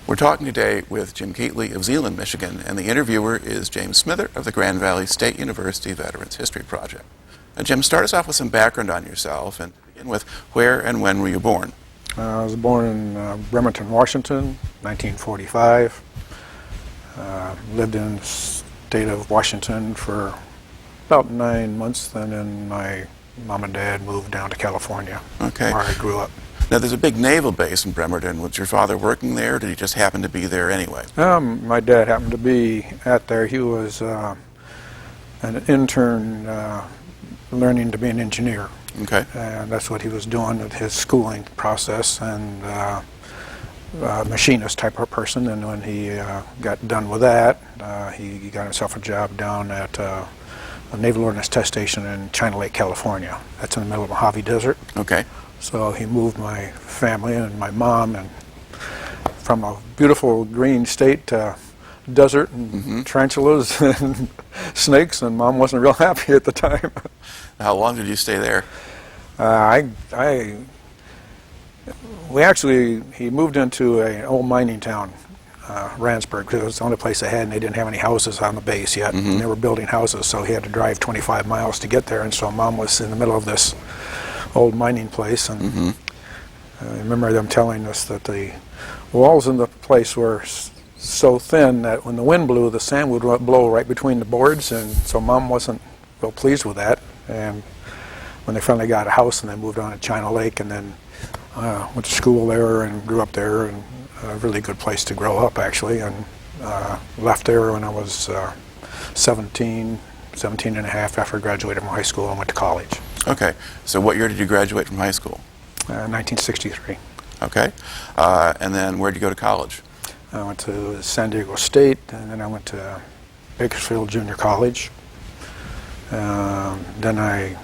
We're talking today with Jim Keatley of Zeeland, Michigan, and the interviewer is James Smither of the Grand Valley State University Veterans History Project. Jim, start us off with some background on yourself and begin with where and when were you born? I was born in Bremerton, Washington, 1945. Lived in the state of Washington for about 9 months, then my mom and dad moved down to California, where I grew up. Now, there's a big naval base in Bremerton. Was your father working there, or did he just happen to be there anyway? My dad happened to be at there. He was an intern learning to be an engineer. Okay. And that's what he was doing with his schooling process, and machinist type of person. And when he got done with that, he got himself a job down at a Naval Ordnance Test Station in China Lake, California. That's in the middle of the Mojave Desert. Okay. So he moved my family and my mom and from a beautiful green state to desert and tarantulas and snakes, and Mom wasn't real happy at the time. How long did you stay there? He moved into an old mining town, Randsburg, because it was the only place they had, and they didn't have any houses on the base yet. And they were building houses, so he had to drive 25 miles to get there, and so Mom was in the middle of this old mining place, and I remember them telling us that the walls in the place were so thin that when the wind blew, the sand would blow right between the boards, and so Mom wasn't real pleased with that. And when they finally got a house, and they moved on to China Lake, and then went to school there and grew up there, and a really good place to grow up, actually, and left there when I was 17 and a half after I graduated from high school and went to college. Okay, so what year did you graduate from high school? 1963. Okay, and then where did you go to college? I went to San Diego State, and then I went to Bakersfield Junior College. Then I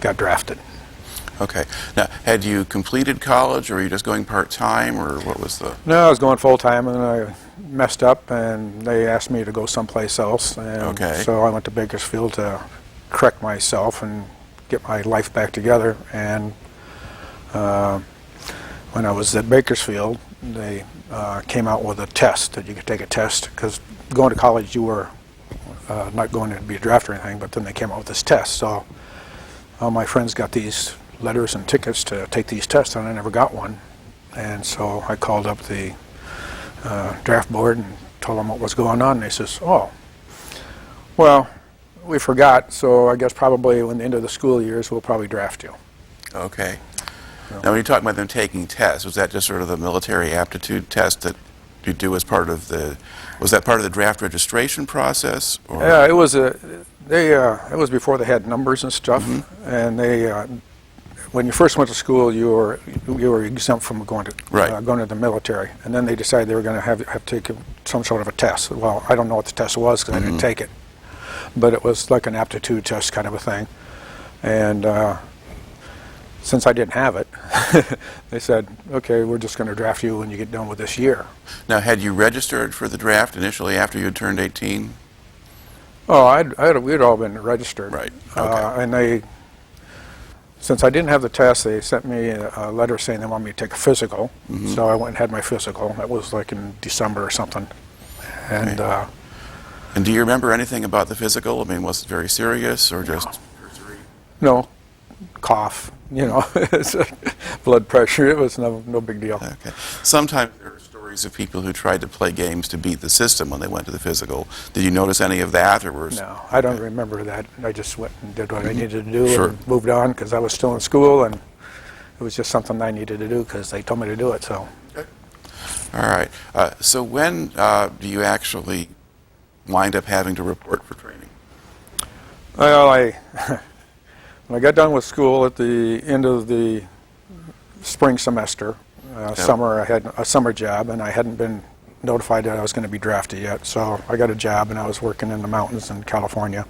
got drafted. Okay, now had you completed college, or were you just going part-time, or what was the... No, I was going full-time, and then I messed up, and they asked me to go someplace else, and so I went to Bakersfield to correct myself and get my life back together. And when I was at Bakersfield, they came out with a test that you could take a test, because going to college you were not going to be a draft or anything, but then they came out with this test. So all my friends got these letters and tickets to take these tests, and I never got one. And so I called up the draft board and told them what was going on, and they says, "Oh, well, we forgot, so I guess probably when the end of the school years we'll probably draft you." Okay. Now when you talk about them taking tests, was that just sort of the military aptitude test that you do as part of the, was that part of the draft registration process? Or? Yeah, it was it was before they had numbers and stuff, and they when you first went to school you were exempt from going to the military, and then they decided they were going to have to take some sort of a test. Well, I don't know what the test was because I didn't take it, but it was like an aptitude test kind of a thing. And since I didn't have it, they said, "Okay, we're just going to draft you when you get done with this year." Now, had you registered for the draft initially after you had turned 18? Oh, we'd all been registered. Right. Okay. And since I didn't have the test, they sent me a letter saying they wanted me to take a physical. So I went and had my physical. That was like in December or something. And and do you remember anything about the physical? I mean, was it very serious or just cursory? No, cough, blood pressure. It was no big deal. Okay. Sometimes there are stories of people who tried to play games to beat the system when they went to the physical. Did you notice any of that, or was? No, I don't remember that. I just went and did what I needed to do and moved on, because I was still in school, and it was just something I needed to do because they told me to do it. So. Okay. All right. So when do you actually wind up having to report for training? Well, when I got done with school at the end of the spring semester, summer, I had a summer job, and I hadn't been notified that I was going to be drafted yet. So I got a job, and I was working in the mountains in California.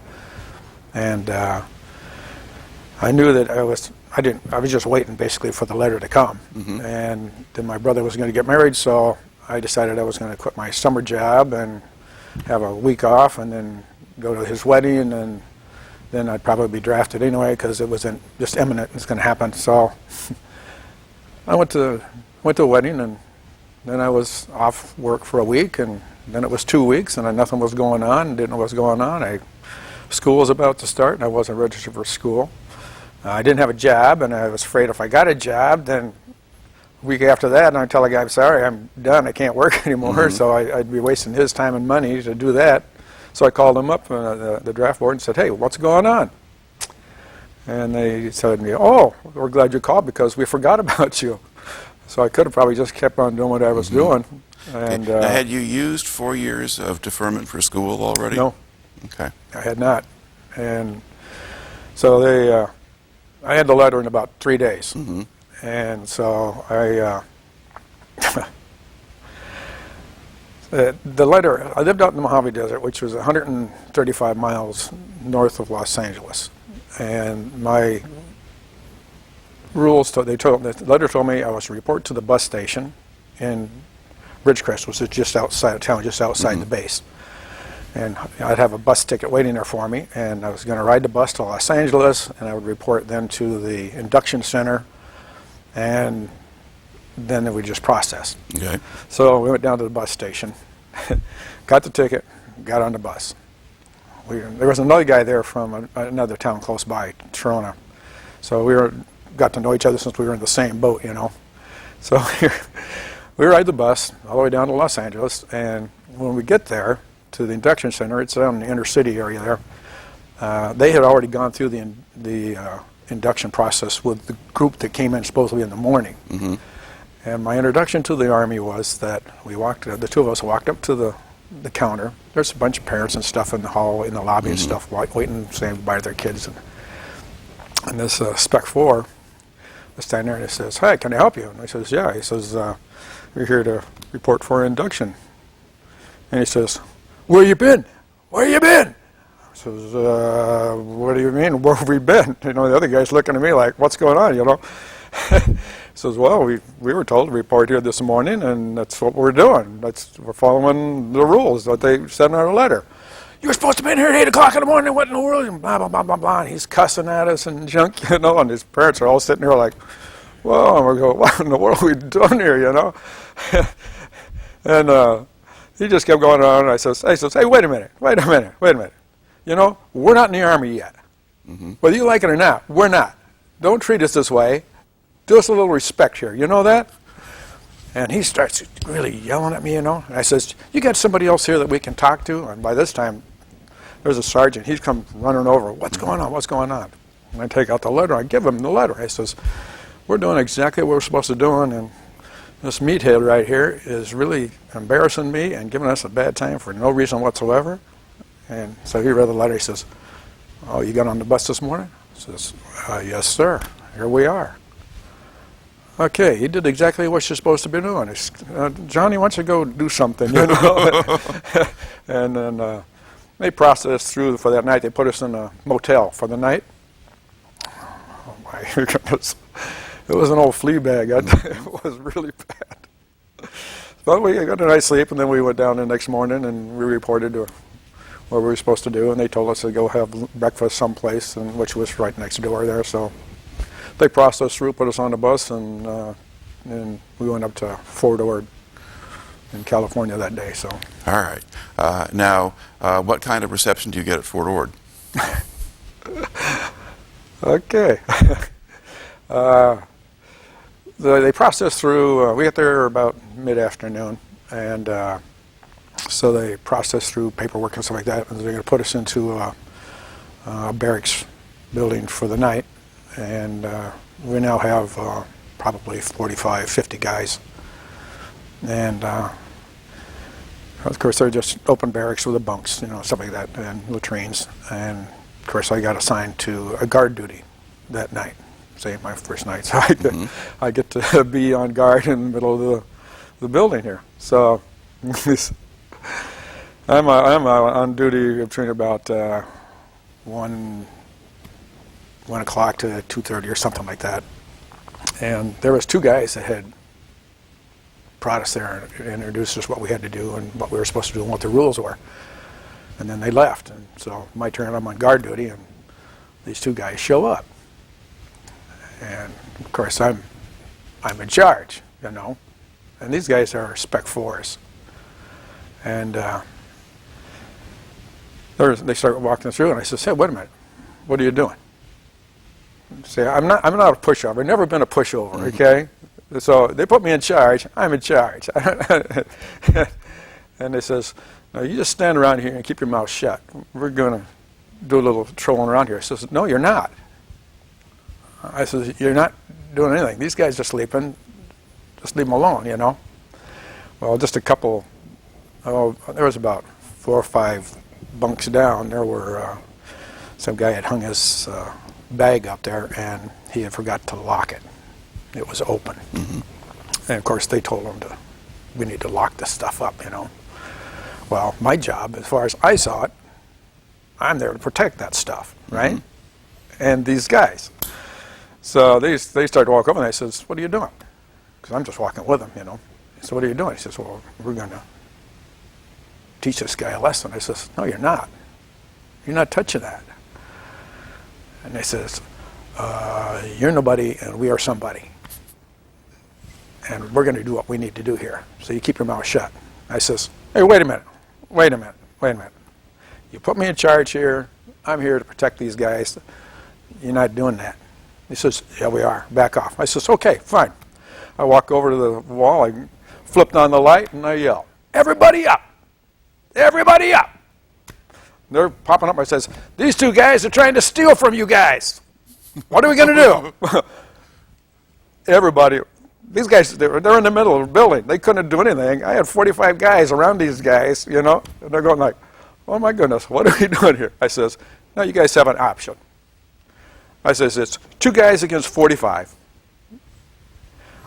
And I knew that I was just waiting basically for the letter to come. And then my brother was going to get married, so I decided I was going to quit my summer job and have a week off, and then go to his wedding, and then I'd probably be drafted anyway, because it wasn't just imminent, it's going to happen. So I went to a wedding and then I was off work for a week, and then it was 2 weeks, and then nothing was going on. Didn't know what was going on. School was about to start, and I wasn't registered for school. I didn't have a job, and I was afraid if I got a job, then a week after that, and I'd tell the guy, I'm sorry, I'm done, I can't work anymore. So I'd be wasting his time and money to do that. So I called him up, the draft board, and said, hey, what's going on? And they said to me, oh, we're glad you called because we forgot about you. So I could have probably just kept on doing what I was doing. And now, had you used 4 years of deferment for school already? No. Okay. I had not. And so I had the letter in about 3 days. And so the letter, I lived out in the Mojave Desert, which was 135 miles north of Los Angeles. And my rules, the letter told me I was to report to the bus station in Ridgecrest, which is just outside of town, just outside the base. And I'd have a bus ticket waiting there for me, and I was going to ride the bus to Los Angeles, and I would report then to the induction center, and then it would just process. Okay. So we went down to the bus station, got the ticket, got on the bus. There was another guy there from another town close by, Trona. So we got to know each other since we were in the same boat, you know. So we ride the bus all the way down to Los Angeles, and when we get there to the induction center, it's down in the inner city area there. They had already gone through the induction process with the group that came in supposedly in the morning. And my introduction to the Army was that the two of us walked up to the counter. There's a bunch of parents and stuff in the hall, in the lobby and stuff, waiting, saying goodbye to their kids. And this Spec 4 was standing there and he says, hey, can I help you? And I says, yeah. He says, we're here to report for induction. And he says, where you been? Where you been? I says, what do you mean, where have we been? You know, the other guy's looking at me like, what's going on, you know? He says, well, we were told to report here this morning, and that's what we're doing. We're following the rules that they said in our letter. You were supposed to be in here at 8 o'clock in the morning, what in the world? And blah, blah, blah, blah, blah. And he's cussing at us and junk, you know, and his parents are all sitting there like, well, and we go, what in the world are we doing here, you know? And he just kept going on, and I says, hey, wait a minute. You know, we're not in the Army yet. Whether you like it or not, we're not. Don't treat us this way. Do us a little respect here. You know that? And he starts really yelling at me, you know. And I says, you got somebody else here that we can talk to? And by this time, there's a sergeant. He's come running over. What's going on? What's going on? And I take out the letter. I give him the letter. I says, we're doing exactly what we're supposed to do, and this meathead right here is really embarrassing me and giving us a bad time for no reason whatsoever. And so he read the letter. He says, oh, you got on the bus this morning? I says, yes, sir. Here we are. Okay, he did exactly what you're supposed to be doing. Johnny, why don't you go do something, you know? And then they processed through for that night. They put us in a motel for the night. Oh my goodness. It was an old flea bag. It was really bad. But we got a night's sleep, and then we went down the next morning, and we reported to what we were supposed to do, and they told us to go have breakfast someplace, which was right next door there. So they processed through, put us on the bus, and we went up to Fort Ord in California that day. So. All right. Now, what kind of reception do you get at Fort Ord? Okay. They processed through, we got there about mid-afternoon, and so they processed through paperwork and stuff like that, and they're going to put us into a barracks building for the night, and we now have probably 45, 50 guys, and of course they're just open barracks with the bunks, you know, stuff like that, and latrines, and of course I got assigned to a guard duty that night. Say my first night, so I get to be on guard in the middle of the building here. So I'm on duty between about 1 o'clock to 2:30 or something like that. And there was 2 guys that had brought us there and introduced us what we had to do and what we were supposed to do and what the rules were. And then they left, and so my turn, I'm on guard duty, and these 2 guys show up. And of course I'm in charge, you know, and these guys are Spec 4s. And they start walking through, and I says, hey, wait a minute, what are you doing? Say, I'm not a pushover. I've never been a pushover, okay? So they put me in charge. I'm in charge. And they says, no, you just stand around here and keep your mouth shut. We're going to do a little trolling around here. I says, no, you're not. I says, you're not doing anything. These guys are sleeping. Just leave them alone, you know. Well, just a couple, there was about 4 or 5 bunks down. There were, some guy had hung his bag up there, and he had forgot to lock it. It was open. And of course, they told him we need to lock this stuff up, you know. Well, my job, as far as I saw it, I'm there to protect that stuff, right? And these guys. So they started to walk up, and I says, what are you doing? Because I'm just walking with them, you know. So what are you doing? He says, well, we're going to teach this guy a lesson. I says, no, you're not. You're not touching that. And they says, you're nobody and we are somebody. And we're going to do what we need to do here. So you keep your mouth shut. I says, hey, wait a minute. You put me in charge here. I'm here to protect these guys. You're not doing that. He says, yeah, we are. Back off. I says, okay, fine. I walk over to the wall. I flipped on the light and I yell, everybody up. Everybody up. They're popping up. I says, these 2 guys are trying to steal from you guys. What are we going to do? Everybody, these guys, they're in the middle of the building. They couldn't do anything. I had 45 guys around these guys, you know, and they're going like, oh my goodness, what are we doing here? I says, no, you guys have an option. I says, it's 2 guys against 45.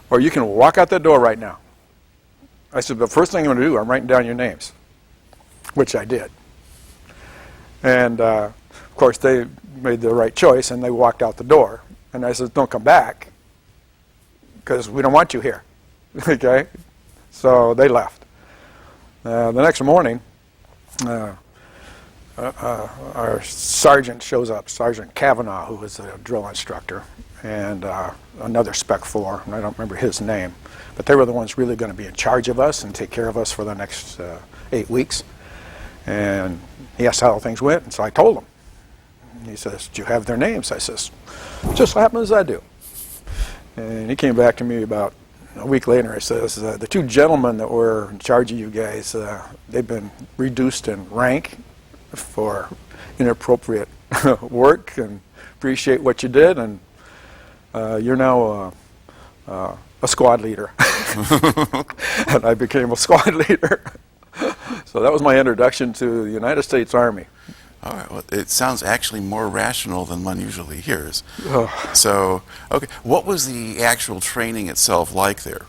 Or you can walk out that door right now. I said, the first thing I'm going to do, I'm writing down your names, which I did. And of course, they made the right choice, and they walked out the door. And I said, don't come back, because we don't want you here. Okay? So they left. The next morning, our sergeant shows up, Sergeant Kavanaugh, who was a drill instructor, and another Spec 4, and I don't remember his name. But they were the ones really going to be in charge of us and take care of us for the next 8 weeks. And he asked how things went, and so I told him. And he says, do you have their names? I says, just so happens I do. And he came back to me about a week later. He says, the 2 gentlemen that were in charge of you guys, they've been reduced in rank for inappropriate work, and appreciate what you did, and you're now a squad leader. And I became a squad leader. So that was my introduction to the United States Army. All right. Well, it sounds actually more rational than one usually hears. So, okay. What was the actual training itself like there?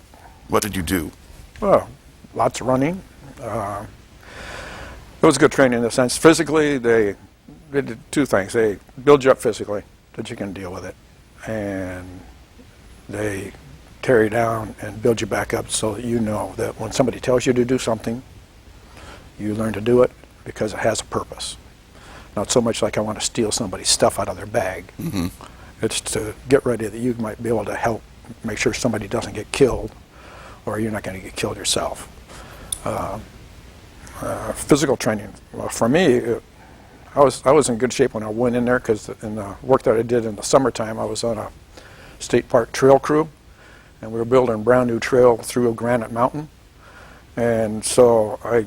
What did you do? Well, lots of running. It was good training in the sense. Physically, they did 2 things. They build you up physically, that you can deal with it. And they tear you down and build you back up so that you know that when somebody tells you to do something, you learn to do it because it has a purpose. Not so much like I want to steal somebody's stuff out of their bag. It's to get ready that you might be able to help make sure somebody doesn't get killed, or you're not going to get killed yourself. Physical training, well, for me, I was in good shape when I went in there, because in the work that I did in the summertime, I was on a state park trail crew, and we were building a brand new trail through a granite mountain. And so I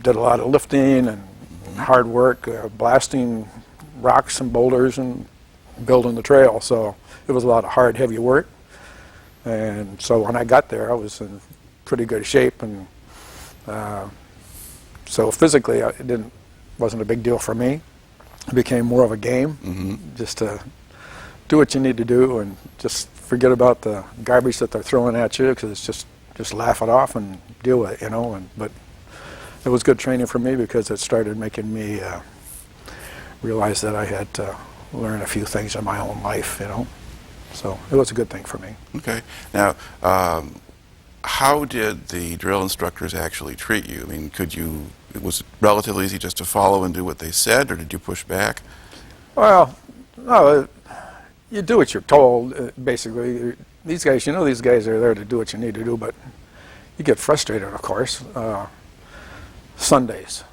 did a lot of lifting and hard work, blasting rocks and boulders and building the trail. So it was a lot of hard, heavy work. And so when I got there, I was in pretty good shape, and so physically it wasn't a big deal for me. It became more of a game, just to do what you need to do and just forget about the garbage that they're throwing at you, because it's just laugh it off and deal with it, you know. But it was good training for me, because it started making me realize that I had to learn a few things in my own life, you know. So it was a good thing for me. Okay. Now, how did the drill instructors actually treat you? I mean, it was relatively easy just to follow and do what they said, or did you push back? Well, no, you do what you're told, basically. These guys, you know, these guys are there to do what you need to do, but you get frustrated, of course. Sundays.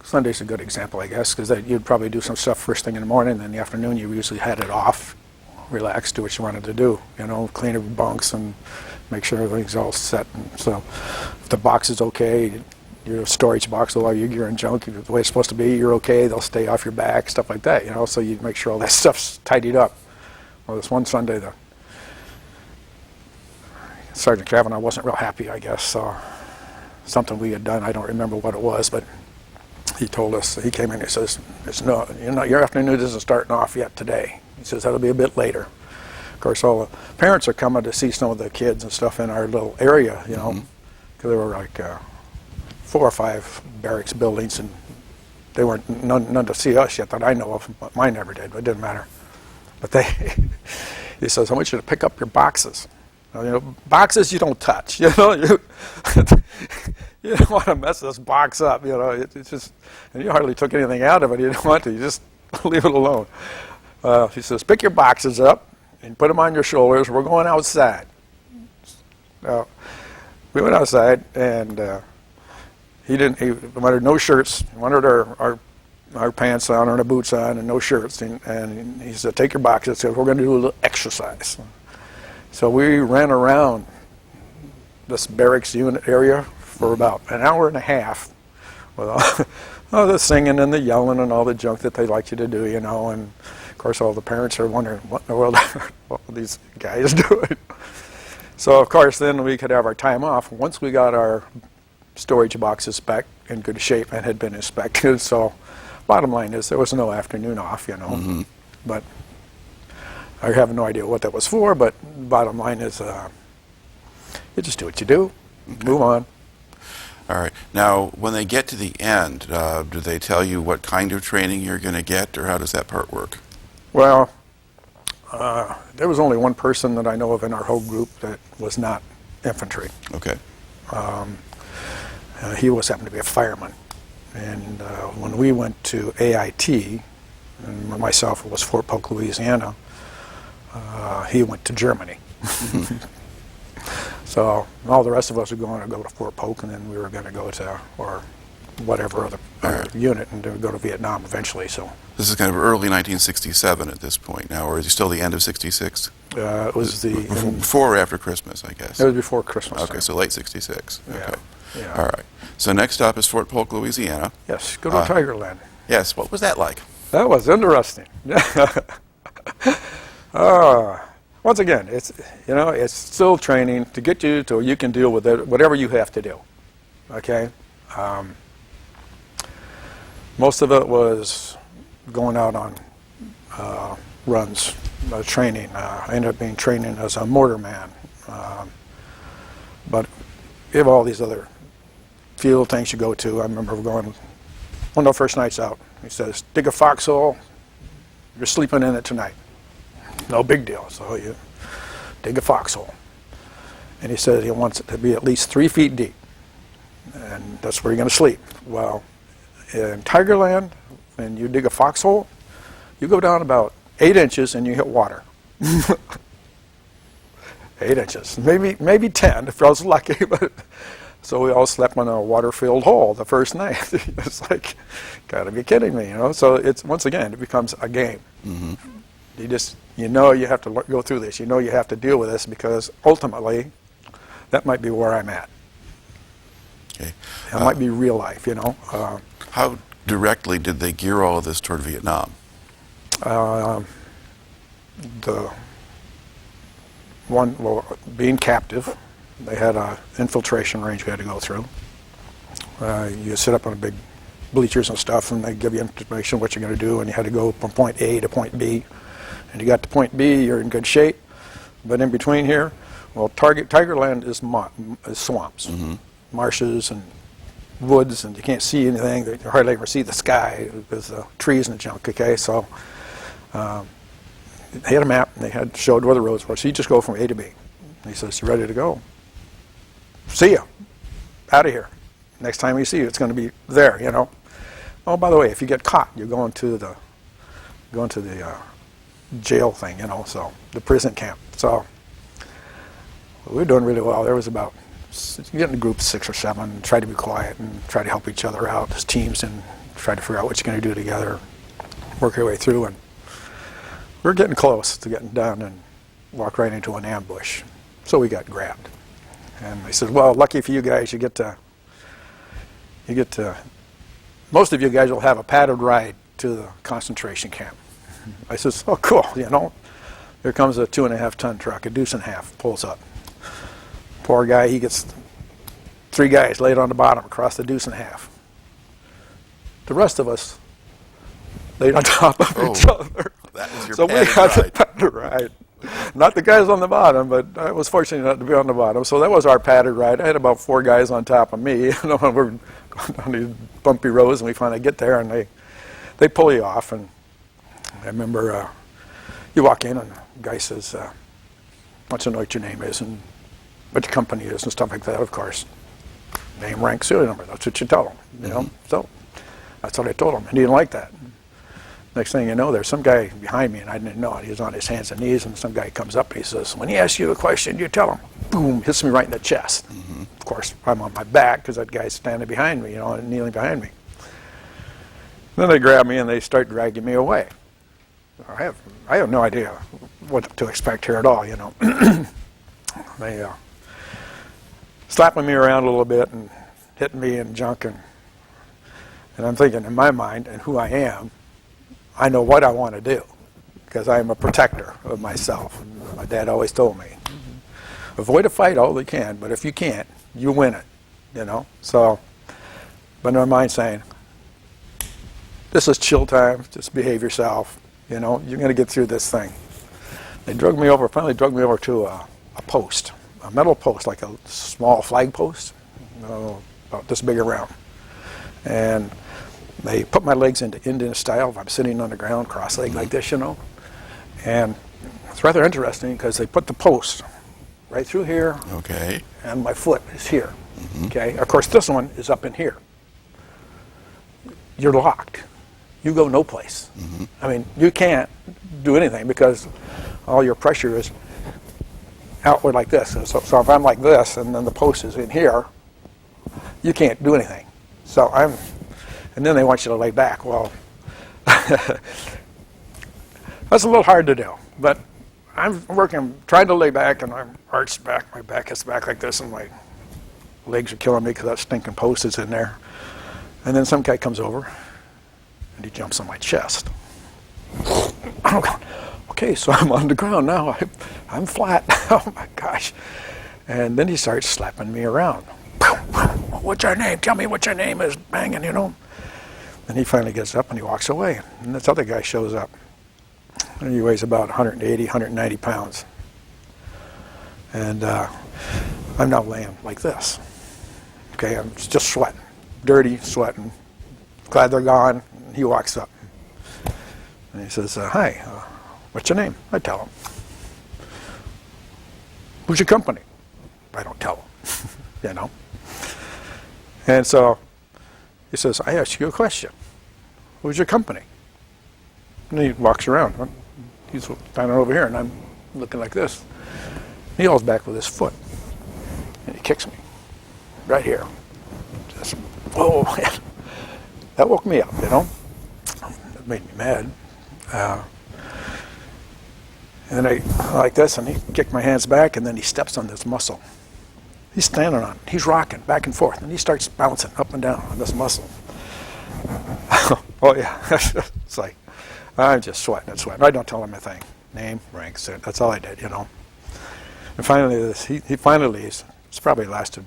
Sunday's a good example, I guess, because you'd probably do some stuff first thing in the morning, and in the afternoon you usually had it off, relax, do what you wanted to do, you know, clean your bunks and make sure everything's all set. And so if the box is okay, your storage box, all your gear and junk, the way it's supposed to be, you're okay, they'll stay off your back, stuff like that, you know, so you make sure all that stuff's tidied up. Well, this one Sunday, Sergeant Kavanaugh wasn't real happy, I guess, so something we had done, I don't remember what it was, but he told us, he came in and he says, no, your afternoon isn't starting off yet today. He says, that'll be a bit later. Of course, all the parents are coming to see some of the kids and stuff in our little area, you know, because there were like 4 or 5 barracks buildings, and they weren't none to see us yet that I know of, but mine never did, but it didn't matter. But he says, I want you to pick up your boxes. Now, you know, boxes you don't touch, you know, you don't want to mess this box up, you know, it's just, and you hardly took anything out of it, you don't want to, you just leave it alone. He says, pick your boxes up and put them on your shoulders, we're going outside. Now, we went outside, and he wanted no shirts, he wanted our pants on and our boots on and no shirts, and he said, take your boxes, said, we're going to do a little exercise. So we ran around this barracks unit area for about an hour and a half with all the singing and the yelling and all the junk that they like you to do, you know, and of course all the parents are wondering what in the world what are these guys doing. So of course then we could have our time off once we got our storage boxes back in good shape and had been inspected. So bottom line is there was no afternoon off, you know, but I have no idea what that was for, but bottom line is you just do what you do, move on. All right. Now, when they get to the end, do they tell you what kind of training you're going to get, or how does that part work? Well, there was only one person that I know of in our whole group that was not infantry. Okay. He happened to be a fireman. And when we went to AIT, and myself, it was Fort Polk, Louisiana, he went to Germany. So all the rest of us were going to go to Fort Polk, and then we were going to go to, or whatever other unit, and go to Vietnam eventually. So this is kind of early 1967 at this point now, or is it still the end of 66? It was before or after Christmas, I guess. It was before Christmas. Okay, so late 66. Yeah. Okay. Yeah. All right. So next stop is Fort Polk, Louisiana. Yes, go to Tigerland. Yes. What was that like? That was interesting. Once again, it's still training to get you to where you can deal with it, whatever you have to do. Okay. Most of it was going out on runs, training. I ended up being training as a mortarman, but you have all these other field things you go to. I remember going one of the first nights out. He says, "Dig a foxhole. You're sleeping in it tonight." No big deal. So you dig a foxhole. And he said he wants it to be at least 3 feet deep. And that's where you're going to sleep. Well, in Tigerland, when you dig a foxhole, you go down about 8 inches and you hit water. 8 inches. Maybe 10 if I was lucky. But so we all slept in a water-filled hole the first night. It's like, gotta be kidding me, you know? So it's, once again, it becomes a game. Mm-hmm. You have to go through this. You have to deal with this, because ultimately, that might be where I'm at. Okay. It might be real life, you know. How directly did they gear all of this toward Vietnam? Being captive, they had an infiltration range we had to go through. You sit up on big bleachers and stuff, and they give you information what you're going to do, and you had to go from point A to point B. And you got to point B, you're in good shape. But in between here, well, Tigerland is swamps, marshes and woods, and you can't see anything. You hardly ever see the sky because the trees and junk, okay? So they had a map, and they showed where the roads were. So you just go from A to B. And he says, "You ready to go? See ya. Out of here. Next time we see you, it's going to be there, you know." Oh, by the way, if you get caught, you're going to the jail thing, you know, so the prison camp. So we were doing really well. There was about get in a group of 6 or 7 and try to be quiet and try to help each other out as teams and try to figure out what you're going to do together, work your way through. And we're getting close to getting done and walk right into an ambush. So we got grabbed. And they said, well, lucky for you guys, you get to, most of you guys will have a padded ride to the concentration camp. I says, oh, cool, you know. Here comes a 2.5-ton truck, a deuce and a half, pulls up. Poor guy, he gets 3 guys laid on the bottom across the deuce and a half. The rest of us laid on top of each other. That was your so we had the padded ride. Not the guys on the bottom, but I was fortunate not to be on the bottom. So that was our padded ride. I had about 4 guys on top of me. You know, we're going down these bumpy roads, and we finally get there, and they pull you off. And I remember you walk in, and the guy says, wants to know what your name is and what your company is and stuff like that, of course. Name, rank, serial number. That's what you tell them, you know. So that's what I told him, and he didn't like that. Next thing you know, there's some guy behind me, and I didn't know it. He was on his hands and knees, and some guy comes up and he says, when he asks you a question, you tell him. Boom, hits me right in the chest. Of course, I'm on my back because that guy's standing behind me, you know, and kneeling behind me. Then they grab me and they start dragging me away. I have no idea what to expect here at all, you know. They slapping me around a little bit and hitting me and junk, and I'm thinking in my mind and who I am, I know what I want to do because I'm a protector of myself. My dad always told me, avoid a fight all you can, but if you can't, you win it, you know. So, but in my mind saying, this is chill time, just behave yourself, you know, you're going to get through this thing. They finally drug me over to a post, a metal post, like a small flag post, about this big around. And they put my legs into Indian style. If I'm sitting on the ground, cross-legged like this, you know. And it's rather interesting because they put the post right through here. Okay. And my foot is here. Okay. Of course, this one is up in here. You're locked. You go no place. I mean, you can't do anything because all your pressure is outward like this. So if I'm like this and then the post is in here, you can't do anything. And then they want you to lay back. Well, that's a little hard to do, but I'm trying to lay back, and I'm arched back. My back is back like this, and my legs are killing me because that stinking post is in there. And then some guy comes over, and he jumps on my chest. I'm going, okay, so I'm on the ground now. I'm flat. Oh my gosh. And then he starts slapping me around. What's your name? Tell me what your name is. Banging, you know. And he finally gets up and he walks away. And this other guy shows up. And he weighs about 180, 190 pounds. And I'm now laying like this. Okay, I'm just sweating. Dirty, sweating. Glad they're gone. And he walks up. And he says, hi, what's your name? I tell him. Who's your company? I don't tell him, you know. And so he says, I asked you a question. Who's your company? And he walks around. He's standing over here, and I'm looking like this. He yells back with his foot, and he kicks me right here. Just, whoa, man. That woke me up, you know. That made me mad. And I like this, and he kicked my hands back, and then he steps on this muscle. He's standing on it. He's rocking back and forth, and he starts bouncing up and down on this muscle. Oh, yeah. It's like, I'm just sweating and sweating. I don't tell him a thing. Name, rank, sit. That's all I did, you know. And finally, he finally leaves. It's probably lasted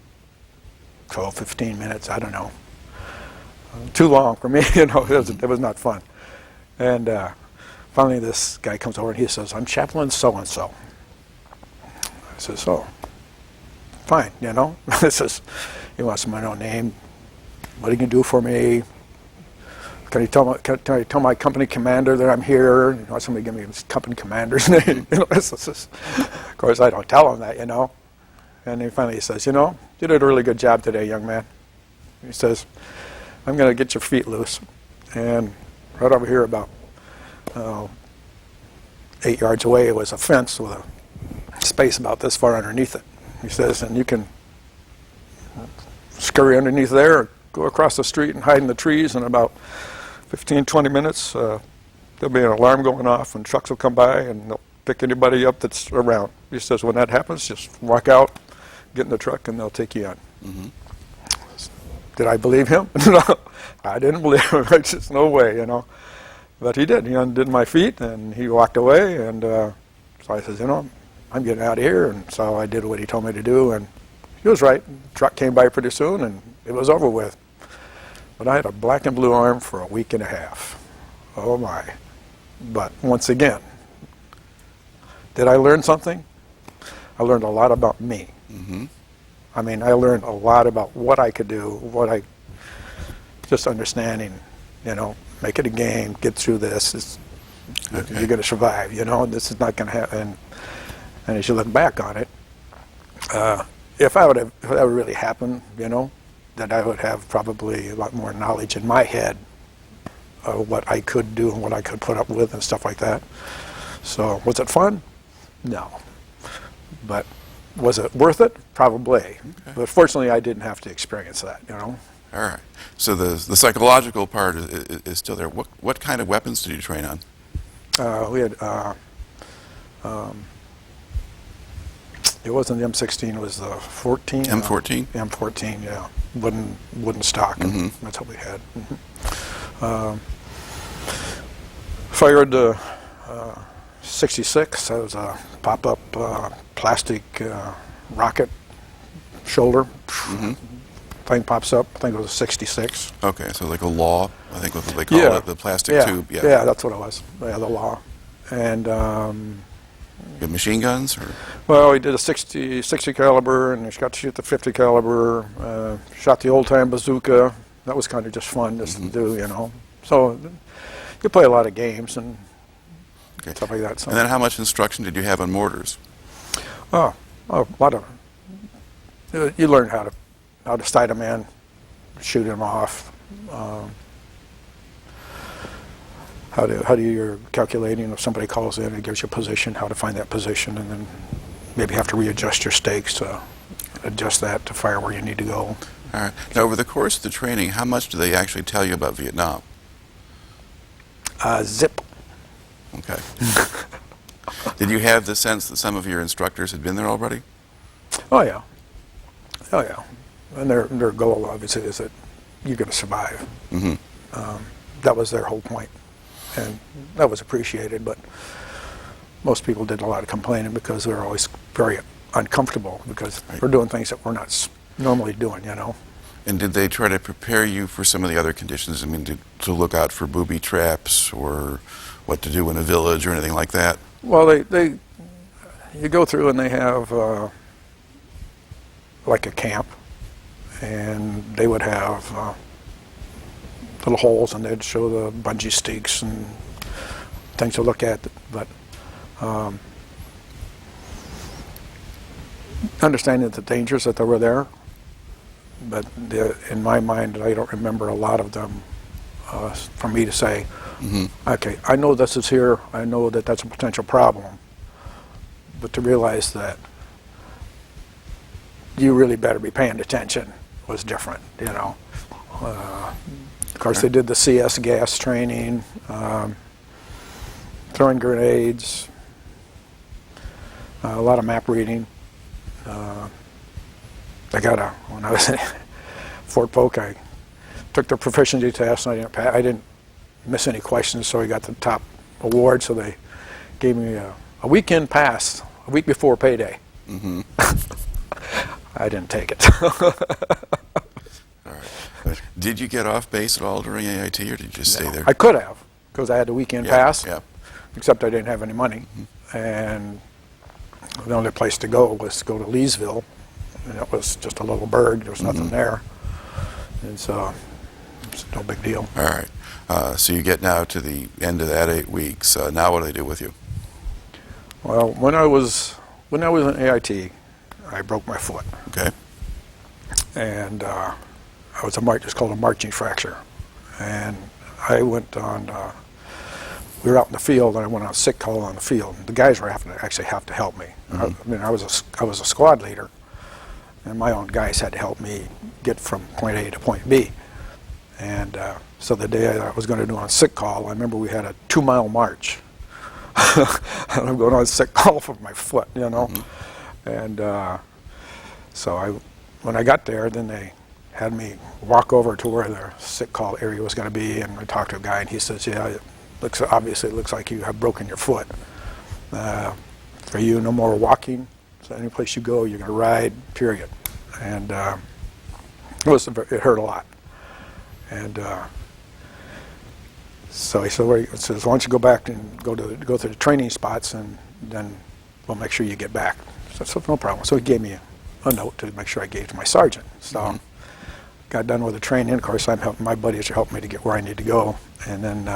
12, 15 minutes. I don't know. Too long for me, you know. It was not fun. And finally, this guy comes over, and he says, I'm Chaplain so-and-so. I says, oh. Fine, you know. He wants my own name. What he can do for me? Can you tell my company commander that I'm here? You know, somebody give me his company commander's name. You know, of course, I don't tell him that, you know. And he finally says, you know, you did a really good job today, young man. He says, I'm going to get your feet loose. And right over here, about 8 yards away, was a fence with a space about this far underneath it. He says, and you can scurry underneath there, go across the street and hide in the trees, and about 15, 20 minutes, there'll be an alarm going off, and trucks will come by, and they'll pick anybody up that's around. He says, when that happens, just walk out, get in the truck, and they'll take you on. Mm-hmm. Did I believe him? No, I didn't believe him. Just no way, you know. But he did. He undid my feet, and he walked away, and so I said, you know, I'm getting out of here, and so I did what he told me to do, and he was right. The truck came by pretty soon, and it was over with. But I had a black and blue arm for a week and a half. Oh my. But once again, did I learn something? I learned a lot about me. Mm-hmm. I mean, I learned a lot about what I could do, just understanding, you know, make it a game, get through this. Okay. You're going to survive, you know, this is not going to happen. And as you look back on it, if that would really happened, you know, that I would have probably a lot more knowledge in my head of what I could do and what I could put up with and stuff like that. So was it fun? No. But was it worth it? Probably. Okay. But fortunately, I didn't have to experience that, you know. All right. So the psychological part is still there. What kind of weapons did you train on? We had, it wasn't the M16, it was the 14. M14? M14, yeah. Wooden stock. Mm-hmm. That's what we had. Mm-hmm. Fired the 66. That was a pop-up plastic rocket shoulder. Mm-hmm. Thing pops up. I think it was a 66. Okay, so like a law, I think what they call it, the plastic tube. Yeah. Yeah, that's what it was. Yeah, the law. And good machine guns? Or? Well, we did a 60 caliber, and we got to shoot the 50 caliber. Shot the old-time bazooka. That was kind of just fun just to do, you know. So you play a lot of games and stuff like that. So. And then how much instruction did you have on mortars? Oh, a lot of. You learn how to sight a man, shoot him off. How do you're calculating if somebody calls in and gives you a position, how to find that position, and then maybe have to readjust your stakes to adjust that to fire where you need to go. All right. Now, over the course of the training, how much do they actually tell you about Vietnam? Zip. Okay. Did you have the sense that some of your instructors had been there already? Oh yeah. Oh yeah. And their goal obviously is that you're going to survive. Mm-hmm. That was their whole point, and that was appreciated. But most people did a lot of complaining because they were always very uncomfortable because we're doing things that we're not normally doing, you know. And did they try to prepare you for some of the other conditions? I mean, to look out for booby traps or what to do in a village or anything like that? Well, you go through and they have like a camp, and they would have little holes, and they'd show the bungee stakes and things to look at. But understanding the dangers that they were there, but in my mind, I don't remember a lot of them for me to say, okay, I know this is here, I know that that's a potential problem, but to realize that you really better be paying attention was different, you know. Of course, they did the CS gas training, throwing grenades, a lot of map reading. When I was in Fort Polk, I took the proficiency test, and I didn't miss any questions, so I got the top award. So they gave me a weekend pass a week before payday. Mm-hmm. I didn't take it. All right. Did you get off base at all during AIT, or did you just stay there? I could have, because I had the weekend pass, except I didn't have any money. Mm-hmm. And the only place to go was to go to Leesville, and it was just a little burg. There was nothing there. And so it's no big deal. All right. So you get now to the end of that 8 weeks. Now what do they do with you? Well, when I was in AIT, I broke my foot. Okay. And I was it's called a marching fracture. And I went on, we were out in the field, and I went on sick call on the field. The guys were actually have to help me. I mean, I was a squad leader, and my own guys had to help me get from point A to point B. And so the day I was going to do on sick call, I remember we had a 2-mile march. And I'm going on sick call for my foot, you know. And so when I got there, then they had me walk over to where the sick call area was going to be, and I talked to a guy, and he says, yeah, obviously it looks like you have broken your foot. For you, no more walking. So any place you go, you're going to ride, period. And it hurt a lot. And so he said, why don't you go back and go to the training spots, and then we'll make sure you get back. So I said, no problem. So he gave me a note to make sure I gave to my sergeant. So got done with the training. Of course, I'm helping my buddies to help me to get where I need to go. And then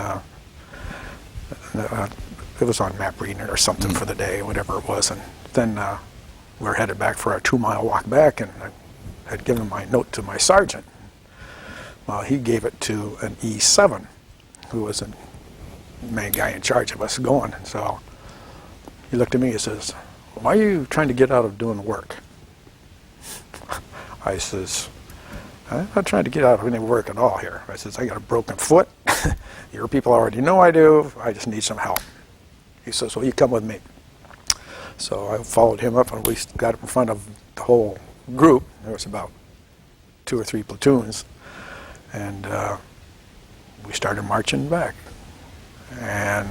it was on map reading or something for the day, whatever it was. And then we were headed back for our 2-mile walk back, and I had given my note to my sergeant. Well, he gave it to an E7, who was the main guy in charge of us going. And so he looked at me and says, why are you trying to get out of doing work? I says, I'm not trying to get out of any work at all here. I says, I got a broken foot. Your people already know I do. I just need some help. He says, well, you come with me. So I followed him up, and we got in front of the whole group. There was about 2 or 3 platoons. And we started marching back. And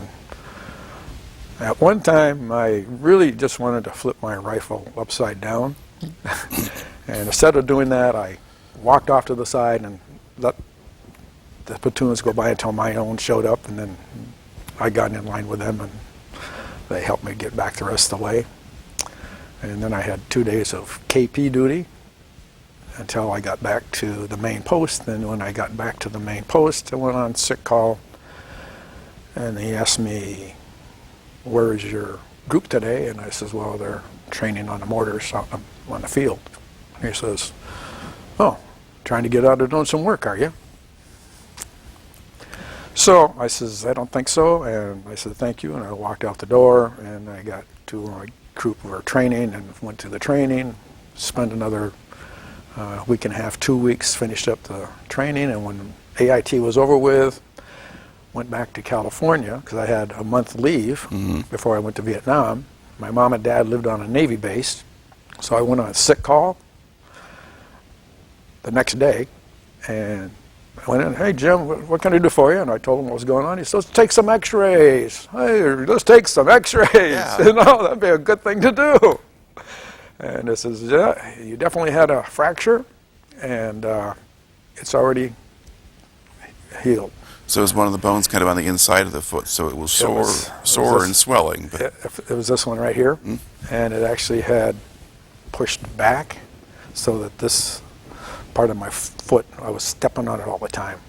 at one time, I really just wanted to flip my rifle upside down. And instead of doing that, I walked off to the side and let the platoons go by until my own showed up, and then I got in line with them, and they helped me get back the rest of the way. And then I had 2 days of KP duty until I got back to the main post. Then when I got back to the main post, I went on sick call, and he asked me, where is your group today? And I says, well, they're training on the mortars on the field. He says, oh, trying to get out of doing some work, are you? So I says, I don't think so. And I said, thank you. And I walked out the door, and I got to my group of our training and went to the training, spent another week and a half, 2 weeks, finished up the training. And when AIT was over with, went back to California because I had a month leave before I went to Vietnam. My mom and dad lived on a Navy base, so I went on a sick call the next day, and I went in, hey Jim, what can I do for you? And I told him what was going on. He says, let's take some x-rays. Hey, let's take some x-rays. Yeah. You know, that'd be a good thing to do. And he says, yeah, you definitely had a fracture, and it's already healed. So it was one of the bones kind of on the inside of the foot, so it was sore and swelling. But it was this one right here, and it actually had pushed back so that this part of my foot, I was stepping on it all the time.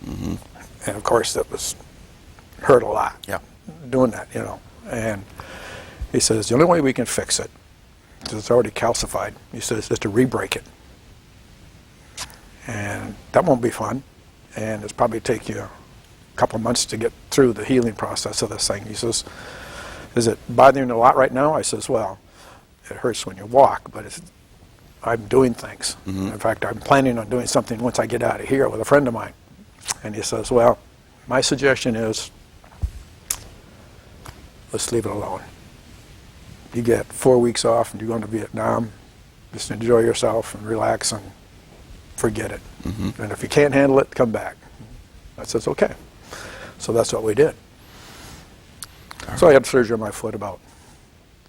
And of course that hurt a lot doing that, you know. And he says, the only way we can fix it, because it's already calcified, he says, is to re-break it. And that won't be fun, and it's probably take you a couple months to get through the healing process of this thing. He says, is it bothering you a lot right now? I says, well, it hurts when you walk, but I'm doing things. In fact, I'm planning on doing something once I get out of here with a friend of mine. And he says, well, my suggestion is, let's leave it alone. You get 4 weeks off and you're going to Vietnam, just enjoy yourself and relax and forget it. And if you can't handle it, come back. I says, okay. So that's what we did. So I had surgery on my foot about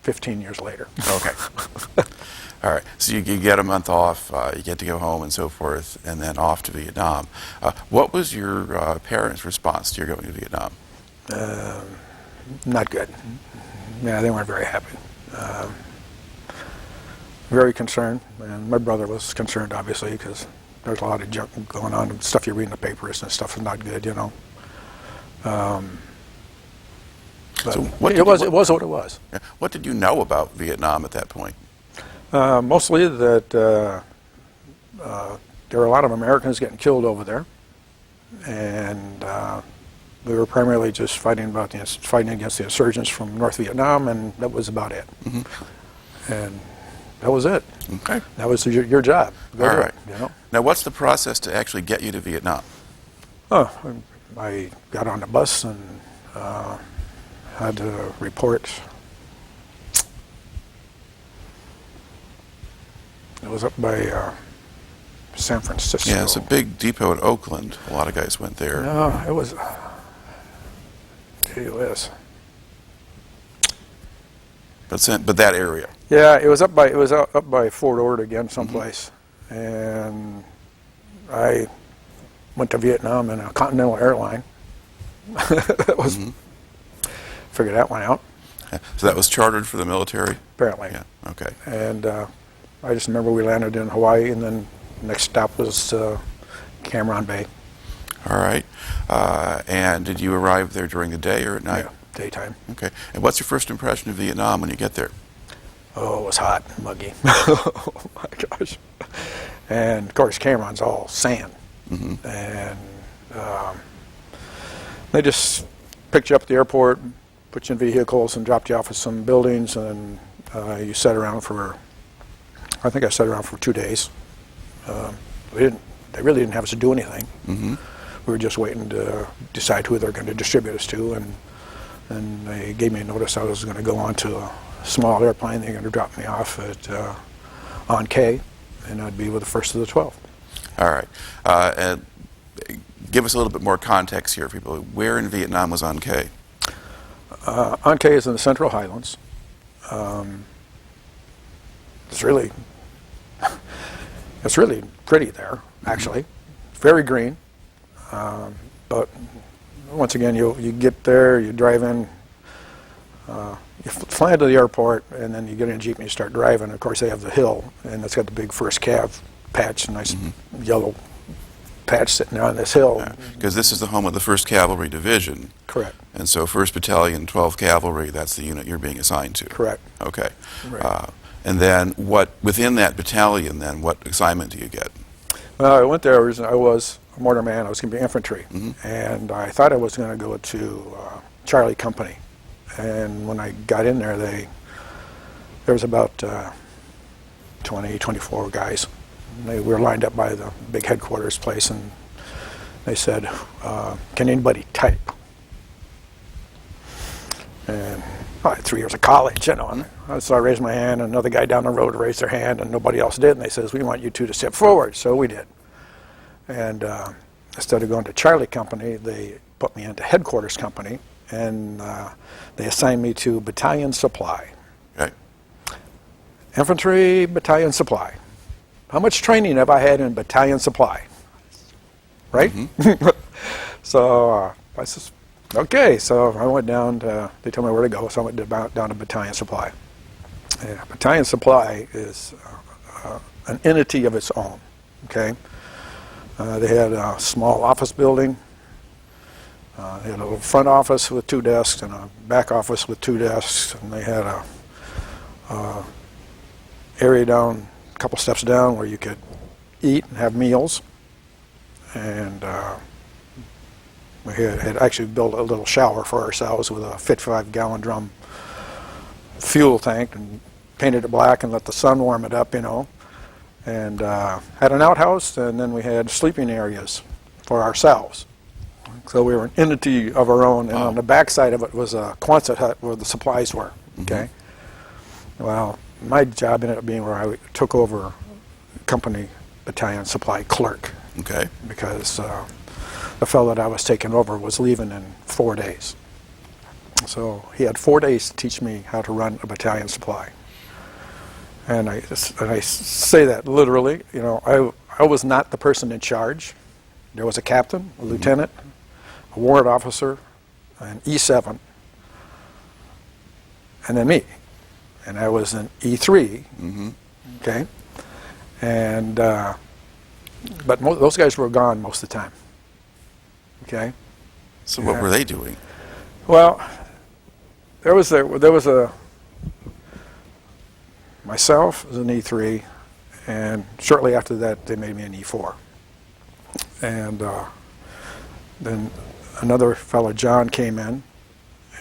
15 years later. Okay. All right. So you get a month off, you get to go home and so forth, and then off to Vietnam. What was your parents' response to your going to Vietnam? Not good. Yeah, they weren't very happy. Very concerned, and my brother was concerned, obviously, because there's a lot of junk going on, and stuff you read in the papers and stuff is not good, you know. But so it was what it was. What did you know about Vietnam at that point? Mostly that there were a lot of Americans getting killed over there, and we were primarily just fighting against the insurgents from North Vietnam, and that was about it. And that was it. Okay. That was your job. Go All do right. it, you know? Now, what's the process to actually get you to Vietnam? Oh, I got on the bus and had to report. It was up by San Francisco. Yeah, it's a big depot at Oakland. A lot of guys went there. No, it was. Gee whiz. But that area. Yeah, it was up by Fort Ord again, someplace, and I went to Vietnam in a Continental airline. That was figured that one out. So that was chartered for the military? Apparently. Yeah, okay. And I just remember we landed in Hawaii, and then the next stop was Cam Ranh Bay. All right. And did you arrive there during the day or at night? Yeah, daytime. Okay. And what's your first impression of Vietnam when you get there? Oh, it was hot and muggy. Oh my gosh. And of course, Cam Ranh's all sand. And they just picked you up at the airport, put you in vehicles, and dropped you off at some buildings, and you sat around for, I think I sat around for 2 days. They really didn't have us to do anything. We were just waiting to decide who they're going to distribute us to, and they gave me a notice I was going to go on to a small airplane. They're going to drop me off at An Khe, and I'd be with the first of the 12. All right. And give us a little bit more context here, people. Where in Vietnam was An Khe? An Khe is in the Central Highlands. It's really pretty there, actually. Very green. But once again, you get there, you drive in, you fly into the airport, and then you get in a Jeep and you start driving. Of course, they have the hill, and it's got the big first Cav patch, a nice yellow patch sitting there on this hill. Because this is the home of the 1st Cavalry Division. Correct. And so 1st Battalion, 12th Cavalry, that's the unit you're being assigned to. Correct. Okay. Right. And then within that battalion, then, what assignment do you get? Well, I went there, I was a mortar man, I was going to be infantry, and I thought I was going to go to Charlie Company. And when I got in there, there was about 20, 24 guys. We were lined up by the big headquarters place, and they said, can anybody type? And I had 3 years of college, you know, and so I raised my hand, and another guy down the road raised their hand, and nobody else did, and they says, we want you two to step forward, so we did. And instead of going to Charlie Company, they put me into Headquarters Company, and they assigned me to Battalion Supply. Okay. Infantry Battalion Supply. How much training have I had in Battalion Supply? Right? So I said, okay, so I went down they told me where to go, so I went down to Battalion Supply. Yeah, Battalion Supply is an entity of its own, okay? They had a small office building. They had a little front office with 2 desks and a back office with 2 desks, and they had a area down, a couple steps down, where you could eat and have meals. And we had actually built a little shower for ourselves with a 55-gallon drum fuel tank, and painted it black and let the sun warm it up, you know. And had an outhouse, and then we had sleeping areas for ourselves. So we were an entity of our own, and on the back side of it was a Quonset hut where the supplies were, okay? Well, my job ended up being where I took over company battalion supply clerk. Okay. Because the fellow that I was taking over was leaving in 4 days. So he had 4 days to teach me how to run a battalion supply. And I say that literally, you know, I was not the person in charge. There was a captain, a lieutenant, a warrant officer, an E7, and then me. And I was an E3, okay? And, but those guys were gone most of the time, okay? So what were they doing? Well, there was a myself as an E3, and shortly after that they made me an E4. And then another fellow, John, came in,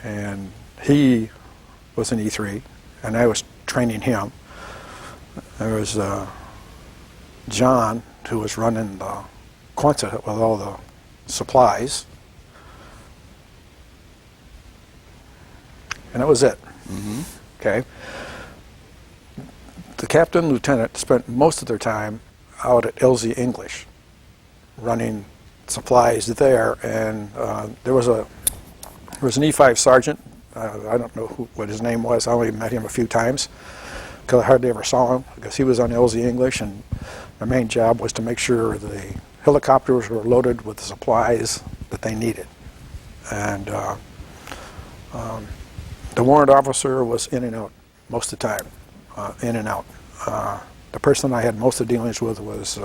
and he was an E3, and I was training him. There was John, who was running the Quonset with all the supplies. And that was it. Mm-hmm. Okay. The captain and lieutenant spent most of their time out at LZ English, running supplies there, and there was an E5 sergeant. I don't know what his name was. I only met him a few times because I hardly ever saw him, because he was on LZ English, and my main job was to make sure the helicopters were loaded with the supplies that they needed. And the warrant officer was in and out most of the time, in and out. The person I had most of the dealings with was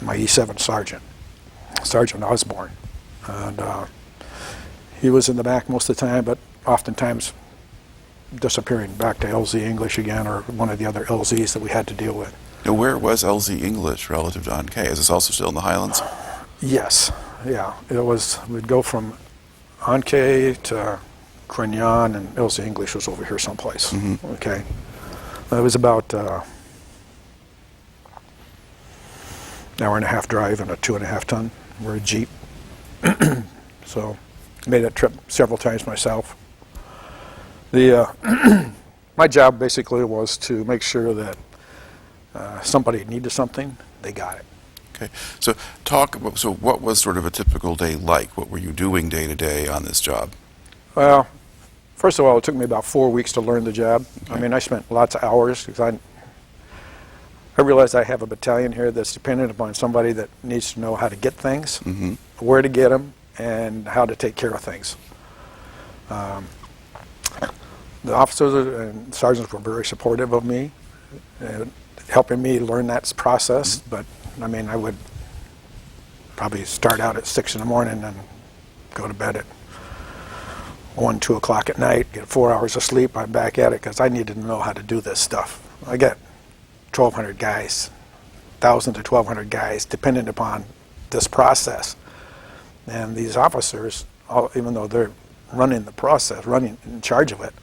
my E7 sergeant, Sergeant Osborne. And he was in the back most of the time, but oftentimes disappearing back to LZ English again, or one of the other LZs that we had to deal with. Now, where was LZ English relative to An Khe? Is this also still in the Highlands? Yes, yeah. It was, we'd go from An Khe to Quang Tri, and LZ English was over here someplace. Mm-hmm. Okay. It was about an hour and a half drive in a 2.5 ton. We're a Jeep. So made that trip several times myself. My job basically was to make sure that somebody needed something, they got it. Okay, so what was sort of a typical day like? What were you doing day to day on this job? Well, first of all, it took me about 4 weeks to learn the job. Okay. I mean, I spent lots of hours, because I realized I have a battalion here that's dependent upon somebody that needs to know how to get things, Mm-hmm. where to get them, and how to take care of things. The officers and sergeants were very supportive of me, helping me learn that process. Mm-hmm. But I mean, I would probably start out at 6 in the morning and go to bed at 1, 2 o'clock at night, get 4 hours of sleep. I'm back at it because I needed to know how to do this stuff. I got 1,200 guys, 1,000 to 1,200 guys, dependent upon this process. And these officers, even though they're running the process, running in charge of it,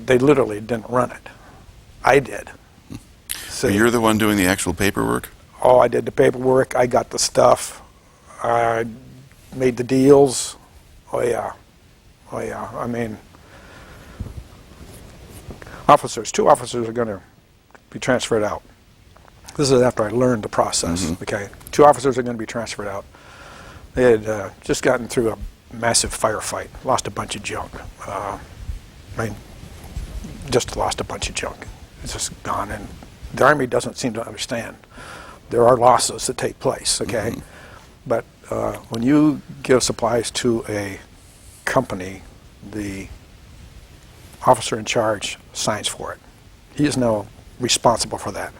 they literally didn't run it. I did. So you're the one doing the actual paperwork? Oh, I did the paperwork. I got the stuff. I made the deals. Oh yeah. Oh yeah. I mean, two officers are going to be transferred out. This is after I learned the process. Mm-hmm. Okay. 2 officers are going to be transferred out. They had just gotten through a massive firefight, lost a bunch of junk. I mean, just lost a bunch of junk. It's just gone, and the Army doesn't seem to understand. There are losses that take place, okay? Mm-hmm. But when you give supplies to a company, the officer in charge signs for it. He is now responsible for that,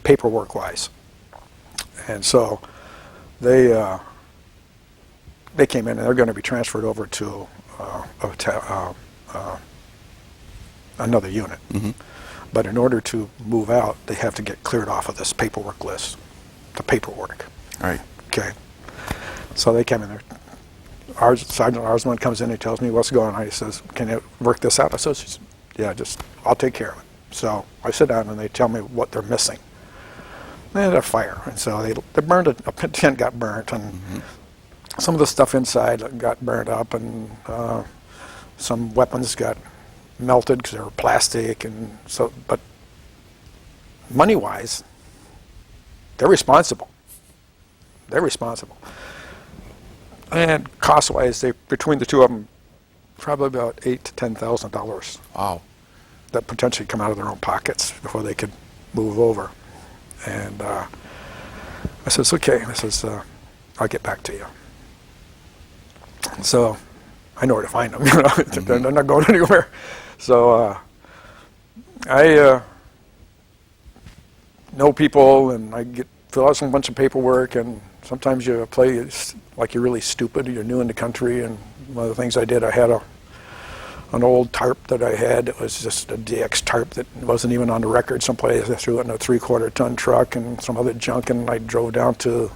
paperwork-wise. And so they came in, and they're going to be transferred over to another unit. Mm-hmm. But in order to move out, they have to get cleared off of this paperwork list, the paperwork. All right. Okay. So they came in there. Sergeant Osmond comes in, he tells me what's going on. He says, "Can you work this out?" I says, "Yeah, I'll take care of it." So I sit down and they tell me what they're missing. They had a fire, and so they burned a tent got burnt, and some of the stuff inside got burnt up, and some weapons got melted because they were plastic, and so. But money-wise, they're responsible. They're responsible. And cost-wise, between the two of them, probably about $8,000 to $10,000. Wow. That potentially come out of their own pockets before they could move over. And I says, "Okay." I says, "I'll get back to you." So I know where to find them. You know, they're not going anywhere. So I know people, and I fill out some bunch of paperwork, and sometimes you play like you're really stupid. You're new in the country, and one of the things I did, I had an old tarp that I had. It was just a DX tarp that wasn't even on the record someplace. I threw it in a 3/4 ton truck and some other junk, and I drove down to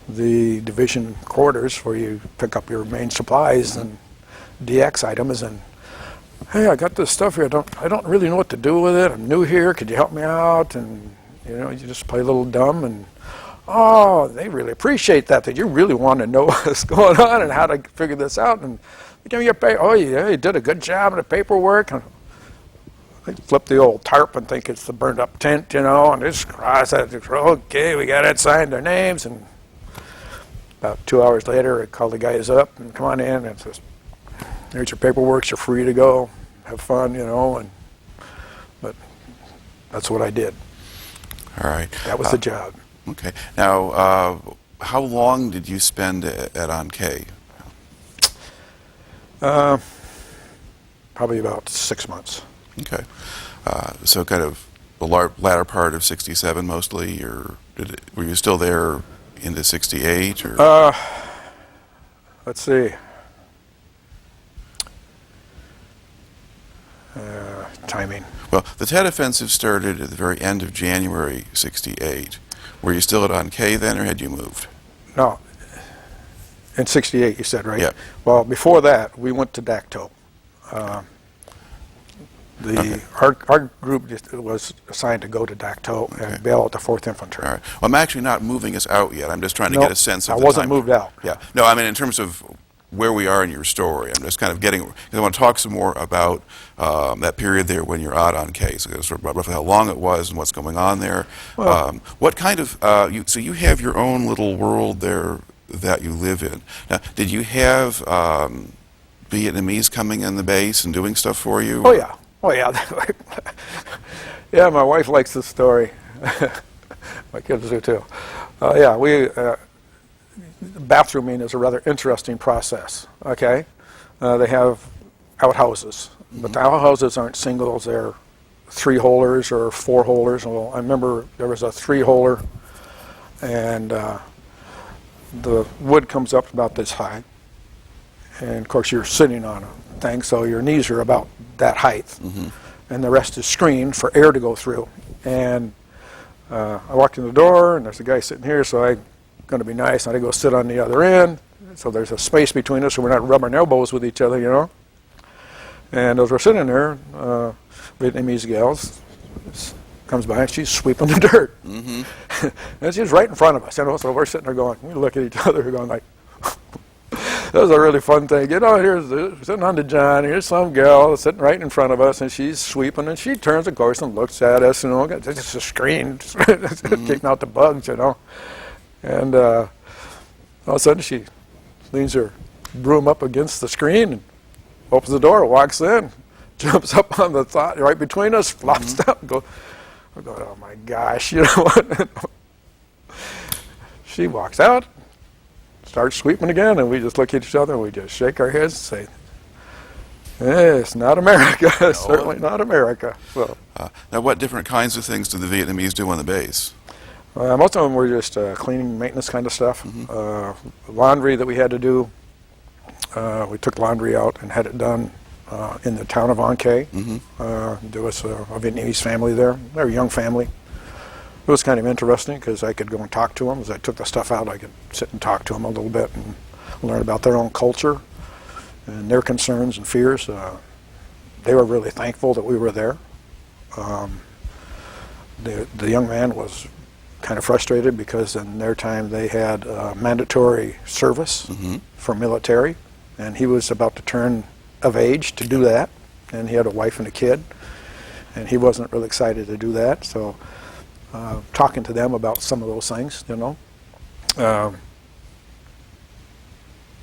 the division quarters where you pick up your main supplies and DX items, and hey, I got this stuff here. I don't really know what to do with it. I'm new here. Could you help me out? And you just play a little dumb, and oh, they really appreciate that you really want to know what's going on and how to figure this out. And give me your pay. Oh yeah, you did a good job in the paperwork. And they flip the old tarp and think it's the burned up tent, and just cross that. Okay, we got it signed, their names, and about 2 hours later, I call the guys up and come on in and says, "Here's your paperwork. You're free to go. Have fun, but that's what I did. All right. That was the job. Okay. Now, how long did you spend at An Khe? Probably about 6 months. Okay. So kind of the latter part of '67 mostly, or were you still there into '68? Or? Let's see. Timing. Well, the Tet Offensive started at the very end of January '68. Were you still at An Khe then, or had you moved? No. In '68, you said, right? Yeah. Well, before that, we went to Dak To. Our group was assigned to go to Dak To and bail out the 4th Infantry. All right. Well, I'm actually not moving us out yet. I'm just trying to get a sense of the I wasn't time. moved out. Yeah. No, I mean in terms of where we are in your story. I'm just kind of getting, because I want to talk some more about that period there when you're out on Khe. So sort of roughly how long it was and what's going on there. Well, what kind of, so you have your own little world there that you live in. Now, did you have Vietnamese coming in the base and doing stuff for you? Oh yeah. Oh yeah. Yeah, my wife likes this story. My kids do too. Yeah, bathrooming is a rather interesting process. Okay, they have outhouses, but the outhouses aren't singles; they're 3-holers or 4-holers. Well, I remember there was a 3-holer, and the wood comes up about this high, and of course you're sitting on a thing, so your knees are about that height, and the rest is screened for air to go through. And I walked in the door, and there's a guy sitting here, so I'm going to be nice, and I go sit on the other end, so there's a space between us, so we're not rubbing elbows with each other, And as we're sitting there, Vietnamese gals comes by, and she's sweeping the dirt. And she's right in front of us, so we're sitting there going, we look at each other going like, that was a really fun thing. Here's sitting on the john, here's some gal sitting right in front of us, and she's sweeping, and she turns, of course, and looks at us, it's just a screen, kicking out the bugs, And all of a sudden, she leans her broom up against the screen and opens the door, walks in, jumps up on the thought right between us, flops down, and we're going, oh my gosh, what? She walks out, starts sweeping again, and we just look at each other and we just shake our heads and say, it's not America. It's certainly not America. So, now, what different kinds of things did the Vietnamese do on the base? Most of them were just cleaning, maintenance kind of stuff. Laundry that we had to do, we took laundry out and had it done in the town of An Khe. There was a Vietnamese family there. They were a young family. It was kind of interesting because I could go and talk to them. As I took the stuff out, I could sit and talk to them a little bit and learn about their own culture and their concerns and fears. They were really thankful that we were there. The young man was kind of frustrated because in their time they had mandatory service for military, and he was about to turn of age to do that, and he had a wife and a kid, and he wasn't really excited to do that. So talking to them about some of those things, and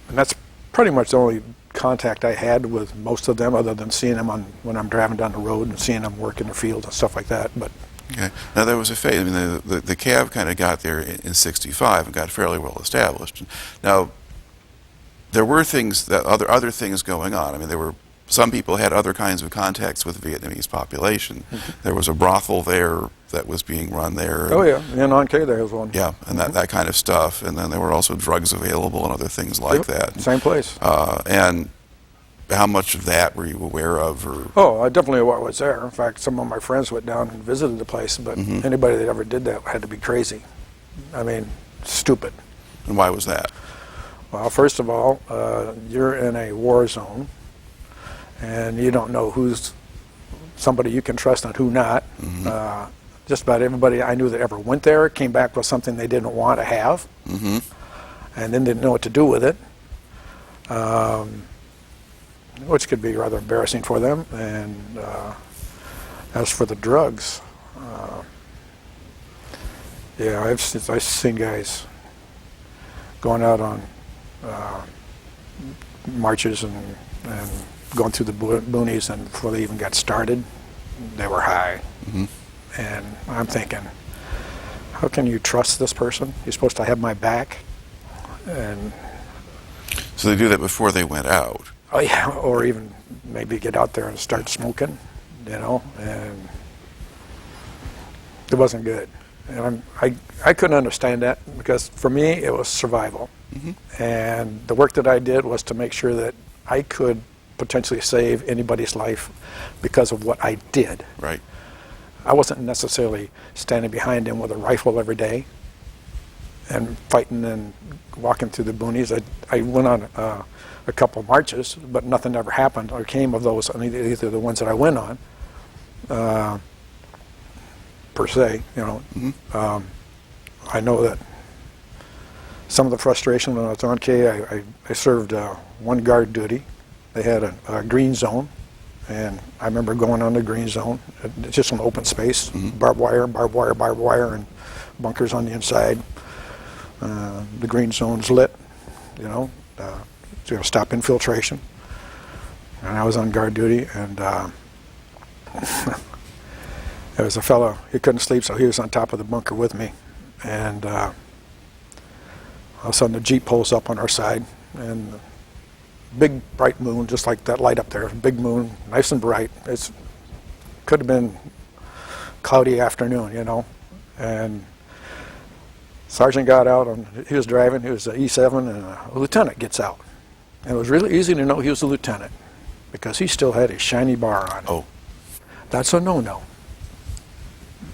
that's pretty much the only contact I had with most of them, other than seeing them when I'm driving down the road and seeing them work in the field and stuff like that. But okay. Now there was a phase. I mean, the Cav kind of got there in '65 and got fairly well established. Now there were things that other things going on. I mean, some people had other kinds of contacts with the Vietnamese population. There was a brothel there that was being run there. Oh yeah, in An Khe there was one. Yeah, and that kind of stuff. And then there were also drugs available and other things like that. Same place. And how much of that were you aware of? Or? Oh, I definitely was there. In fact, some of my friends went down and visited the place, but anybody that ever did that had to be crazy. I mean, stupid. And why was that? Well, first of all, you're in a war zone, and you don't know who's somebody you can trust and who not. Just about everybody I knew that ever went there came back with something they didn't want to have, and then didn't know what to do with it, which could be rather embarrassing for them. And as for the drugs, yeah, I've seen guys going out on marches and going through the boonies, and before they even got started, they were high. And I'm thinking, how can you trust this person? You're supposed to have my back. And so they do that before they went out. Oh yeah, or even maybe get out there and start smoking, you know, and it wasn't good. And I couldn't understand that, because for me it was survival. And the work that I did was to make sure that I could potentially save anybody's life because of what I did. Right. I wasn't necessarily standing behind him with a rifle every day and fighting and walking through the boonies. I went on a couple marches, but nothing ever happened or came of those, either the ones that I went on, per se, you know. I know that some of the frustration when I was on K, I served one guard duty. They had a green zone, and I remember going on the green zone. It's just an open space, barbed wire, and bunkers on the inside. The green zone's lit, you know, to stop infiltration. And I was on guard duty, and there was a fellow, he couldn't sleep, so he was on top of the bunker with me. And all of a sudden the Jeep pulls up on our side, and big bright moon, just like that light up there, big moon, nice and bright. It could have been cloudy afternoon, you know. And sergeant got out, and he was driving, he was an E7, and a lieutenant gets out. And it was really easy to know he was a lieutenant, because he still had a shiny bar on. Oh. That's a no-no.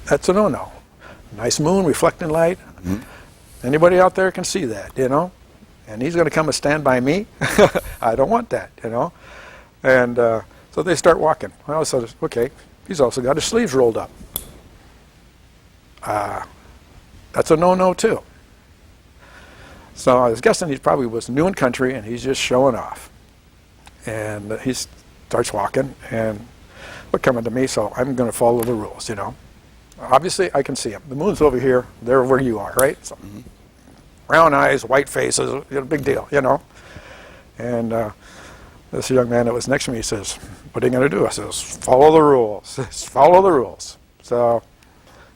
That's a no-no. Nice moon, reflecting light. Anybody out there can see that, you know. And he's going to come and stand by me? I don't want that, you know. And so they start walking. Well, so okay, he's also got his sleeves rolled up. That's a no-no too. So I was guessing he probably was new in country, and he's just showing off. And he starts walking, and we're coming to me, so I'm going to follow the rules, you know. Obviously, I can see him. The moon's over here. They're where you are, right? So, round eyes, white faces, you know, big deal, you know. And this young man that was next to me says, "What are you going to do?" I says, "Follow the rules. Follow the rules." So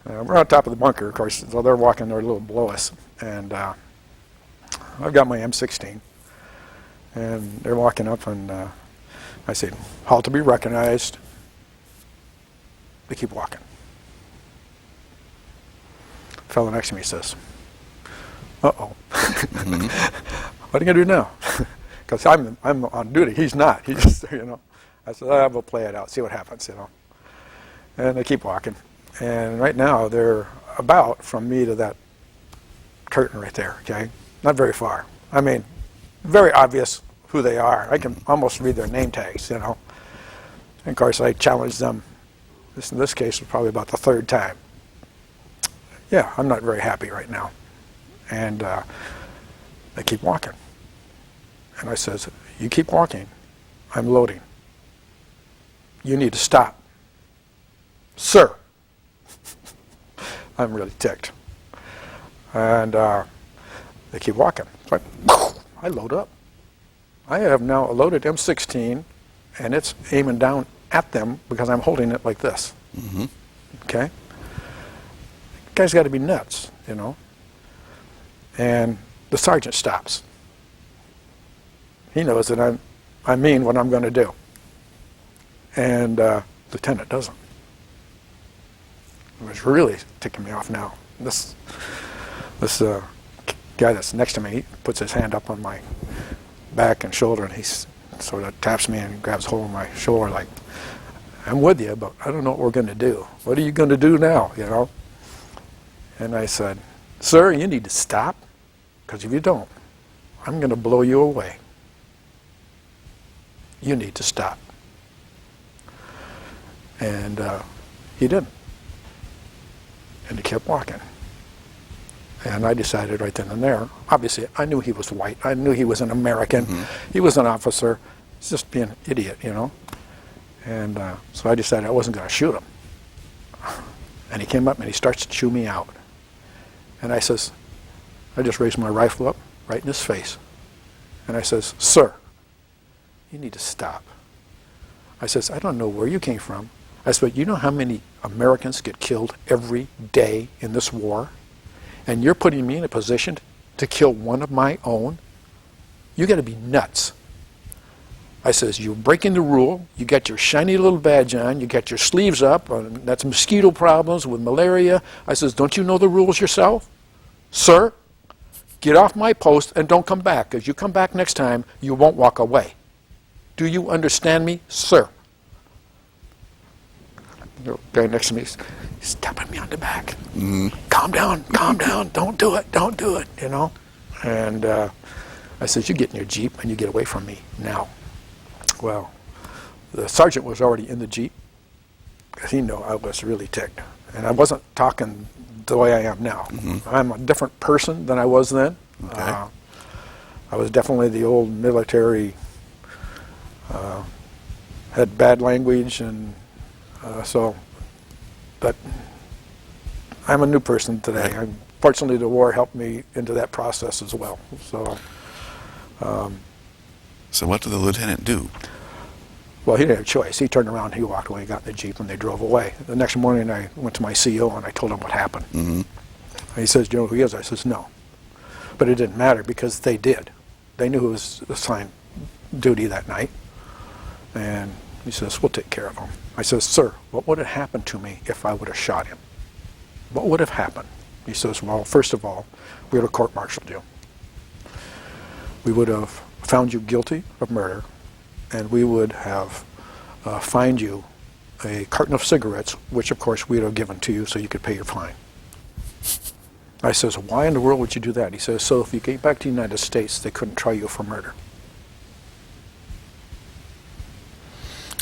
we're on top of the bunker, of course. So they're walking, they're a little below us, and I've got my M16, and they're walking up, and I say, "Halt to be recognized." They keep walking. The fellow next to me says, "Uh-oh." What are you going to do now? Because I'm on duty. He's not. He's just there, you know. I said, we'll play it out, see what happens, you know. And they keep walking. And right now, they're about from me to that curtain right there, okay? Not very far. I mean, very obvious who they are. I can almost read their name tags, you know. And of course, I challenged them. In this case, was probably about the third time. Yeah, I'm not very happy right now. And they keep walking. And I says, "You keep walking. I'm loading. You need to stop." "Sir." I'm really ticked. And they keep walking. So I load up. I have now a loaded M16, and it's aiming down at them because I'm holding it like this. Okay? Guy's got to be nuts, you know. And the sergeant stops. He knows that I mean what I'm going to do. And lieutenant doesn't. It was really ticking me off now. This guy that's next to me, he puts his hand up on my back and shoulder, and he sort of taps me and grabs hold of my shoulder like, "I'm with you, but I don't know what we're going to do. What are you going to do now, you know?" And I said, "Sir, you need to stop, because if you don't, I'm going to blow you away. You need to stop." And he didn't. And he kept walking. And I decided right then and there, obviously I knew he was white, I knew he was an American, he was an officer, he's just being an idiot, you know. And so I decided I wasn't going to shoot him. And he came up and he starts to chew me out. And I says, I just raised my rifle up right in his face. And I says, "Sir, you need to stop." I says, "I don't know where you came from." I said, "But you know how many Americans get killed every day in this war? And you're putting me in a position to kill one of my own? You got to be nuts." I says, "You're breaking the rule. You got your shiny little badge on. You got your sleeves up. That's mosquito problems with malaria." I says, "Don't you know the rules yourself? Sir, get off my post and don't come back. Because you come back next time, you won't walk away. Do you understand me, sir?" The guy next to me, he's tapping me on the back. Calm down, don't do it, you know. And I said, "You get in your Jeep and you get away from me now." Well, the sergeant was already in the Jeep because he knew I was really ticked. And I wasn't talking the way I am now. I'm a different person than I was then. Okay. I was definitely the old military, had bad language, and but I'm a new person today. Right. Fortunately, the war helped me into that process as well. So, So what did the lieutenant do? well, he didn't have a choice. He turned around, he walked away, got in the Jeep, and they drove away. The next morning, I went to my CO and I told him what happened. And he says, "Do you know who he is?" I says, "No." But it didn't matter because they did. They knew who was assigned duty that night. And he says, "We'll take care of him." I says, "Sir, what would have happened to me if I would have shot him? What would have happened?" He says, "Well, first of all, we would have court-martialed you. We would have found you guilty of murder, and we would have fined you a carton of cigarettes, which of course we would have given to you so you could pay your fine." I says, "Why in the world would you do that?" He says, "So if you get back to the United States, they couldn't try you for murder."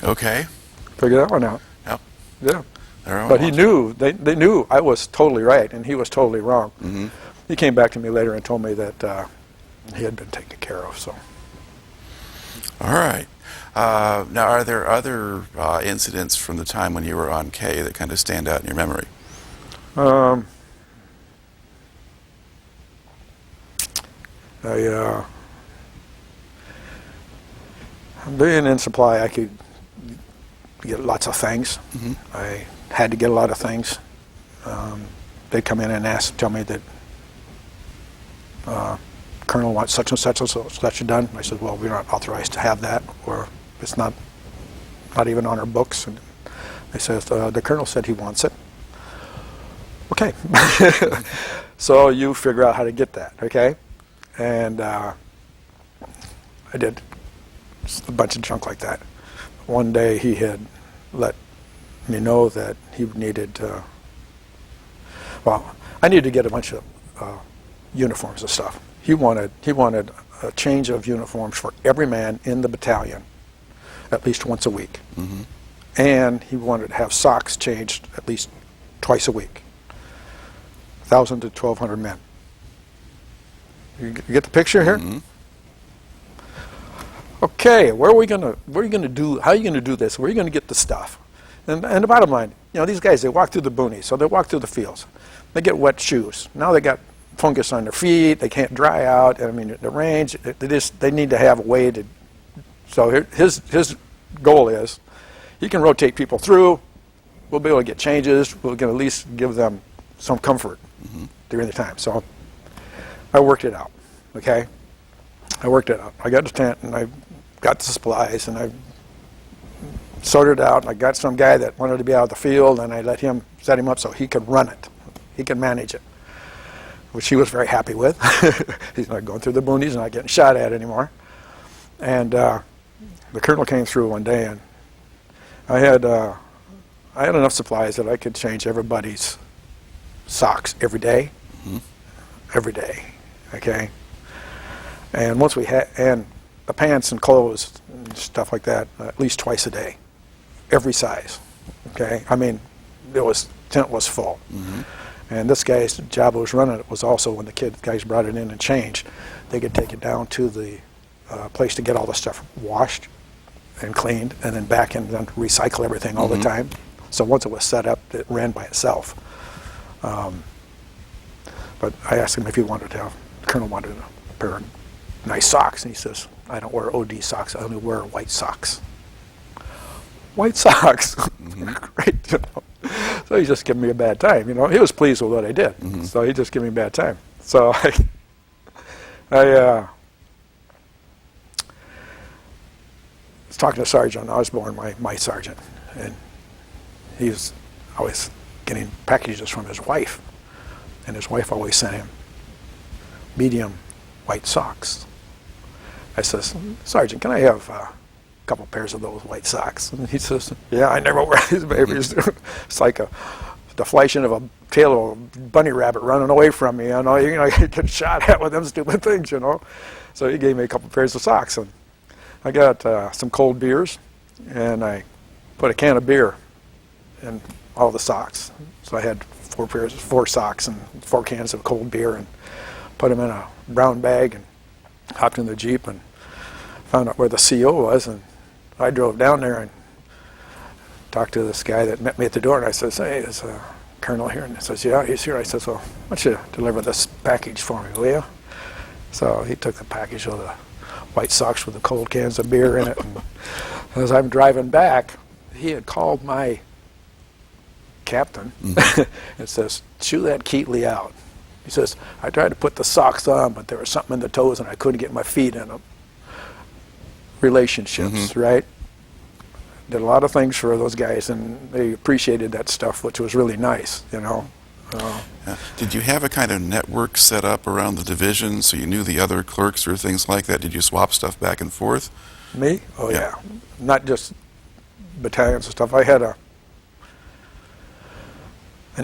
Okay. Figure that one out. Yep. Yeah. They're But he almost- knew, they knew I was totally right and he was totally wrong. He came back to me later and told me that he had been taken care of. So. All right. Now, are there other incidents from the time when you were on K that kind of stand out in your memory? Being in supply, I could get lots of things. I had to get a lot of things. They'd come in and tell me that Colonel wants such and such and such done. I said, "Well, we're not authorized to have that, or it's not even on our books." And they said, "The Colonel said he wants it." Okay. So you figure out how to get that, okay? And I did just a bunch of junk like that. One day he had let me know that he needed, well, I needed to get a bunch of uniforms and stuff. He wanted a change of uniforms for every man in the battalion at least once a week. And he wanted to have socks changed at least twice a week. 1,000 to 1,200 men. You get the picture here? Okay, where are you gonna do? How are you gonna do this? Where are you gonna get the stuff? And the bottom line, you know, these guys, they walk through the boonies, so they walk through the fields. They get wet shoes. Now they got fungus on their feet. They can't dry out. I mean, the range. They need to have a way to. So his goal is, he can rotate people through. We'll be able to get changes. We'll at least give them some comfort during the time. So I worked it out. Okay, I worked it out. I got the tent and I got the supplies and I sorted it out. And I got some guy that wanted to be out of the field and I set him up so he could run it. He could manage it, which he was very happy with. He's not going through the boonies, not getting shot at anymore. And the colonel came through one day, and I had enough supplies that I could change everybody's socks every day. Every day, okay. And once we had, and the pants and clothes and stuff like that, at least twice a day, every size. Okay, I mean, tent was full. And this guy's job who was running it was also when the guys brought it in and changed, they could take it down to the place to get all the stuff washed and cleaned, and then back and then recycle everything all the time. So once it was set up, it ran by itself. But I asked him if he wanted to have, the colonel wanted a pair of nice socks, and he says, I don't wear OD socks, I only wear white socks. White socks? Great. So he just gave me a bad time, you know. He was pleased with what I did, so he just gave me a bad time. So I was talking to Sergeant Osborne, my sergeant, and he was always getting packages from his wife, and his wife always sent him medium white socks. I says, Sergeant, can I have a couple pairs of those white socks? And he says, yeah, I never wear these babies. It's like the flashing of a tail of a bunny rabbit running away from me, you know, you get shot at with them stupid things, you know. So he gave me a couple pairs of socks, and I got some cold beers, and I put a can of beer in all the socks. So I had 4 socks and 4 cans of cold beer, and put them in a brown bag and hopped in the Jeep and found out where the CO was, and I drove down there and talked to this guy that met me at the door, and I says, hey, is Colonel here? And he says, yeah, he's here. I says, well, why don't you deliver this package for me, will you? So he took the package of the white socks with the cold cans of beer in it, and as I'm driving back, he had called my captain and says, chew that Keatley out. He says, I tried to put the socks on, but there was something in the toes and I couldn't get my feet in them. Relationships, right? Did a lot of things for those guys, and they appreciated that stuff, which was really nice, you know. Did you have a kind of network set up around the division so you knew the other clerks or things like that? Did you swap stuff back and forth? Me? Oh, yeah. Not just battalions and stuff. I had an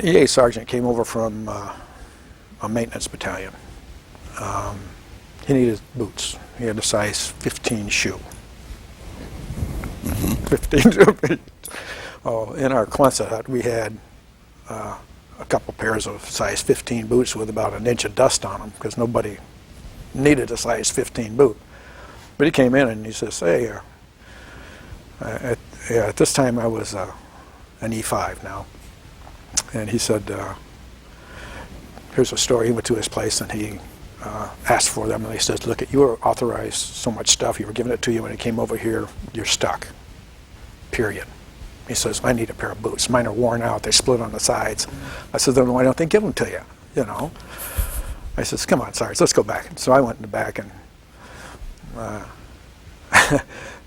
EA sergeant came over from a maintenance battalion. He needed boots. He had a size 15 shoe. 15 shoe. Oh, in our Quonset hut, we had a couple pairs of size 15 boots with about an inch of dust on them because nobody needed a size 15 boot. But he came in and he says, hey, at this time I was an E5 now. And he said, here's a story. He went to his place and he asked for them, and he says, look, you were authorized so much stuff, you were giving it to you, when it came over here, you're stuck, period. He says, I need a pair of boots. Mine are worn out, they split on the sides. I said, then why don't they give them to you, you know? I says, come on, Sarge, let's go back. So I went in the back, and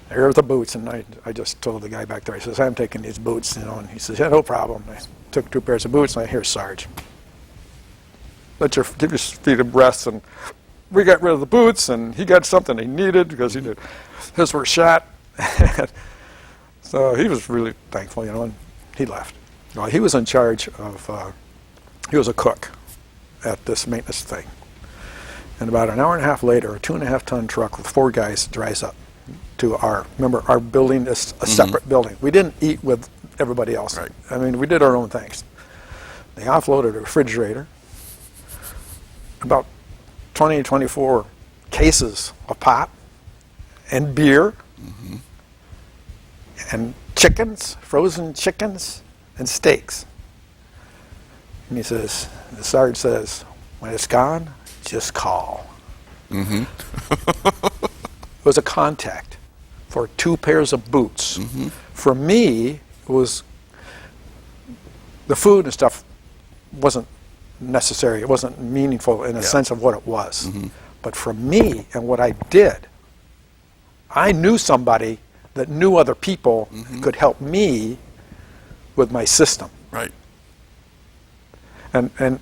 there are the boots, and I just told the guy back there, I says, I'm taking these boots, you know, and he says, yeah, no problem. I took 2 pairs of boots, and I hear Sarge, give your feet a rest, and we got rid of the boots, and he got something he needed because his were shot. So he was really thankful, you know, and he left. Well, he was in charge of, he was a cook at this maintenance thing. And about an hour and a half later, a 2.5-ton truck with 4 guys drives up to remember, our building is a separate building. We didn't eat with everybody else. Right. I mean, we did our own things. They offloaded a refrigerator, about 20, 24 cases of pop and beer and chickens, frozen chickens and steaks. And he says, the sergeant says, when it's gone, just call. It was a contact for 2 pairs of boots. For me, it was the food and stuff wasn't necessary. It wasn't meaningful in a sense of what it was. But for me and what I did, I knew somebody that knew other people could help me with my system. Right. And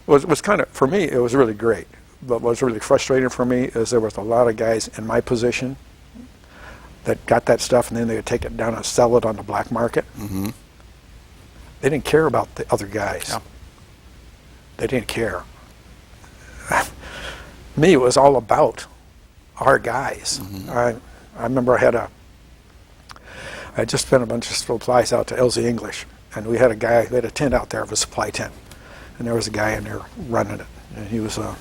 was kind of, for me, it was really great. But what was really frustrating for me is there was a lot of guys in my position that got that stuff, and then they would take it down and sell it on the black market. They didn't care about the other guys. Yeah. They didn't care. Me, it was all about our guys. I remember I had I just sent a bunch of supplies out to LZ English, and we had a guy, they had a tent out there, of a supply tent, and there was a guy in there running it, and he was a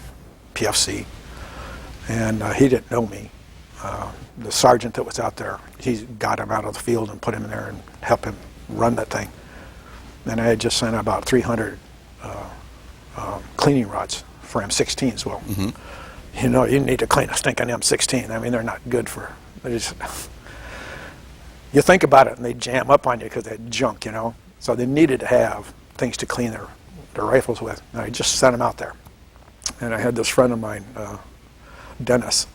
PFC, and he didn't know me. The sergeant that was out there, he got him out of the field and put him in there and helped him run that thing. And I had just sent about 300 cleaning rods for M16s. Well, you know, you need to clean a stinking M16. I mean, they're not good for, you think about it and they jam up on you because they're junk, you know. So they needed to have things to clean their rifles with. And I just sent them out there. And I had this friend of mine, Dennis.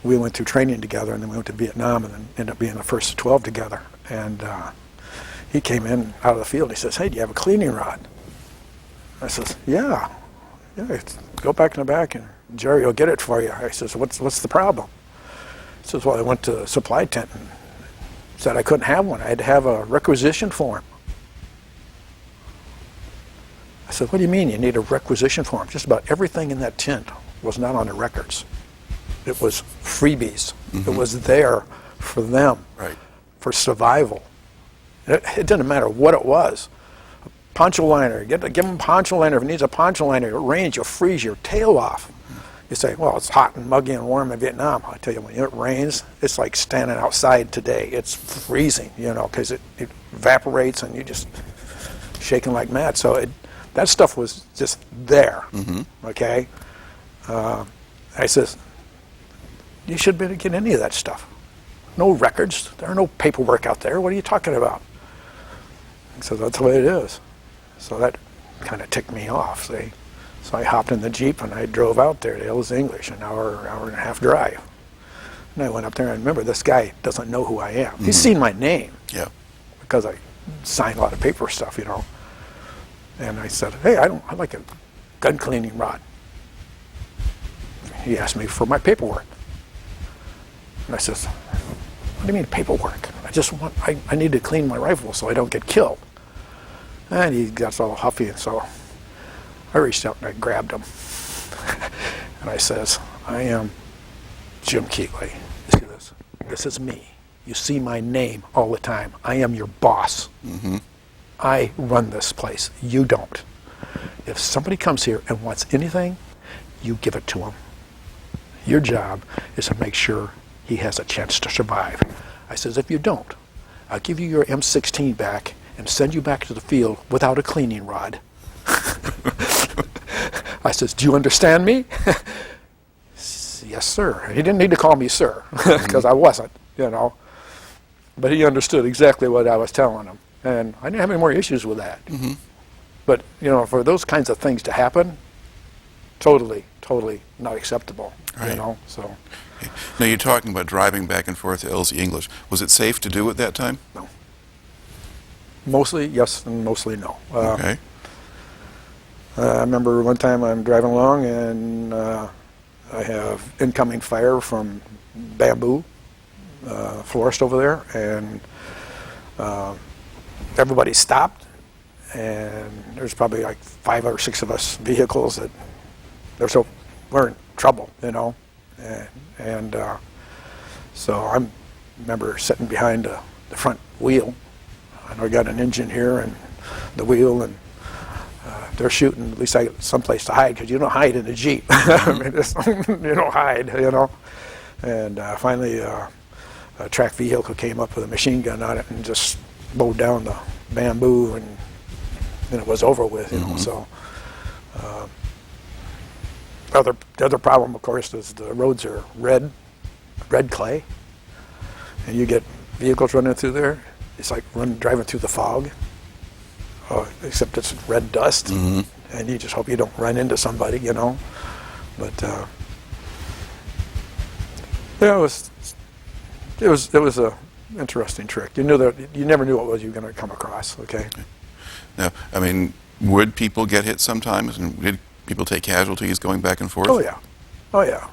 We went through training together, and then we went to Vietnam, and then ended up being the first 12 together. And he came in out of the field. He says, "Hey, do you have a cleaning rod?" I says, "Yeah. Go back in the back, and Jerry will get it for you." I says, "What's the problem?" He says, "Well, I went to the supply tent and said I couldn't have one. I had to have a requisition form." I said, "What do you mean you need a requisition form?" Just about everything in that tent was not on the records. It was freebies. It was there for them, for survival. It didn't matter what it was. A poncho liner, give him a poncho liner. If he needs a poncho liner, it rains, you'll freeze your tail off. You say, well, it's hot and muggy and warm in Vietnam. I tell you, when it rains, it's like standing outside today. It's freezing, you know, because it evaporates and you just shaking like mad. So that stuff was just there, okay? I says, you shouldn't be able to get any of that stuff. No records. There are no paperwork out there. What are you talking about? So that's the way it is. So that kind of ticked me off, see? So I hopped in the Jeep and I drove out there to Hills English, an hour and a half drive. And I went up there and remember, this guy doesn't know who I am. He's seen my name. Yeah. Because I signed a lot of paper stuff, you know. And I said, hey, I'd like a gun cleaning rod. He asked me for my paperwork. And I says, what do you mean paperwork? I need to clean my rifle so I don't get killed. And he got all huffy, and so I reached out and I grabbed him. And I says, I am Jim Keatley. You see this? This is me. You see my name all the time. I am your boss. I run this place. You don't. If somebody comes here and wants anything, you give it to him. Your job is to make sure he has a chance to survive. I says, if you don't, I'll give you your M16 back and send you back to the field without a cleaning rod. I says, do you understand me? Yes, sir. He didn't need to call me sir, because I wasn't, you know. But he understood exactly what I was telling him. And I didn't have any more issues with that. But, you know, for those kinds of things to happen, totally not acceptable, you know, so. Now, you're talking about driving back and forth to LZ English. Was it safe to do at that time? No. Mostly yes and mostly no. Okay. I remember one time I'm driving along and I have incoming fire from bamboo forest over there, and everybody stopped, and there's probably like 5 or 6 of us vehicles that we're in trouble, you know. And so I remember sitting behind the front wheel, and I got an engine here and the wheel, and they're shooting. At least I got someplace to hide, because you don't hide in a Jeep. I mean, you don't hide, you know. And finally, a track vehicle came up with a machine gun on it and just mowed down the bamboo, and then it was over with, you know. So. The other problem, of course, is the roads are red clay, and you get vehicles running through there. It's like driving through the fog, except it's red dust, and you just hope you don't run into somebody, you know. But yeah, it was a interesting trick. You knew that you never knew what was you were going to come across. Okay. Now, I mean, would people get hit sometimes, and did people take casualties going back and forth? Oh yeah, oh yeah.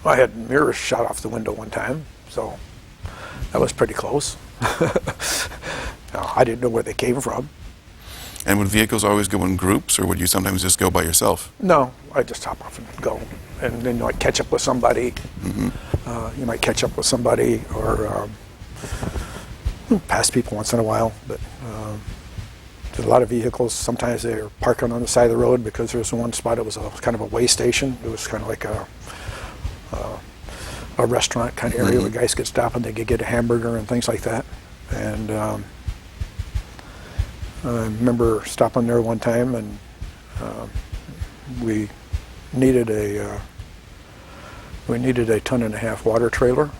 I had mirrors shot off the window one time, so that was pretty close. I didn't know where they came from. And would vehicles always go in groups, or would you sometimes just go by yourself? No, I just hop off and go, and then you might catch up with somebody. You might catch up with somebody, or Pass people once in a while, but there's a lot of vehicles. Sometimes they're parking on the side of the road because there's one spot, it was kind of a way station. It was kind of like a restaurant kind of area where guys could stop and they could get a hamburger and things like that. And I remember stopping there one time, and we needed a 1.5 ton water trailer,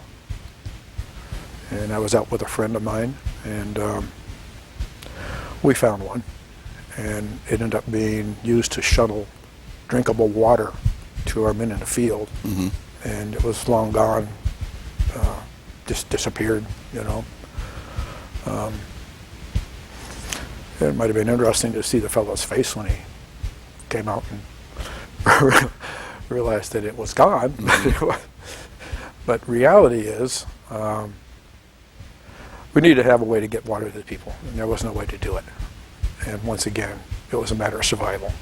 and I was out with a friend of mine, and we found one, and it ended up being used to shuttle drinkable water to our men in the field. And it was long gone, just disappeared, you know. It might have been interesting to see the fellow's face when he came out and realized that it was gone. But reality is, we needed to have a way to get water to the people, and there was no way to do it. And once again, it was a matter of survival.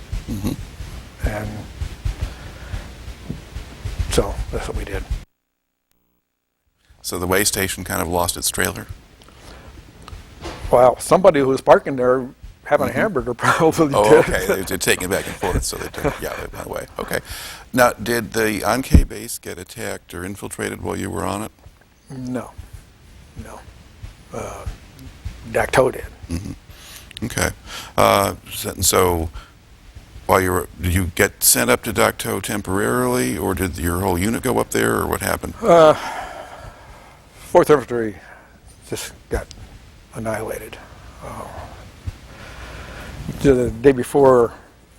And so that's what we did. So the way station kind of lost its trailer? Well, somebody who was parking there having a hamburger probably did. Oh, okay. They're taking it back and forth, so they went away. Okay. Now, did the An Khe base get attacked or infiltrated while you were on it? No. Dak To did. Okay. So while you were, did you get sent up to Dak To temporarily, or did your whole unit go up there, or what happened? 4th Infantry just got annihilated. The day before,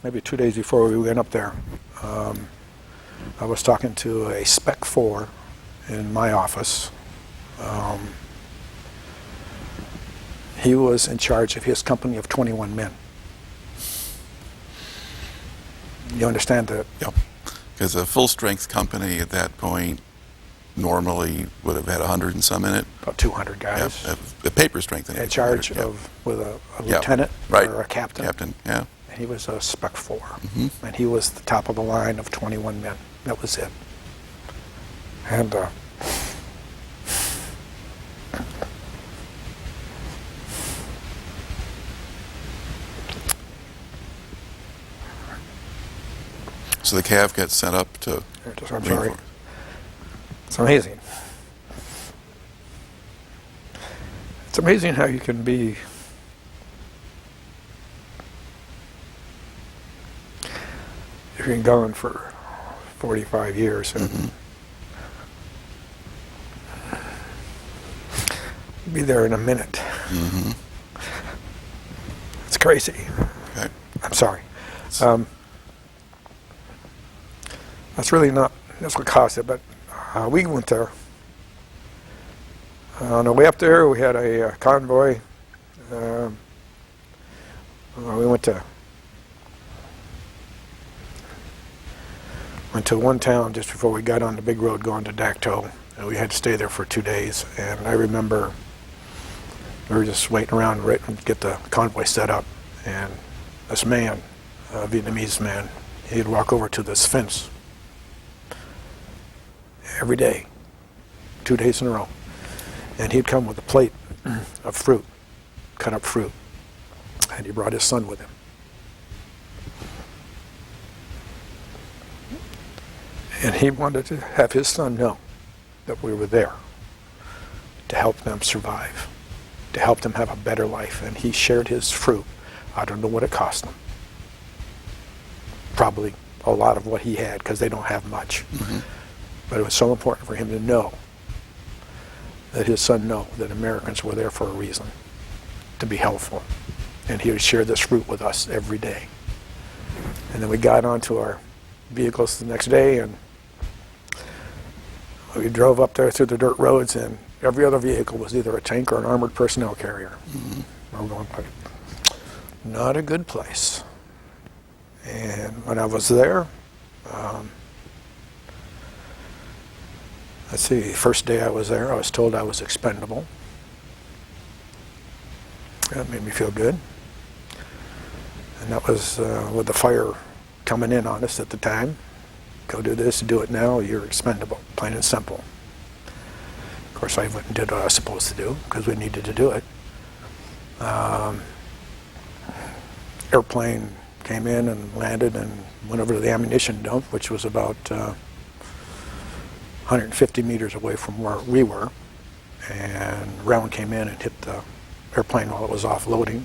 maybe 2 days before we went up there, I was talking to a Spec 4 in my office. He was in charge of his company of 21 men. You understand that? Yep. Because a full-strength company at that point normally would have had 100 and some in it. About 200 guys. Yeah, the paper strength. In charge of, with a lieutenant or a captain. Captain, yeah. And he was a Spec 4. And he was the top of the line of 21 men. That was it. And so the Cav gets sent up to... I'm sorry. It's amazing. It's amazing how you can be you've been gone for 45 years and be there in a minute. It's crazy. Okay. I'm sorry. That's really not, that's what caused it, but we went there. On the way up there, we had a convoy. We went to one town just before we got on the big road going to Dak To, and we had to stay there for 2 days. And I remember we were just waiting around to get the convoy set up, and this man, a Vietnamese man, he'd walk over to this fence every day, 2 days in a row. And he'd come with a plate of fruit, cut up fruit, and he brought his son with him. And he wanted to have his son know that we were there to help them survive, to help them have a better life. And he shared his fruit. I don't know what it cost him. Probably a lot of what he had, because they don't have much. But it was so important for him to know, that his son know that Americans were there for a reason, to be helpful. And he would share this fruit with us every day. And then we got onto our vehicles the next day, and we drove up there through the dirt roads, and every other vehicle was either a tank or an armored personnel carrier. I'm going, not a good place. And when I was there, let's see, first day I was there, I was told I was expendable. That made me feel good. And that was with the fire coming in on us at the time. Go do this, do it now, you're expendable, plain and simple. Of course, I went and did what I was supposed to do because we needed to do it. Airplane came in and landed and went over to the ammunition dump, which was about 150 meters away from where we were. And a round came in and hit the airplane while it was offloading.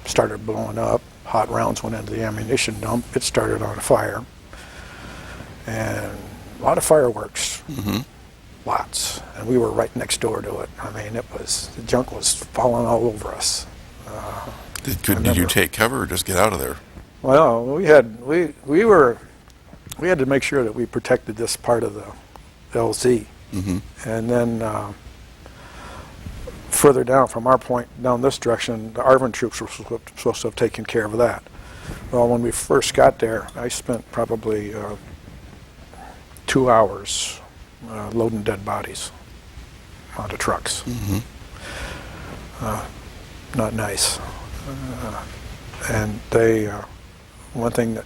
Started blowing up. Hot rounds went into the ammunition dump. It started on fire. And a lot of fireworks. Lots. And we were right next door to it. I mean, the junk was falling all over us. Did you take cover or just get out of there? Well, we had to make sure that we protected this part of the LZ. And then further down from our point down this direction, the ARVN troops were supposed to have taken care of that. Well, when we first got there, I spent probably 2 hours loading dead bodies onto trucks. Not nice. And one thing that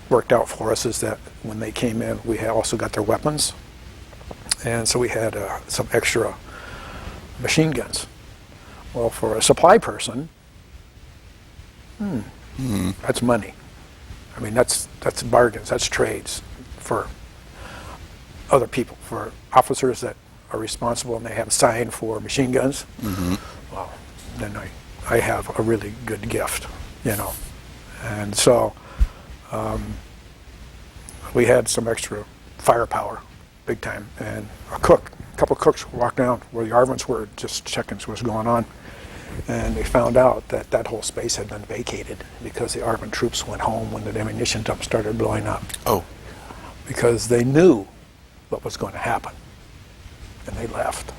worked out for us is that when they came in, we had also got their weapons. And so we had some extra machine guns. Well, for a supply person, that's money. I mean, that's bargains, that's trades for other people, for officers that are responsible and they have signed for machine guns. Well, then I have a really good gift, you know. And so we had some extra firepower, big time. And a couple of cooks walked down where the ARVNs were, just checking what was going on. And they found out that that whole space had been vacated because the ARVN troops went home when the ammunition dump started blowing up. Oh. Because they knew what was going to happen. And they left.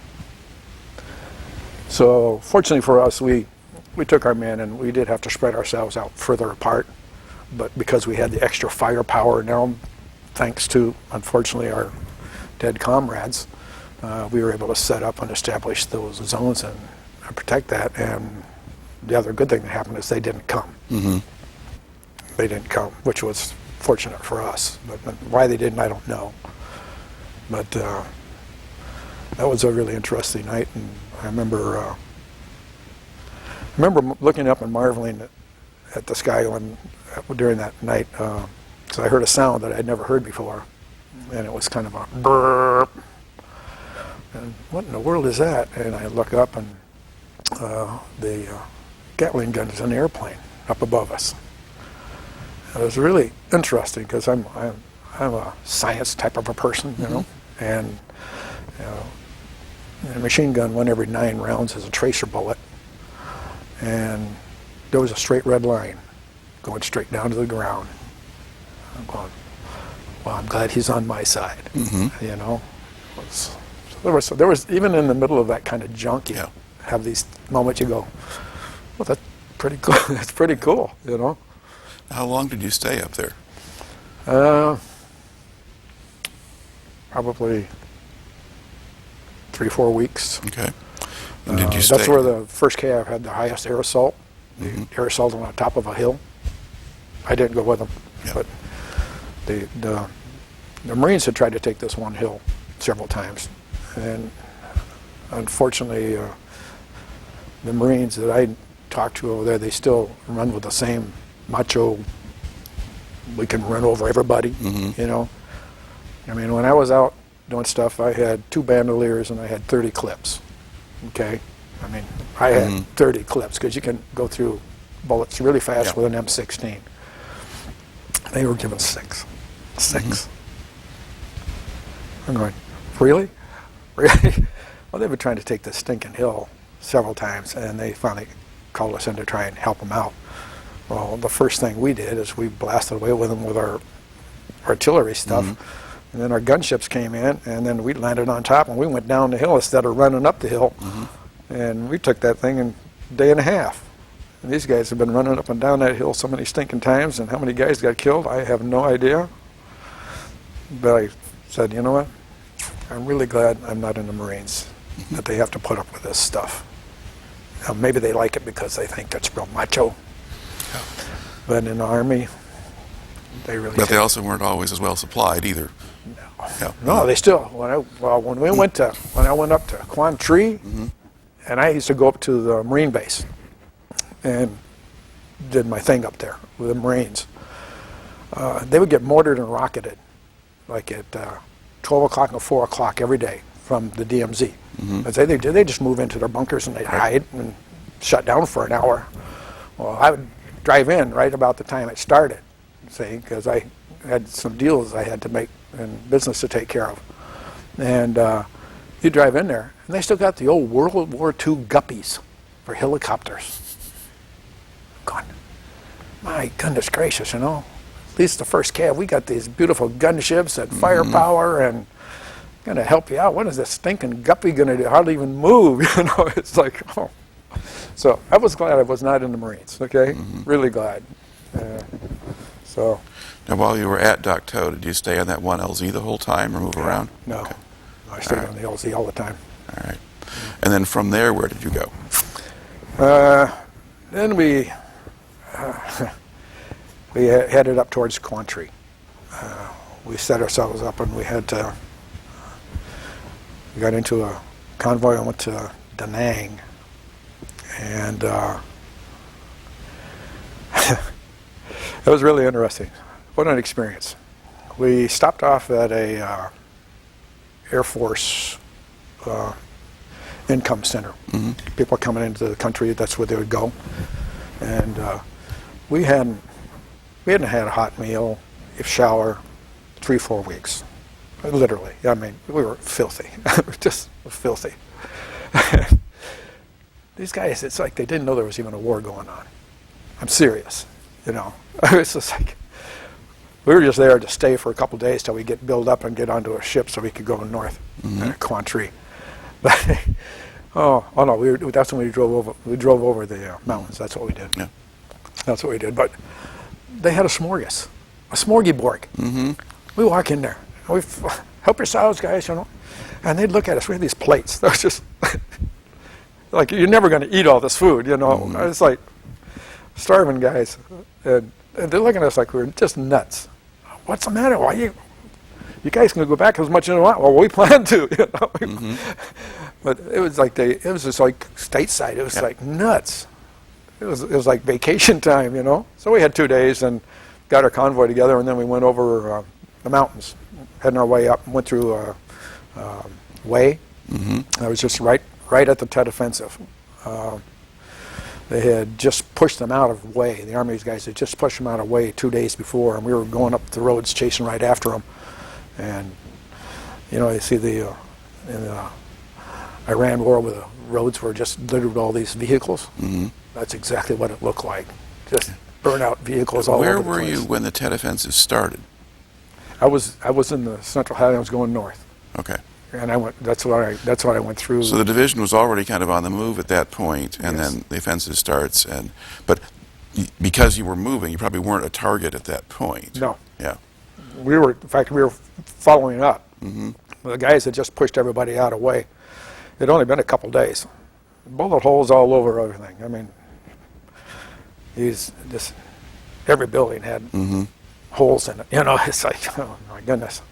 So fortunately for us, we took our men and we did have to spread ourselves out further apart. But because we had the extra firepower now, thanks to, unfortunately, our dead comrades, we were able to set up and establish those zones and protect that. And the other good thing that happened is they didn't come. They didn't come, which was fortunate for us. But why they didn't, I don't know. But that was a really interesting night. And I remember looking up and marveling at the sky during that night. So I heard a sound that I'd never heard before. And it was kind of a burp. And what in the world is that? And I look up and the Gatling gun is in the airplane up above us. It was really interesting because I'm a science type of a person, you know, and a machine gun, one every 9 rounds is a tracer bullet, and there was a straight red line going straight down to the ground. I'm going, well, I'm glad he's on my side, you know. So there was even in the middle of that kind of junk, you have these moments you go, well, that's pretty cool. That's pretty cool, you know. How long did you stay up there? Probably 3-4 weeks. Okay. And did you stay? That's where the 1st KF had the highest air assault. The air assault on the top of a hill. I didn't go with them, but the Marines had tried to take this one hill several times, and unfortunately, the Marines that I talked to over there, they still run with the same macho, we can run over everybody, you know. I mean, when I was out doing stuff, I had 2 bandoliers and I had 30 clips, okay? I mean, I had 30 clips because you can go through bullets really fast with an M16. They were given 6. I'm going, really? Really? Well, they've been trying to take this stinking hill several times, and they finally called us in to try and help them out. Well, the first thing we did is we blasted away with them with our artillery stuff, and then our gunships came in, and then we landed on top, and we went down the hill instead of running up the hill, and we took that thing in a day and a half. And these guys have been running up and down that hill so many stinking times, and how many guys got killed, I have no idea. But I said, you know what? I'm really glad I'm not in the Marines, that they have to put up with this stuff. Now, maybe they like it because they think that's real macho. But in the Army, They really. But they also weren't always as well supplied either. No, they still. When I went up to Quang Tri, and I used to go up to the Marine base, and did my thing up there with the Marines. They would get mortared and rocketed, like at 12 o'clock and 4 o'clock every day from the DMZ. But they just move into their bunkers and they'd hide and shut down for an hour. Well, I would drive in right about the time it started, see, because I had some deals I had to make and business to take care of. And you drive in there, and they still got the old World War II guppies for helicopters. God, my goodness gracious, you know. At least the first Cav, we got these beautiful gunships that firepower and gonna help you out. What is this stinking guppy gonna do? Hardly even move, you know. It's like, oh. So I was glad I was not in the Marines. Okay, really glad. So. Now, while you were at Dak To, did you stay on that one LZ the whole time or move around? No, okay. I stayed on the LZ all the time. All right. And then from there, where did you go? Then we headed up towards Quang Tri. We set ourselves up, and we got into a convoy and went to Da Nang, and it was really interesting. What an experience. We stopped off at a Air Force income center. People coming into the country, that's where they would go. And we hadn't had a hot meal, a shower, 3-4 weeks. Literally. I mean, we were filthy. Just filthy. These guys, it's like they didn't know there was even a war going on. I'm serious, you know. It's just like, we were just there to stay for a couple of days till we get built up and get onto a ship so we could go north, Quang Tri. But oh no, that's when we drove over. We drove over the mountains. That's what we did. Yeah. That's what we did. But they had a smorgasbord. We walk in there. We help yourselves, guys, you know. And they'd look at us. We had these plates. They were just like, you're never going to eat all this food, you know. It's like starving guys. And they're looking at us like we're just nuts. What's the matter? Why you guys can go back as much as you want? Well, we plan to, you know. But it was like it was just like stateside. It was like nuts. It was like vacation time, you know. So we had 2 days and got our convoy together, and then we went over the mountains, heading our way up, went through Way. I was just right at the Tet Offensive. They had just pushed them out of Way. The Army's guys had just pushed them out of Way 2 days before, and we were going up the roads chasing right after them. And, you know, you see in the Iran war where the roads were just littered with all these vehicles. That's exactly what it looked like. Just burnt-out vehicles all over the place. Where were you when the Tet Offensive started? I was in the Central Highlands. I was going north. Okay. And I went. That's what I went through. So the division was already kind of on the move at that point, and then the offensive starts. But because you were moving, you probably weren't a target at that point. No. Yeah. We were. In fact, we were following up. The guys had just pushed everybody out of Way. It had only been a couple days. Bullet holes all over everything. I mean, every building had holes in it. You know, it's like, oh my goodness.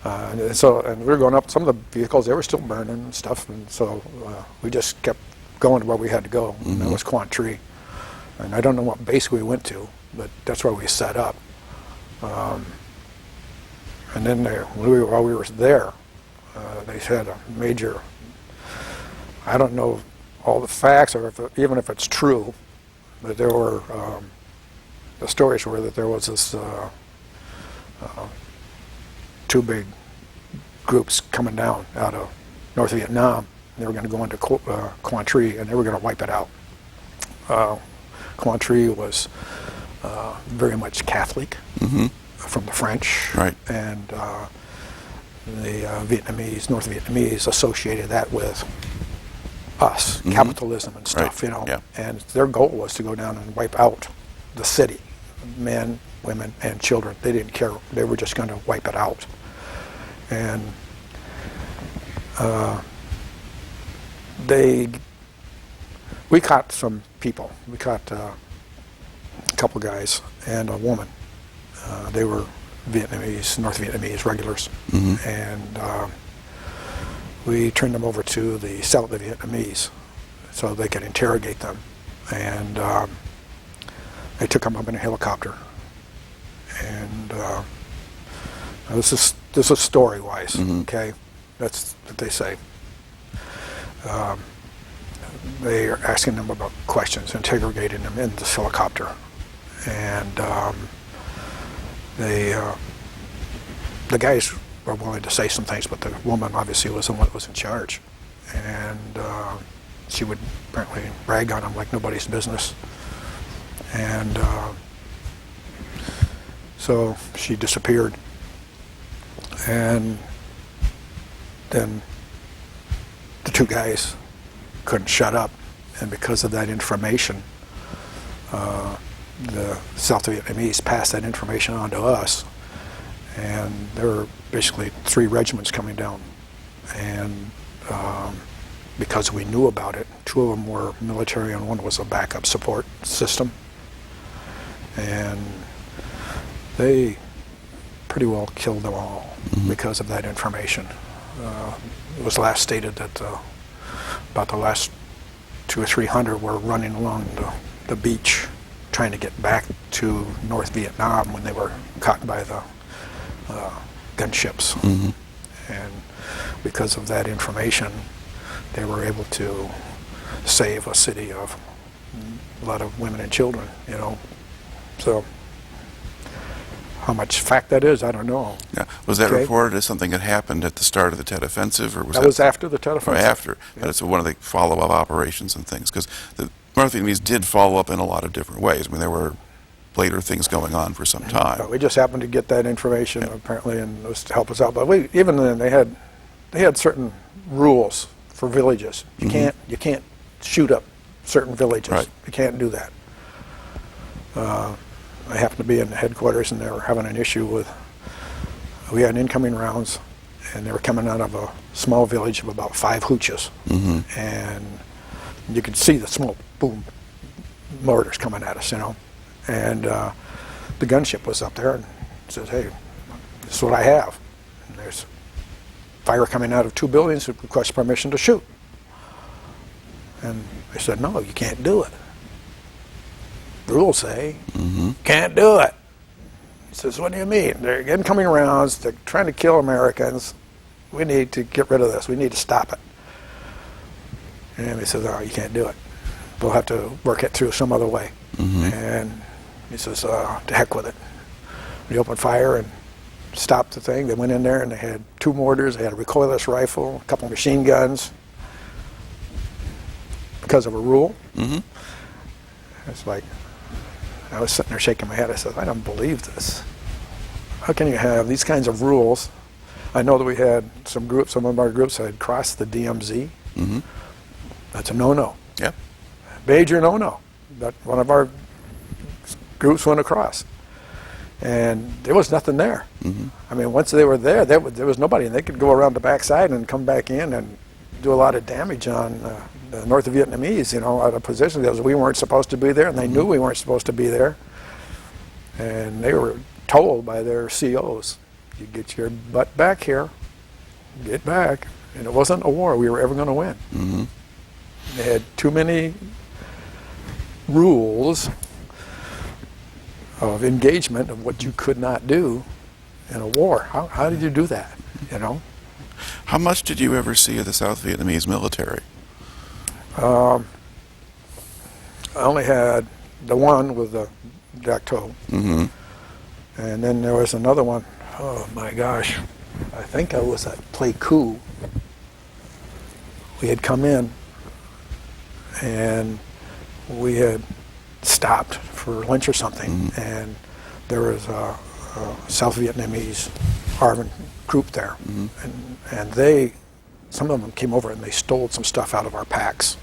And we were going up. Some of the vehicles, they were still burning and stuff, and so we just kept going to where we had to go. And that was Quang Tri. And I don't know what base we went to, but that's where we set up. And then while we were there, they had a major, I don't know all the facts, or even if it's true, but there were, the stories were that there was this 2 big groups coming down out of North Vietnam. They were going to go into Quang Tri, and they were going to wipe it out. Quang Tri was very much Catholic from the French, and the North Vietnamese associated that with us, capitalism and stuff, you know. And their goal was to go down and wipe out the city, men, women, and children. They didn't care. They were just going to wipe it out. And we caught some people. We caught a couple guys and a woman. They were Vietnamese, North Vietnamese regulars, and we turned them over to the South Vietnamese so they could interrogate them. And they took them up in a helicopter. And this is story-wise, okay? That's what they say. They are asking them about questions, interrogating them in this helicopter. And the guys were willing to say some things, but the woman obviously was the one that was in charge. And she would apparently rag on them like nobody's business. And so she disappeared. And then the two guys couldn't shut up, and because of that information, the South Vietnamese passed that information on to us, and there were basically 3 regiments coming down, and because we knew about it, 2 of them were military and 1 was a backup support system, and they pretty well killed them all because of that information. It was last stated that about the last 200 or 300 were running along the beach trying to get back to North Vietnam when they were caught by the gunships. And because of that information, they were able to save a city of a lot of women and children, you know. So how much fact that is, I don't know. Yeah. Was that Okay. reported as something that happened at the start of the Tet Offensive, or was That was after the Tet Offensive. After, Yeah. but it's one of the follow-up operations and things, because the North Vietnamese did follow up in a lot of different ways. I mean, there were later things going on for some time. But we just happened to get that information apparently, and it was to help us out. But even then, they had certain rules for villages. You can't shoot up certain villages. Right. You can't do that. I happened to be in the headquarters, and they were having an issue with. We had incoming rounds, and they were coming out of a small village of about 5 hooches, and you could see the smoke, boom, mortars coming at us, you know. And the gunship was up there and says, "Hey, this is what I have. And there's fire coming out of 2 buildings. It requests permission to shoot." And I said, "No, you can't do it. The rules say can't do it." He says, "What do you mean? They're incoming rounds. They're trying to kill Americans. We need to get rid of this. We need to stop it." And he says, "Oh, you can't do it. We'll have to work it through some other way." And he says, "To heck with it." We opened fire and stopped the thing. They went in there and they had 2 mortars. They had a recoilless rifle, a couple of machine guns, because of a rule. It's like, I was sitting there shaking my head. I said, "I don't believe this. How can you have these kinds of rules?" I know that we had some of our groups had crossed the DMZ. That's a no-no. Yeah. Major no-no. But one of our groups went across, and there was nothing there. I mean, once they were there, there was nobody, and they could go around the backside and come back in and do a lot of damage on the North Vietnamese, you know, out of position, because we weren't supposed to be there, and they knew we weren't supposed to be there. And they were told by their COs, "You get your butt back here, get back." And it wasn't a war we were ever going to win. They had too many rules of engagement of what you could not do in a war. How did you do that, you know? How much did you ever see of the South Vietnamese military? I only had the one with the Dak To. And then there was another one. Oh my gosh, I think I was at Pleiku. We had come in and we had stopped for lunch or something, and there was a South Vietnamese armed group there, and they, some of them came over and they stole some stuff out of our packs,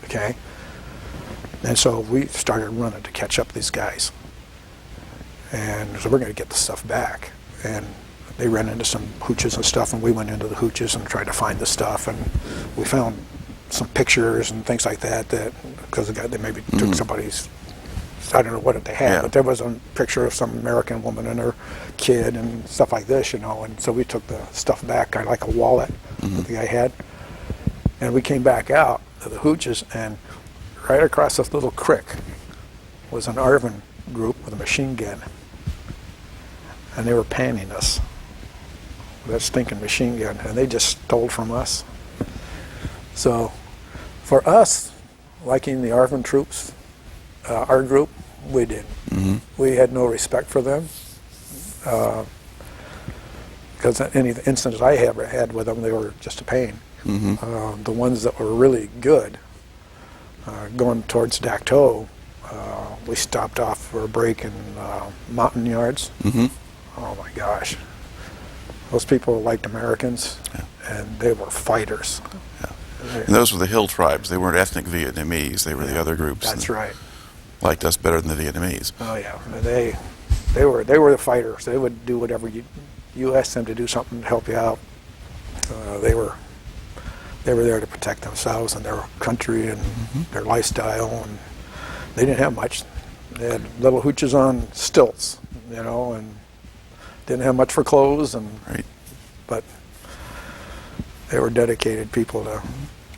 okay? And so we started running to catch up these guys, and so we're going to get the stuff back. And they ran into some hooches and stuff, and we went into the hooches and tried to find the stuff, and we found some pictures and things like that, because they maybe took somebody's I don't know what they had, Yeah. but there was a picture of some American woman and her kid and stuff like this, you know. And so we took the stuff back, kind of like a wallet that the guy had, and we came back out to the hooches, and right across this little creek was an ARVN group with a machine gun, and they were panning us with that stinking machine gun, and they just stole from us. So for us, liking the ARVN troops, our group, we didn't. We had no respect for them, because any incidents I ever had with them, they were just a pain. The ones that were really good, going towards Dak To, we stopped off for a break in Mountain Yards. Oh my gosh. Those people liked Americans, and they were fighters. And those were the hill tribes. They weren't ethnic Vietnamese. They were the other groups. That's right. Liked us better than the Vietnamese. Oh yeah, they were the fighters. They would do whatever you asked them to do something to help you out. They were there to protect themselves and their country and their lifestyle, and they didn't have much. They had little hooches on stilts, you know, and didn't have much for clothes, and but they were dedicated people to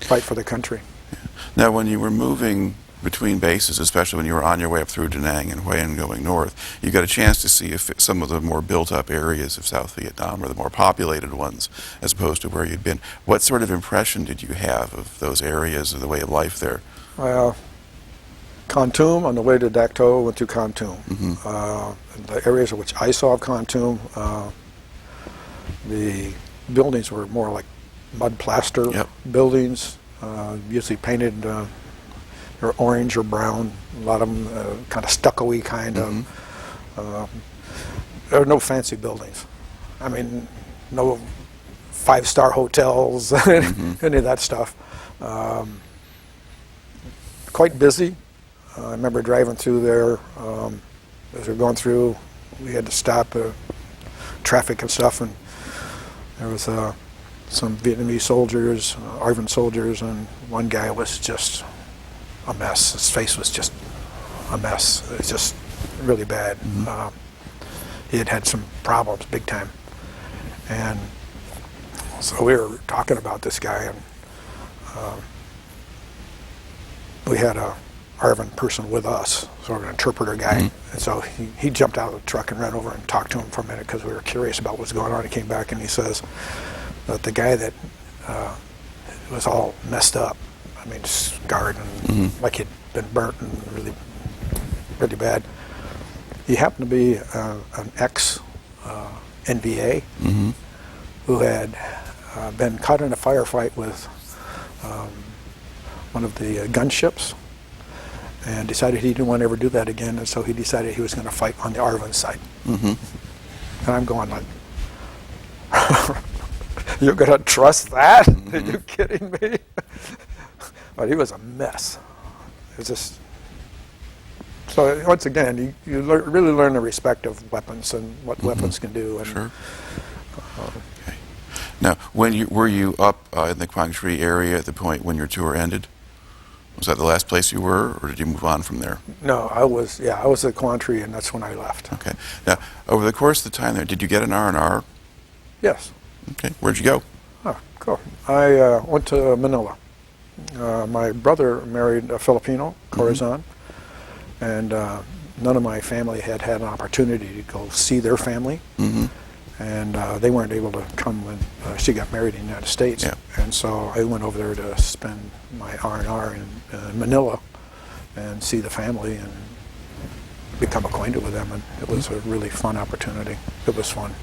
fight for the country. Now, when you were moving between bases, especially when you were on your way up through Da Nang and Hue and going north, you got a chance to see if some of the more built-up areas of South Vietnam, or the more populated ones, as opposed to where you'd been. What sort of impression did you have of those areas, of the way of life there? Well, Kon Tum, on the way to Dak To, went through Kon Tum. The areas in which I saw of Kon Tum, the buildings were more like mud plaster buildings, usually painted or orange or brown. A lot of them kind of stucco-y kind of. There were no fancy buildings. I mean, no five-star hotels, any of that stuff. Quite busy. I remember driving through there. As we were going through, we had to stop traffic and stuff, and there was some Vietnamese soldiers, ARVN soldiers, and one guy was just a mess. His face was just a mess. It was just really bad. He had had some problems, big time. And so we were talking about this guy, and we had a ARVN person with us, sort of an interpreter guy. And so he jumped out of the truck and ran over and talked to him for a minute because we were curious about what was going on. He came back and he says that the guy that was all messed up, I mean, scarred and like he'd been burnt and really, really bad. He happened to be an ex-NVA who had been caught in a firefight with one of the gunships, and decided he didn't want to ever do that again, and so he decided he was going to fight on the ARVN side. And I'm going like, you're going to trust that? Are you kidding me? But he was a mess. It was just, so once again, you really learn the respect of weapons and what weapons can do. And, okay. Now, were you up in the Quang Tri area at the point when your tour ended? Was that the last place you were, or did you move on from there? No, I was at Quang Tri, and that's when I left. Okay. Now, over the course of the time there, did you get an R&R? Yes. Okay. Where'd you go? Oh, cool. I went to Manila. My brother married a Filipino, Corazon, and none of my family had an opportunity to go see their family. And they weren't able to come when she got married in the United States. And so I went over there to spend my R&R in Manila and see the family and become acquainted with them. And it was a really fun opportunity. It was fun.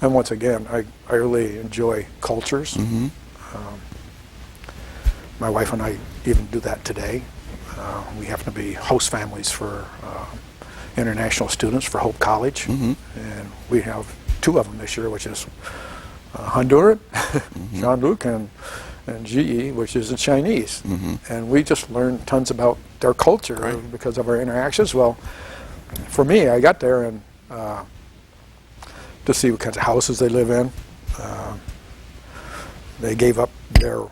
And once again, I really enjoy cultures. My wife and I even do that today. We happen to be host families for international students for Hope College. And we have 2 of them this year, which is Honduran, Jean-Luc, and GE, which is the Chinese. And we just learned tons about their culture because of our interactions. Well, for me, I got there and to see what kinds of houses they live in. They gave up their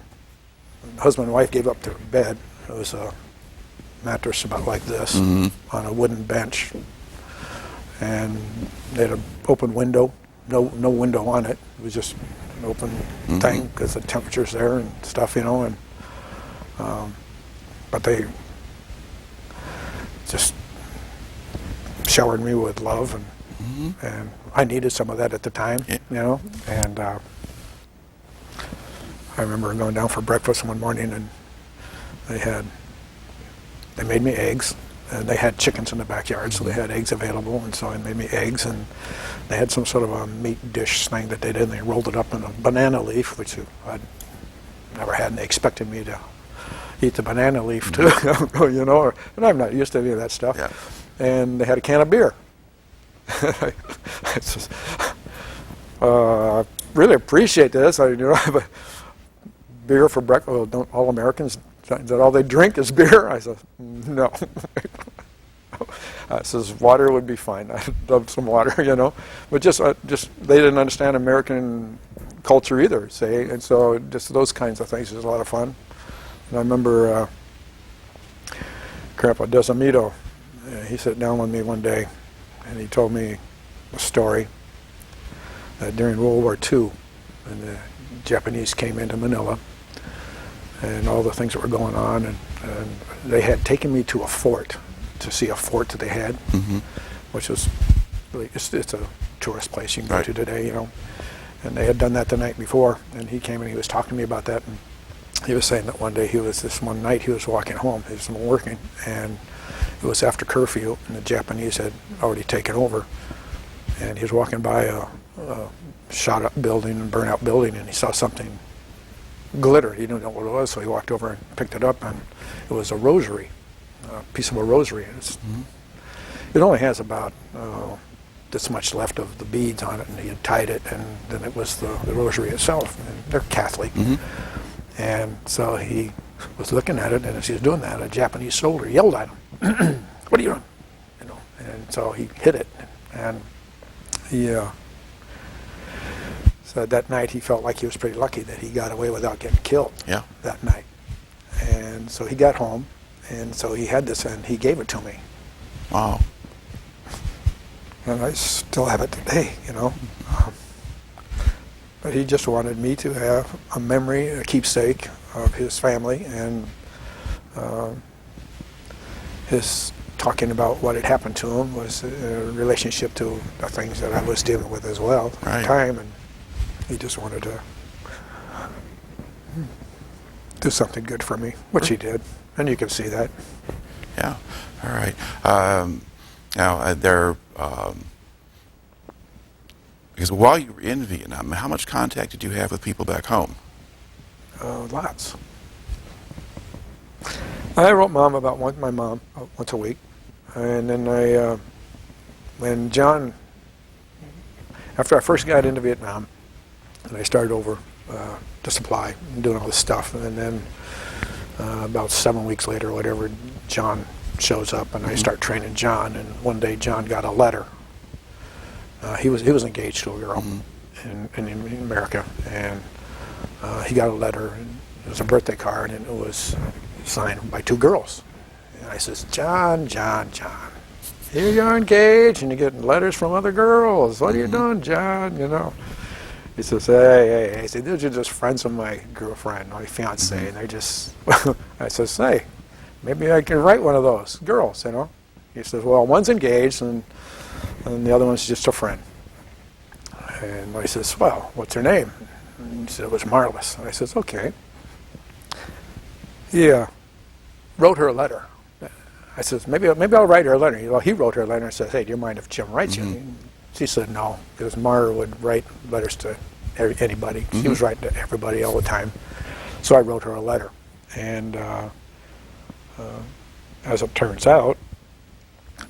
husband and wife gave up their bed. It was mattress about like this on a wooden bench, and they had an open window, no window on it. It was just an open thing because the temperature's there and stuff, you know. And but they just showered me with love, and I needed some of that at the time, you know. And I remember going down for breakfast one morning, and they made me eggs, and they had chickens in the backyard, so they had eggs available, and so they made me eggs, and they had some sort of a meat dish thing that they did, and they rolled it up in a banana leaf, which I'd never had, and they expected me to eat the banana leaf too, you know, and I'm not used to any of that stuff. Yeah. And they had a can of beer. I just, really appreciate this. I, you know, have a beer for breakfast. Well, don't all Americans, is that all they drink is beer? I said, no. I says, water would be fine. I'd love some water, you know. But just they didn't understand American culture either, say, and so just those kinds of things was a lot of fun. And I remember Grandpa Desamito, he sat down with me one day, and he told me a story that during World War II, when the Japanese came into Manila, and all the things that were going on, and they had taken me to a fort, to see a fort that they had, which was really, it's a tourist place you can go to today, you know. And they had done that the night before, and he came and he was talking to me about that, and he was saying that one night he was walking home, he was working, and it was after curfew, and the Japanese had already taken over, and he was walking by a shot-up building and burnt-out building, and he saw something glitter. He didn't know what it was, so he walked over and picked it up, and it was a rosary, a piece of a rosary. And it only has about this much left of the beads on it, and he had tied it, and then it was the rosary itself. And they're Catholic. And so he was looking at it, and as he was doing that, a Japanese soldier yelled at him, "What are you doing?" You know, and so he hit it, and he said that night he felt like he was pretty lucky that he got away without getting killed that night. And so he got home, and so he had this, and he gave it to me. Wow. And I still have it today, you know. But he just wanted me to have a memory, a keepsake of his family, and his talking about what had happened to him was a relationship to the things that I was dealing with as well at the time, and he just wanted to do something good for me, which he did, and you can see that. Yeah. All right. Now, because while you were in Vietnam, how much contact did you have with people back home? Lots. I wrote Mom about my mom once a week, and then when John, after I first got into Vietnam, and I started over to Supply and doing all this stuff, and then about 7 weeks later or whatever, John shows up, and I start training John, and one day John got a letter. He was engaged to a girl in America, and he got a letter, and it was a birthday card, and it was signed by 2 girls. And I says, John, here you're engaged, and you're getting letters from other girls. What are you doing, John? You know. He says, hey. He said, these are just friends of my girlfriend, my fiance, and they're just. I says, hey, maybe I can write one of those girls, you know. He says, well, one's engaged, and the other one's just a friend. And I says, well, what's her name? And he said, it was Marlis. And I says, okay. He wrote her a letter. I says, maybe I'll write her a letter. Well, he wrote her a letter and says, hey, do you mind if Jim writes you? She said no, because Mara would write letters to anybody. She was writing to everybody all the time. So I wrote her a letter. And as it turns out,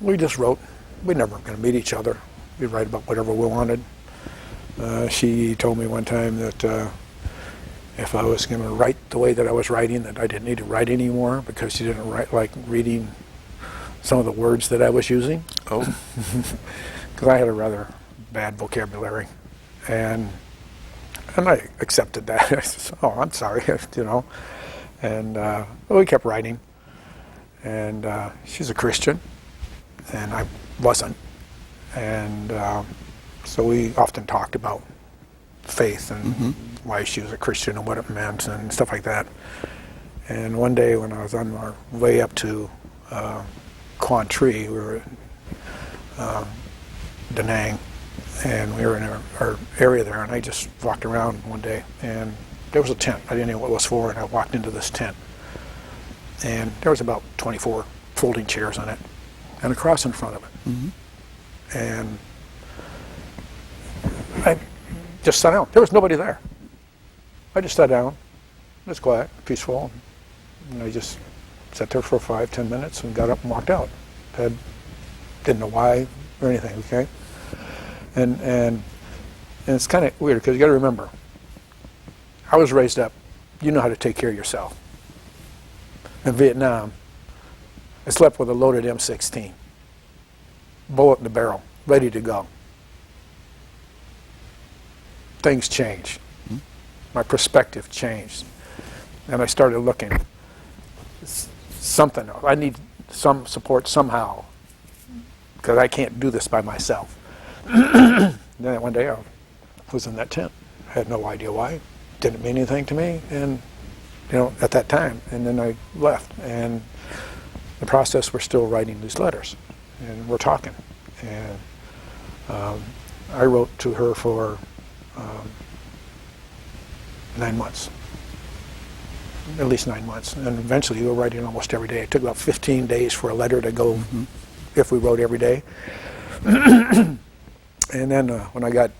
we just wrote. We never were going to meet each other. We'd write about whatever we wanted. She told me one time that if I was going to write the way that I was writing, that I didn't need to write anymore because she didn't like reading some of the words that I was using. Oh. Because I had a rather bad vocabulary. And I accepted that. I said, oh, I'm sorry, you know. And we kept writing. And she's a Christian, and I wasn't. And so we often talked about faith and why she was a Christian and what it meant and stuff like that. And one day when I was on our way up to Quang Tri, we were at Da Nang, and we were in our area there, and I just walked around one day, and there was a tent. I didn't know what it was for, and I walked into this tent, and there was about 24 folding chairs on it, and a cross in front of it. And I just sat down. There was nobody there. I just sat down. It was quiet, peaceful, and I just sat there for 5-10 minutes and got up and walked out. Didn't know why or anything, okay? And it's kind of weird because you got to remember, I was raised up, you know how to take care of yourself. In Vietnam, I slept with a loaded M16, bullet in the barrel, ready to go. Things changed. My perspective changed. And I started looking, something, I need some support somehow, because I can't do this by myself. Then one day I was in that tent. I had no idea why. Didn't mean anything to me, and at that time. And then I left, and the process, we're still writing these letters, and we're talking. And I wrote to her for 9 months, at least 9 months, and eventually we were writing almost every day. It took about 15 days for a letter to go, if we wrote every day. And then when I got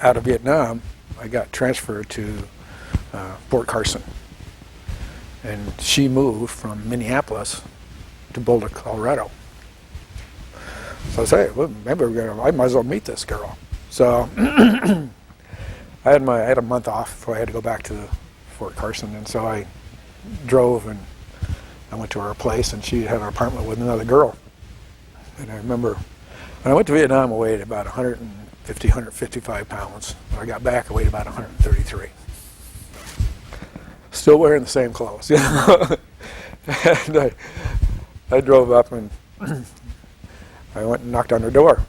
out of Vietnam, I got transferred to Fort Carson, and she moved from Minneapolis to Boulder, Colorado. So I said, well, maybe I might as well meet this girl. So I had a month off before I had to go back to Fort Carson, and so I drove and I went to her place, and she had an apartment with another girl. And I remember when I went to Vietnam, I weighed about 150, 155 pounds. When I got back, I weighed about 133. Still wearing the same clothes, And I drove up, and I went and knocked on her door,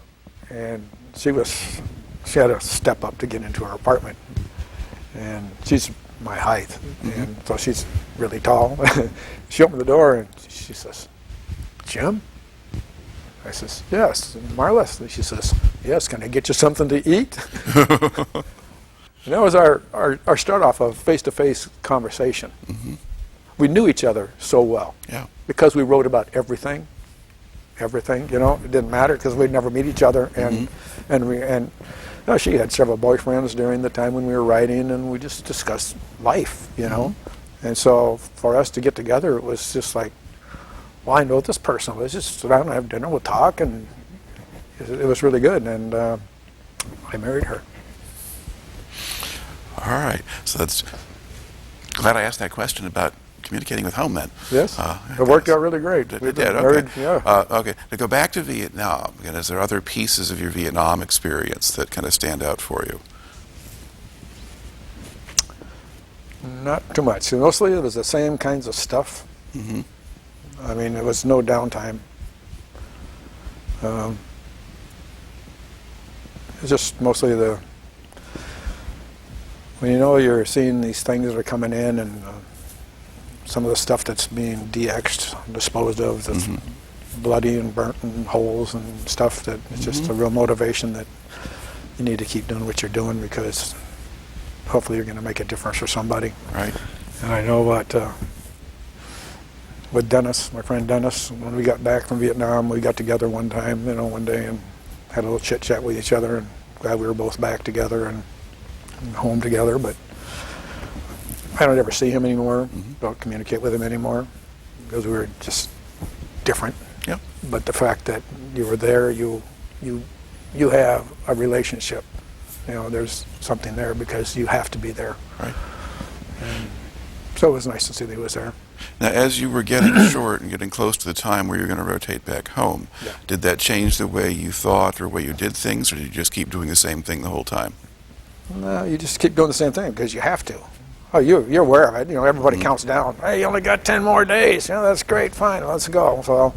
and she had to step up to get into her apartment, and she's my height, and so she's really tall. She opened the door, and she says, "Jim?" I says, "Yes." "Marlis." She says, "Yes, can I get you something to eat?" And that was our start off of face-to-face conversation. We knew each other so well, because we wrote about everything. It didn't matter because we'd never meet each other, and she had several boyfriends during the time when we were writing, and we just discussed life, And so for us to get together, it was just like, well, I know this person. Let's just sit down and have dinner. We'll talk, and it was really good. And I married her. All right. So that's glad I asked that question about communicating with home then. Yes, it worked out really great. It did, married, okay. Okay, to go back to Vietnam, again, is there other pieces of your Vietnam experience that kind of stand out for you? Not too much. Mostly it was the same kinds of stuff. I mean, it was no downtime. It's just mostly when you're seeing these things that are coming in, and some of the stuff that's being de-exed, disposed of, that's bloody and burnt and holes and stuff, that it's just a real motivation that you need to keep doing what you're doing, because hopefully you're going to make a difference for somebody. Right. And I know what, with Dennis, my friend Dennis, when we got back from Vietnam, we got together one time, one day, and had a little chit-chat with each other, and glad we were both back together and home together. But I don't ever see him anymore, don't communicate with him anymore, because we were just different. Yeah. But the fact that you were there, you have a relationship. There's something there because you have to be there. Right. And so it was nice to see that he was there. Now, as you were getting short and getting close to the time where you're going to rotate back home, did that change the way you thought or way you did things, or did you just keep doing the same thing the whole time? No, you just keep doing the same thing because you have to. Oh, you're aware of it. You know, everybody counts down. Hey, you only got 10 more days. You know, that's great. Fine, let's go. So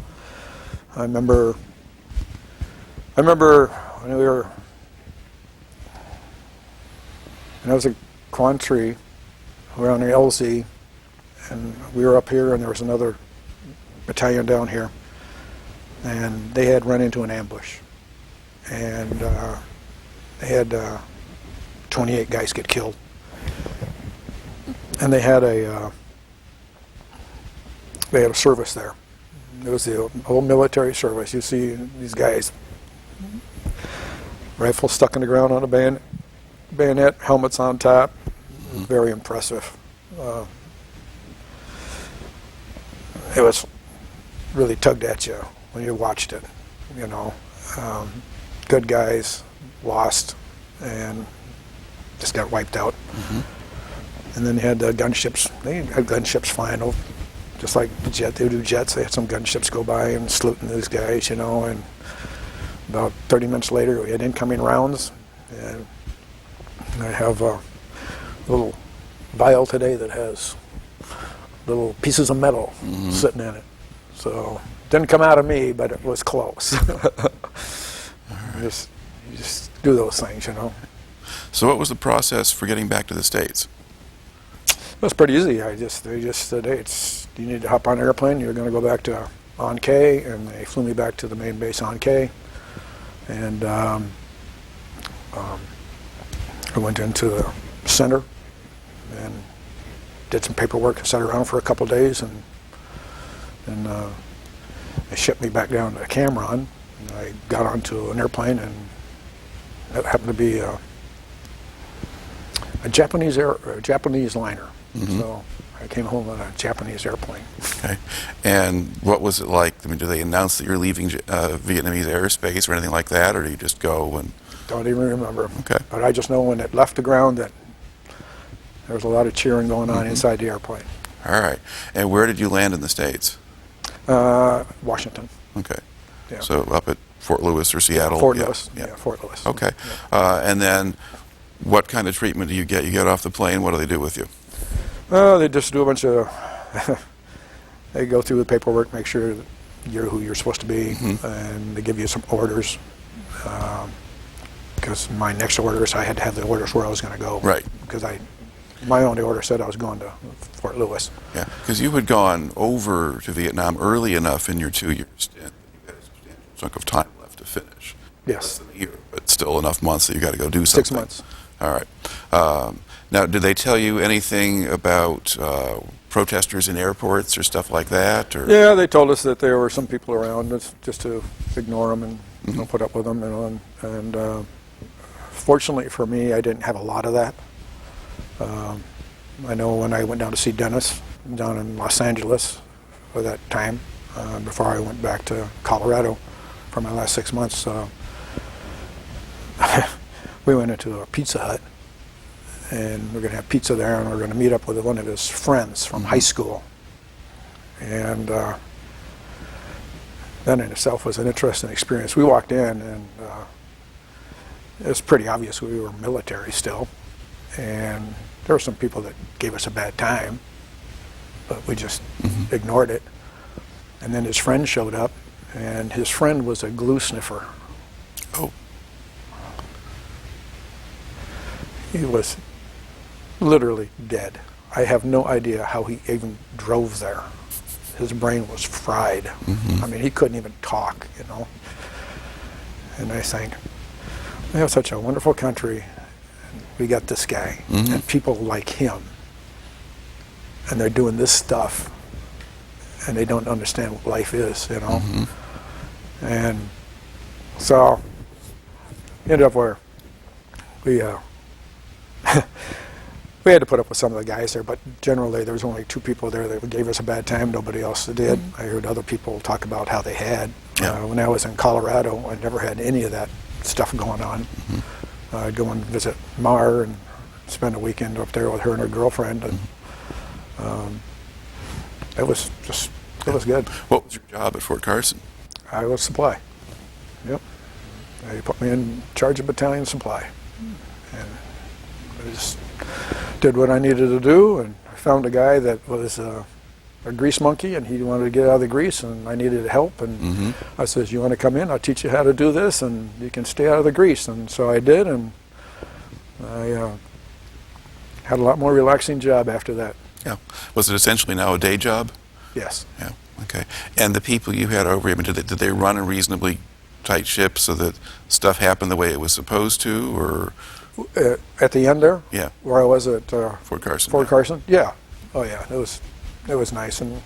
I remember when we were, and I was at Quang Tri, we were on the LZ, and we were up here, and there was another battalion down here, and they had run into an ambush, and they had 28 guys get killed. And they had a service there. It was the old military service. You see these guys, rifles stuck in the ground on a bayonet, helmets on top. Very impressive. It was really tugged at you when you watched it. You know, good guys lost and just got wiped out. And then they had the gunships. They had gunships flying over, just like the jet. They would do jets. They had some gunships go by and saluting these guys, you know. And about 30 minutes later, we had incoming rounds. And I have a little vial today that has little pieces of metal sitting in it. So it didn't come out of me, but it was close. You just do those things, you know. So what was the process for getting back to the States? It was pretty easy. They just said, hey, you need to hop on an airplane. You're going to go back to An Khe, and they flew me back to the main base An Khe. And I went into the center and did some paperwork and sat around for a couple of days, and they shipped me back down to Cam Ranh. And I got onto an airplane, and that happened to be a Japanese liner. So I came home on a Japanese airplane. Okay. And what was it like? I mean, do they announce that you're leaving Vietnamese airspace or anything like that, or do you just go and... Don't even remember. Okay. But I just know when it left the ground that there was a lot of cheering going on inside the airplane. All right. And where did you land in the States? Washington. Okay. Yeah. So up at Fort Lewis or Seattle? Fort Lewis. Yeah, Fort Lewis. Okay. Yeah. And then what kind of treatment do you get? You get off the plane, what do they do with you? They just do a bunch of, they go through the paperwork, make sure that you're who you're supposed to be, and they give you some orders. Because my next orders, I had to have the orders where I was going to go. Right. Because my only order said I was going to Fort Lewis. Yeah, because you had gone over to Vietnam early enough in your 2-year stint that you had a substantial chunk of time left to finish. Yes. Less than a year, but still enough months that you got to go do something. 6 months. All right. Now, did they tell you anything about protesters in airports or stuff like that? Or? Yeah, they told us that there were some people around, just to ignore them and don't put up with them. And fortunately for me, I didn't have a lot of that. I know when I went down to see Dennis down in Los Angeles for that time, before I went back to Colorado for my last 6 months, we went into a Pizza Hut, and we're going to have pizza there, and we're going to meet up with one of his friends from high school. And that in itself was an interesting experience. We walked in, and it was pretty obvious we were military still, and there were some people that gave us a bad time, but we just ignored it. And then his friend showed up, and his friend was a glue sniffer. Oh. He was literally dead. I have no idea how he even drove there. His brain was fried. I mean, he couldn't even talk, you know. And I think, we have such a wonderful country. We got this guy and people like him, and they're doing this stuff, and they don't understand what life is, you know. And so ended up where we we had to put up with some of the guys there, but generally there was only 2 people there that gave us a bad time. Nobody else did. I heard other people talk about how they had. When I was in Colorado, I never had any of that stuff going on. I'd go and visit Mar and spend a weekend up there with her and her girlfriend, and it was good. What was your job at Fort Carson? I was supply. Yep. They put me in charge of Battalion Supply, and I just did what I needed to do, and I found a guy that was a grease monkey, and he wanted to get out of the grease, and I needed help, and I says, you want to come in? I'll teach you how to do this, and you can stay out of the grease. And so I did, and I had a lot more relaxing job after that. Yeah. Was it essentially now a day job? Yes. Yeah. Okay. And the people you had over you, did they run a reasonably tight ship so that stuff happened the way it was supposed to, or? At the end there? Yeah. Where I was at Fort Carson. Fort Carson? Yeah. Oh yeah, it was nice, and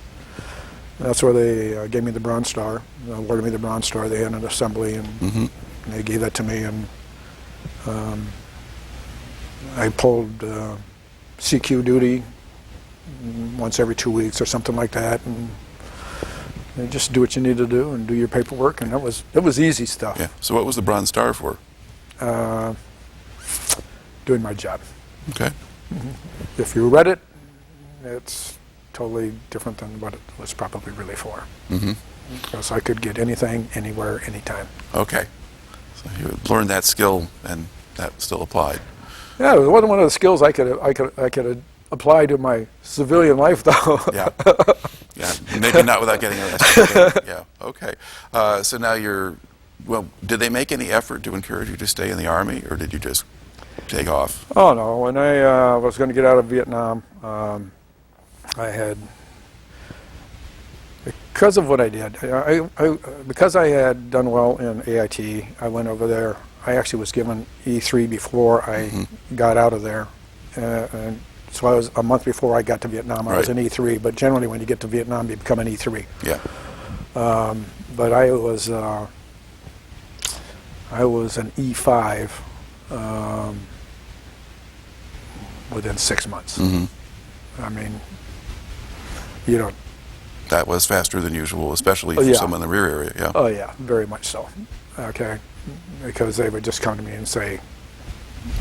that's where they gave me the Bronze Star, awarded me the Bronze Star. They had an assembly, and they gave that to me, and I pulled CQ duty once every 2 weeks or something like that, and just do what you need to do and do your paperwork, and it was easy stuff. Yeah. So what was the Bronze Star for? Doing my job. Okay. If you read it, it's totally different than what it was probably really for. Because I could get anything, anywhere, anytime. Okay. So you learned that skill, and that still applied. Yeah, it wasn't one of the skills I could apply to my civilian life, though. Yeah. Yeah. Maybe not without getting arrested. Yeah. Okay. So now did they make any effort to encourage you to stay in the Army, or did you just take off? Oh no, when I was going to get out of Vietnam, I had, because of what I did, because I had done well in AIT, I went over there. I actually was given E3 before I got out of there, and so I was a month before I got to Vietnam. I was an E3, but generally when you get to Vietnam, you become an E3. Yeah. But I was an E5 within 6 months. I mean, you know. That was faster than usual, especially for someone in the rear area. Yeah. Oh yeah, very much so. Okay, because they would just come to me and say,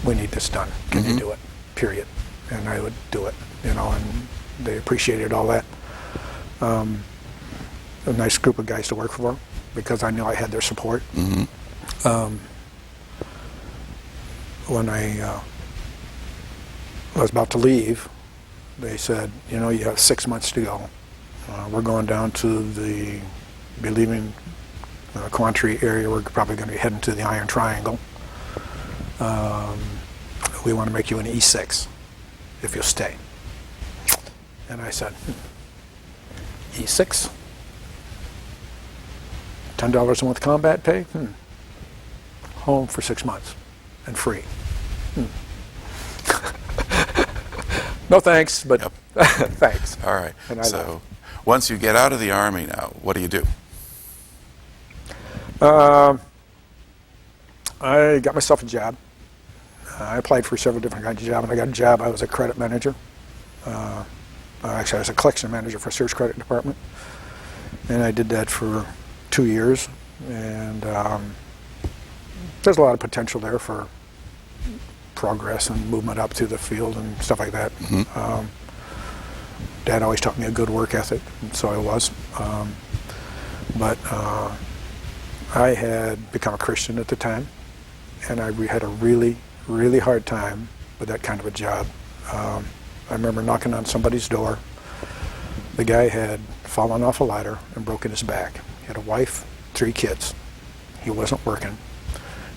"We need this done. Can you do it?" Period. And I would do it. You know, and they appreciated all that. A nice group of guys to work for, because I knew I had their support. When I was about to leave, they said, you know, you have 6 months to go. We're going down to be leaving the Quang Tri area. We're probably going to be heading to the Iron Triangle. We want to make you an E6 if you'll stay. And I said, E6? $10 a month combat pay? Home for 6 months and free. No thanks, but thanks. All right. So once you get out of the Army now, what do you do? I got myself a job. I applied for several different kinds of jobs, and I got a job. I was a credit manager. Actually, I was a collection manager for Search Credit Department, and I did that for 2 years. And there's a lot of potential there for progress and movement up through the field and stuff like that. Dad always taught me a good work ethic, and so I was. But I had become a Christian at the time, and I had a really, really hard time with that kind of a job. I remember knocking on somebody's door. The guy had fallen off a ladder and broken his back. He had a wife, 3 kids. He wasn't working,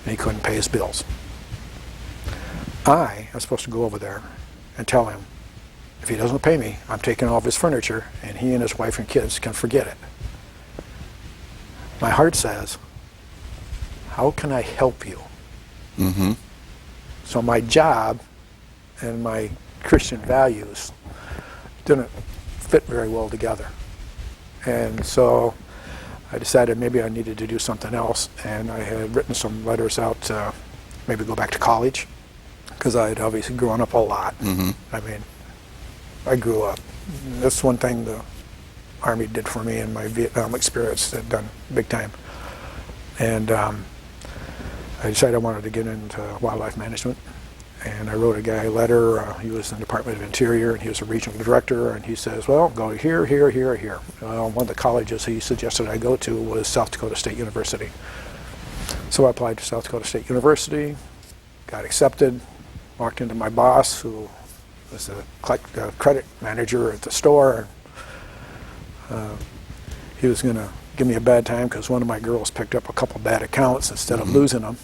and he couldn't pay his bills. I was supposed to go over there and tell him, if he doesn't pay me, I'm taking all of his furniture, and he and his wife and kids can forget it. My heart says, how can I help you? So my job and my Christian values didn't fit very well together. And so I decided maybe I needed to do something else, and I had written some letters out to maybe go back to college, because I had obviously grown up a lot. I mean, I grew up. That's one thing the Army did for me in my Vietnam experience, that done big time. And I decided I wanted to get into wildlife management, and I wrote a guy a letter. He was in the Department of Interior, and he was a regional director, and he says, well, go here, here, here, here. One of the colleges he suggested I go to was South Dakota State University. So I applied to South Dakota State University, got accepted, walked into my boss, who was a credit manager at the store. He was going to give me a bad time because one of my girls picked up a couple bad accounts instead of losing them.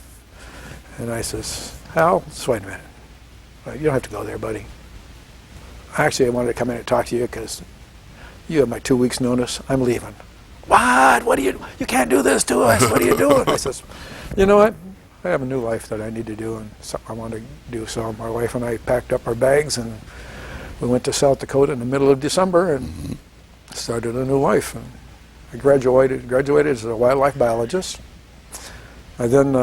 And I says, Hal, just wait a minute. You don't have to go there, buddy. Actually, I wanted to come in and talk to you because you have my 2 weeks notice. I'm leaving. What are you can't do this to us. What are you doing? I says, you know what? I have a new life that I need to do and something I want to do. So my wife and I packed up our bags and we went to South Dakota in the middle of December and started a new life. And I graduated as a wildlife biologist. I then,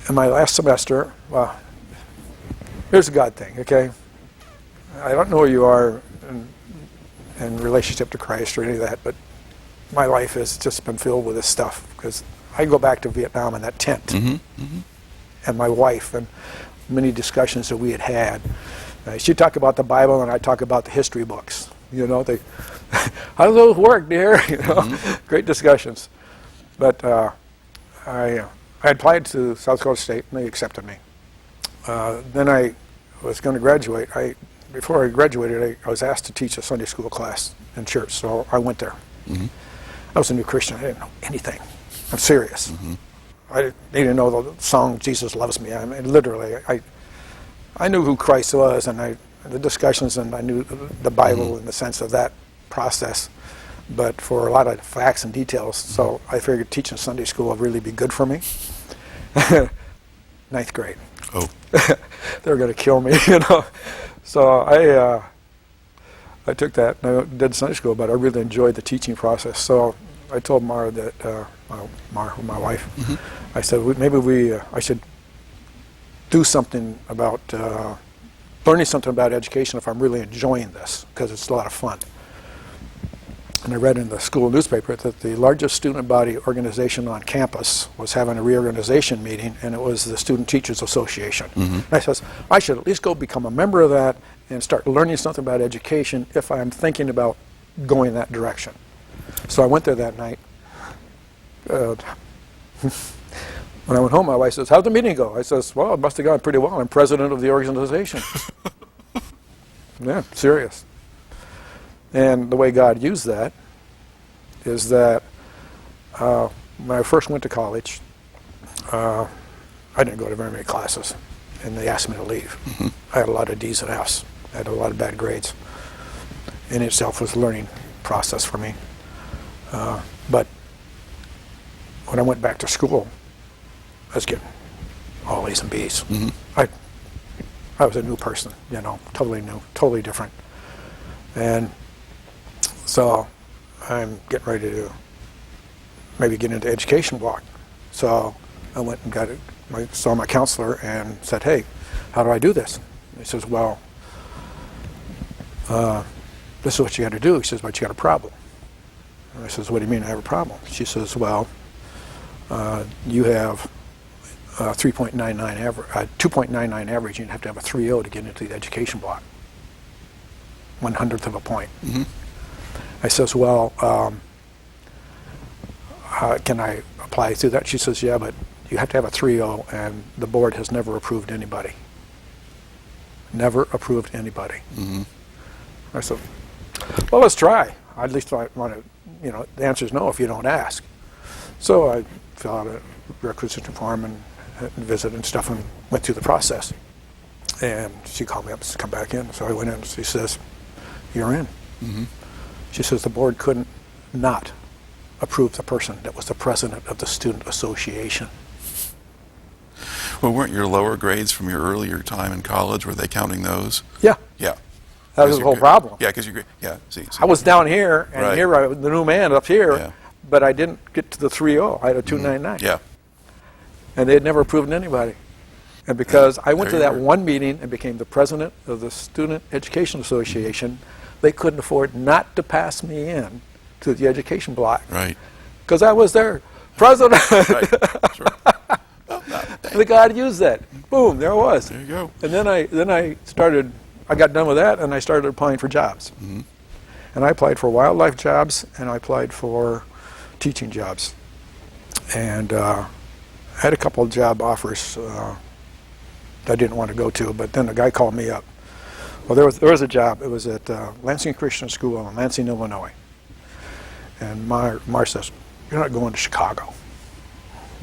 in my last semester, well, here's a God thing, okay? I don't know where you are in relationship to Christ or any of that, but my life has just been filled with this stuff because I go back to Vietnam in that tent, and my wife, and many discussions that we had had. She'd talk about the Bible, and I'd talk about the history books. You know, how do those work, dear? You know, great discussions. But I applied to South Dakota State, and they accepted me. Then I was going to graduate. Before I graduated, I was asked to teach a Sunday school class in church, so I went there. I was a new Christian. I didn't know anything. I'm serious. I didn't know the song "Jesus Loves Me." I mean, literally, I knew who Christ was, and the discussions, and I knew the Bible in the sense of that process. But for a lot of facts and details, so I figured teaching Sunday school would really be good for me. 9th grade. Oh. They were going to kill me, you know. So I took that and I did Sunday school, but I really enjoyed the teaching process. So I told Mara that, my wife, I said maybe I should do something about learning something about education if I'm really enjoying this, because it's a lot of fun. And I read in the school newspaper that the largest student body organization on campus was having a reorganization meeting, and it was the Student Teachers Association. And I says, I should at least go become a member of that and start learning something about education if I'm thinking about going that direction. So I went there that night. When I went home, my wife says, how'd the meeting go? I says, well, it must have gone pretty well. I'm president of the organization. Yeah, serious. And the way God used that is that when I first went to college, I didn't go to very many classes, and they asked me to leave. I had a lot of D's and F's. I had a lot of bad grades. In itself was a learning process for me. But when I went back to school, I was getting all A's and B's. I was a new person, you know, totally new, totally different. And so I'm getting ready to maybe get into education block. So I went and saw my counselor and said, hey, how do I do this? And he says, well, this is what you got to do. He says, but you got a problem. And I says, what do you mean I have a problem? She says, well, you have 3.99 average, 2.99 average. You'd have to have a 3.0 to get into the education block. 1/100th of a point. I says, well, can I apply through that? She says, yeah, but you have to have a 3.0, and the board has never approved anybody. Never approved anybody. I said, well, let's try. At least I want to, you know, the answer is no if you don't ask. So I filled out a requisition form and visited and stuff and went through the process. And she called me up to come back in. So I went in and she says, you're in. She says the board couldn't not approve the person that was the president of the student association. Well, weren't your lower grades from your earlier time in college, were they counting those? Yeah. Yeah. That was the whole problem. Yeah, because you're, yeah, see. I was down here, and Right. here I was the new man up here, Yeah. but I didn't get to the 3.0. I had a 2.99. Yeah. And they had never approved anybody. And because I went to There that you were. one meeting and became the president of the Student Education Association, they couldn't afford not to pass me in to the education block. Right. Because I was their president. Right. Sure. Well, The God used that. Boom, there I was. there you go. And then I got done with that, and I started applying for jobs. And I applied for wildlife jobs, and I applied for teaching jobs. And I had a couple of job offers I didn't want to go to, but then the guy called me up. Well, there was a job. It was at Lansing Christian School in Lansing, Illinois. And Mar says, "You're not going to Chicago.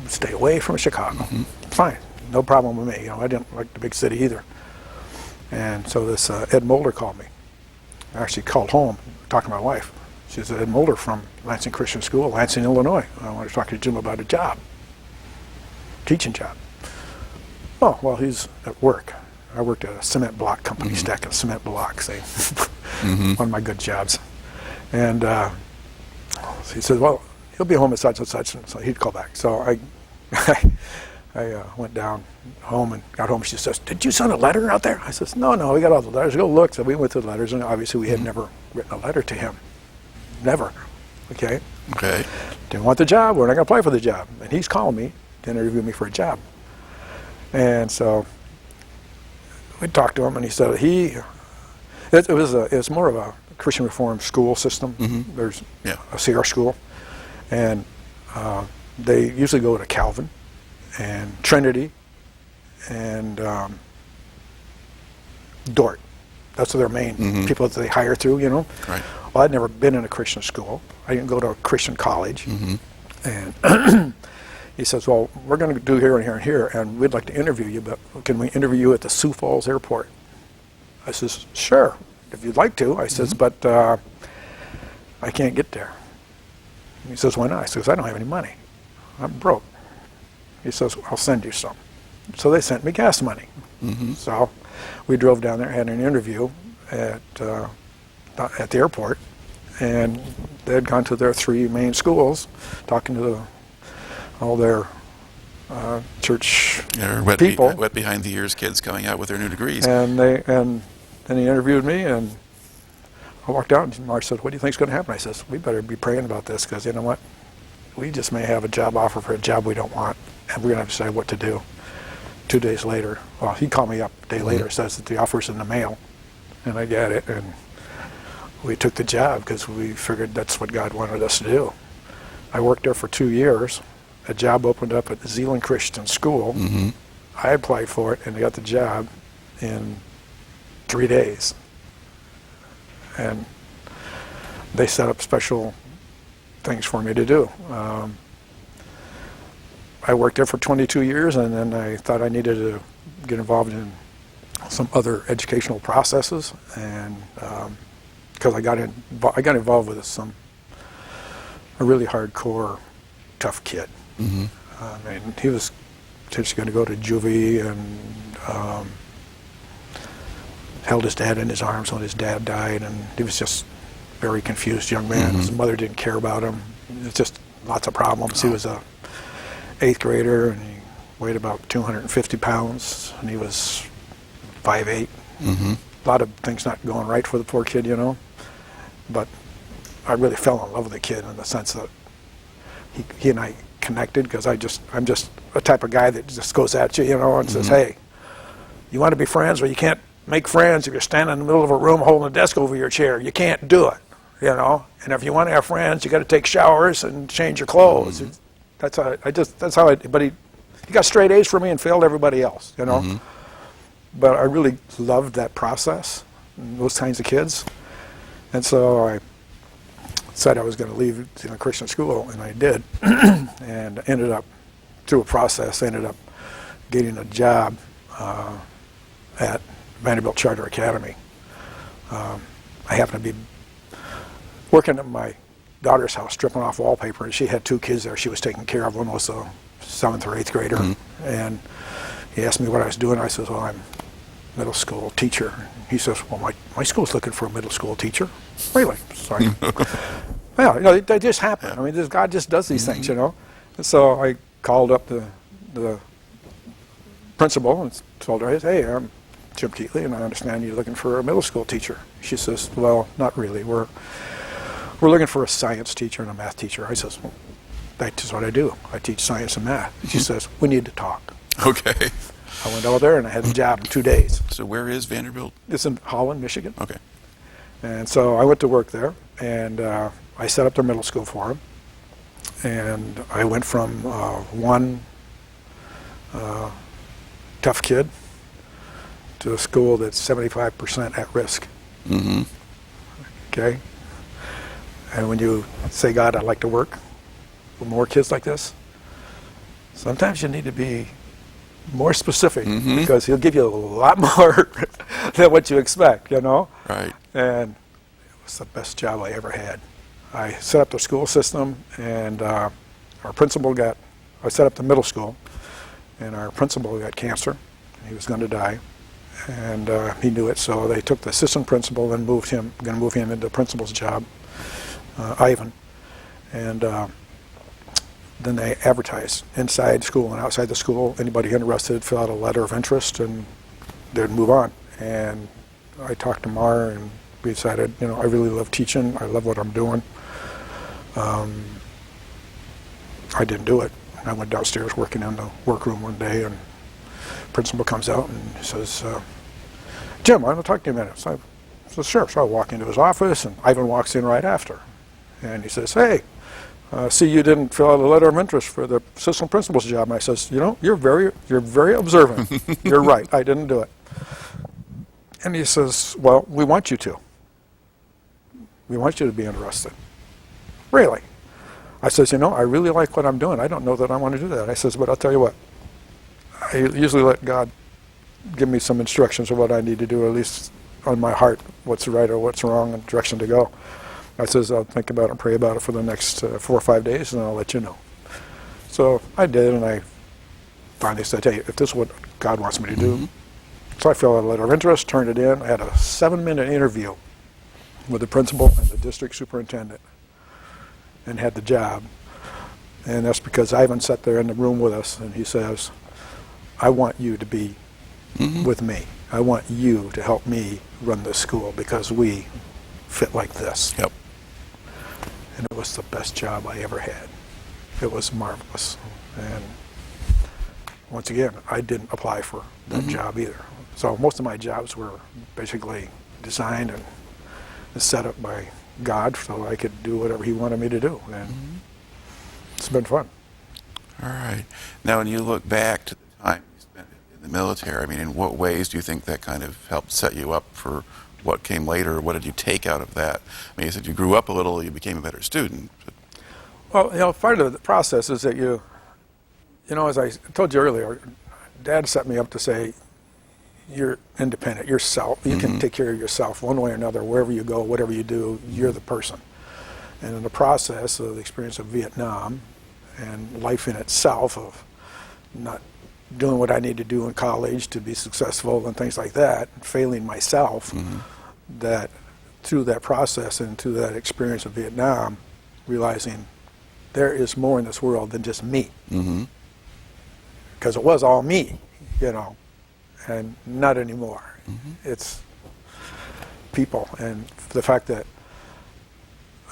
Stay away from Chicago." Fine, no problem with me. I didn't like the big city either. And so this Ed Mulder called me. I actually called home, talking to my wife. She said, "Ed Mulder from Lansing Christian School, Lansing, Illinois. I want to talk to Jim about a job, teaching job." "Oh, well, he's at work." I worked at a cement block company, stacking cement blocks. One of my good jobs. And so he said, "Well, he'll be home at such and such," and so he'd call back. So I went down home and got home. She says, "Did you send a letter out there?" I says, No, we got all the letters. Go look. So we went through the letters, and obviously we had never written a letter to him. Never. Okay? Didn't want the job. We're not going to apply for the job. And he's calling me to interview me for a job. And so we talked to him, and he said it was more of a Christian Reformed school system. There's a CR school, and they usually go to Calvin and Trinity and Dort. That's their main people that they hire through, Right. Well, I'd never been in a Christian school. I didn't go to a Christian college. And he says, "Well, we're going to do here and here and here, and we'd like to interview you, but can we interview you at the Sioux Falls Airport?" I says, "Sure, if you'd like to." I says, "But I can't get there." He says, "Why not?" I says, "I don't have any money. I'm broke." He says, "I'll send you some." So they sent me gas money. So we drove down there, had an interview at the airport, and they had gone to their 3 main schools, talking to all their church people. Wet behind the ears kids coming out with their new degrees. And then he interviewed me, and I walked out, and Mark said, "What do you think's going to happen?" I says, "We better be praying about this, because you know what? We just may have a job offer for a job we don't want, and we're going to have to decide what to do." 2 days later, well, he called me up a day later, says that the offer's in the mail, and I got it, and we took the job because we figured that's what God wanted us to do. I worked there for 2 years. A job opened up at the Zeeland Christian School. I applied for it and got the job in 3 days. And they set up special things for me to do. I worked there for 22 years, and then I thought I needed to get involved in some other educational processes, and because I got involved with a really hardcore, tough kid. I mean, he was just going to go to juvie, and held his dad in his arms when his dad died, and he was just a very confused young man. His mother didn't care about him. It was just lots of problems. He was a 8th grader, and he weighed about 250 pounds, and he was 5'8". A lot of things not going right for the poor kid, but I really fell in love with the kid in the sense that he and I connected, because I'm just a type of guy that just goes at you, and says, "Hey, you want to be friends? Well, you can't make friends if you're standing in the middle of a room holding a desk over your chair. You can't do it, And if you want to have friends, you got to take showers and change your clothes." That's how but he got straight A's for me and failed everybody else, But I really loved that process, those kinds of kids. And so I said I was going to leave Christian school, and I did. And ended up, through a process, getting a job at Vanderbilt Charter Academy. I happened to be working at my daughter's house, stripping off wallpaper, and she had 2 kids there she was taking care of. One was a 7th or 8th grader, and he asked me what I was doing. I says, "Well, I'm a middle school teacher." He says, "Well, my school's looking for a middle school teacher." Really? Sorry. Well, they just happen. I mean, God just does these things, And so I called up the principal and told her, "Hey, I'm Jim Keatley, and I understand you're looking for a middle school teacher." She says, "Well, not really. We're looking for a science teacher and a math teacher." I says, "Well, that's what I do. I teach science and math." She says, "We need to talk." Okay. I went over there, and I had a job in 2 days. So where is Vanderbilt? It's in Holland, Michigan. Okay. And so I went to work there, and I set up their middle school for them. And I went from one tough kid to a school that's 75% at risk. Mm-hmm. Okay? And when you say, God, I'd like to work with more kids like this, sometimes you need to be more specific, mm-hmm. because he'll give you a lot more than what you expect, you know? Right. And it was the best job I ever had. I set up the school system, and our principal I set up the middle school, and our principal got cancer. He was going to die, and he knew it, so they took the assistant principal and going to move him into the principal's job, Ivan. And then they advertised inside school and outside the school. Anybody interested, fill out a letter of interest, and they'd move on. And I talked to Mar, and we decided, you know, I really love teaching. I love what I'm doing. I didn't do it. I went downstairs working in the workroom one day, and the principal comes out and he says, Jim, I want to talk to you a minute. So I said, sure. So I walk into his office, and Ivan walks in right after. And he says, hey, see, you didn't fill out a letter of interest for the assistant principal's job. And I says, you know, you're very observant. You're right. I didn't do it. And he says, well, we want you to. We want you to be interested. Really? I says, you know, I really like what I'm doing. I don't know that I want to do that. I says, but I'll tell you what. I usually let God give me some instructions of what I need to do, at least on my heart, what's right or what's wrong and direction to go. I says, I'll think about it and pray about it for the next 4 or 5 days, and I'll let you know. So I did, and I finally said, hey, if this is what God wants me to do. Mm-hmm. So I filled out a letter of interest, turned it in. I had a 7-minute interview with the principal and the district superintendent, and had the job. And that's because Ivan sat there in the room with us, and he says, I want you to be mm-hmm. with me. I want you to help me run this school, because we fit like this. Yep. And it was the best job I ever had. It was marvelous. And once again, I didn't apply for that mm-hmm. job either. So most of my jobs were basically designed and set up by God so I could do whatever he wanted me to do. And mm-hmm. it's been fun. All right. Now, when you look back to the time you spent in the military, I mean, in what ways do you think that kind of helped set you up for what came later? What did you take out of that? I mean, you said you grew up a little, you became a better student. But... Well, you know, part of the process is that you know, as I told you earlier, Dad set me up to say, you're independent, yourself. You mm-hmm. can take care of yourself one way or another, wherever you go, whatever you do, you're the person. And in the process of the experience of Vietnam and life in itself, of not doing what I need to do in college to be successful and things like that, failing myself, mm-hmm. that through that process and through that experience of Vietnam, realizing there is more in this world than just me. Mm-hmm. Because it was all me, you know, and not anymore. Mm-hmm. It's people, and the fact that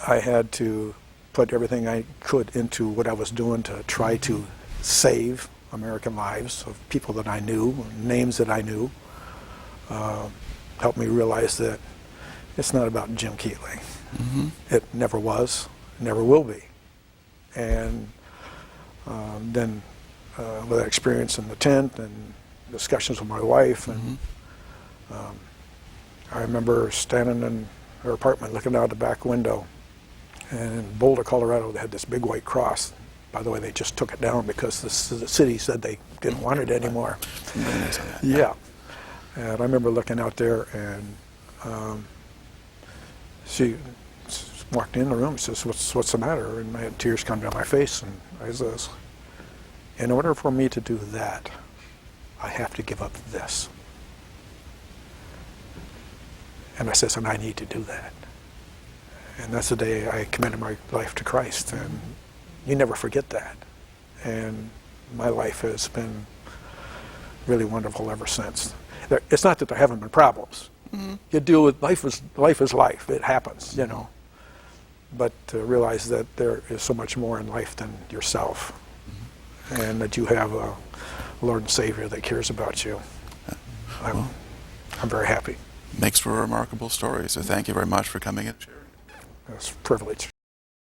I had to put everything I could into what I was doing to try to save American lives of people that I knew, names that I knew, helped me realize that it's not about Jim Keatley. Mm-hmm. It never was, never will be. And then with that experience in the tent and discussions with my wife, and mm-hmm. I remember standing in her apartment looking out the back window, and in Boulder, Colorado, they had this big white cross. By the way, they just took it down because the city said they didn't want it anymore. Yeah. And I remember looking out there, and she walked in the room and says, what's the matter? And I had tears come down my face, and I says, in order for me to do that, I have to give up this. And I says, and I need to do that. And that's the day I committed my life to Christ. And you never forget that. And my life has been really wonderful ever since. It's not that there haven't been problems. Mm-hmm. You deal with life is life. It happens, you know. But to realize that there is so much more in life than yourself, mm-hmm. and that you have a Lord and Savior that cares about you. I'm very happy. Makes for a remarkable story. So thank you very much for coming and sharing. It's a privilege.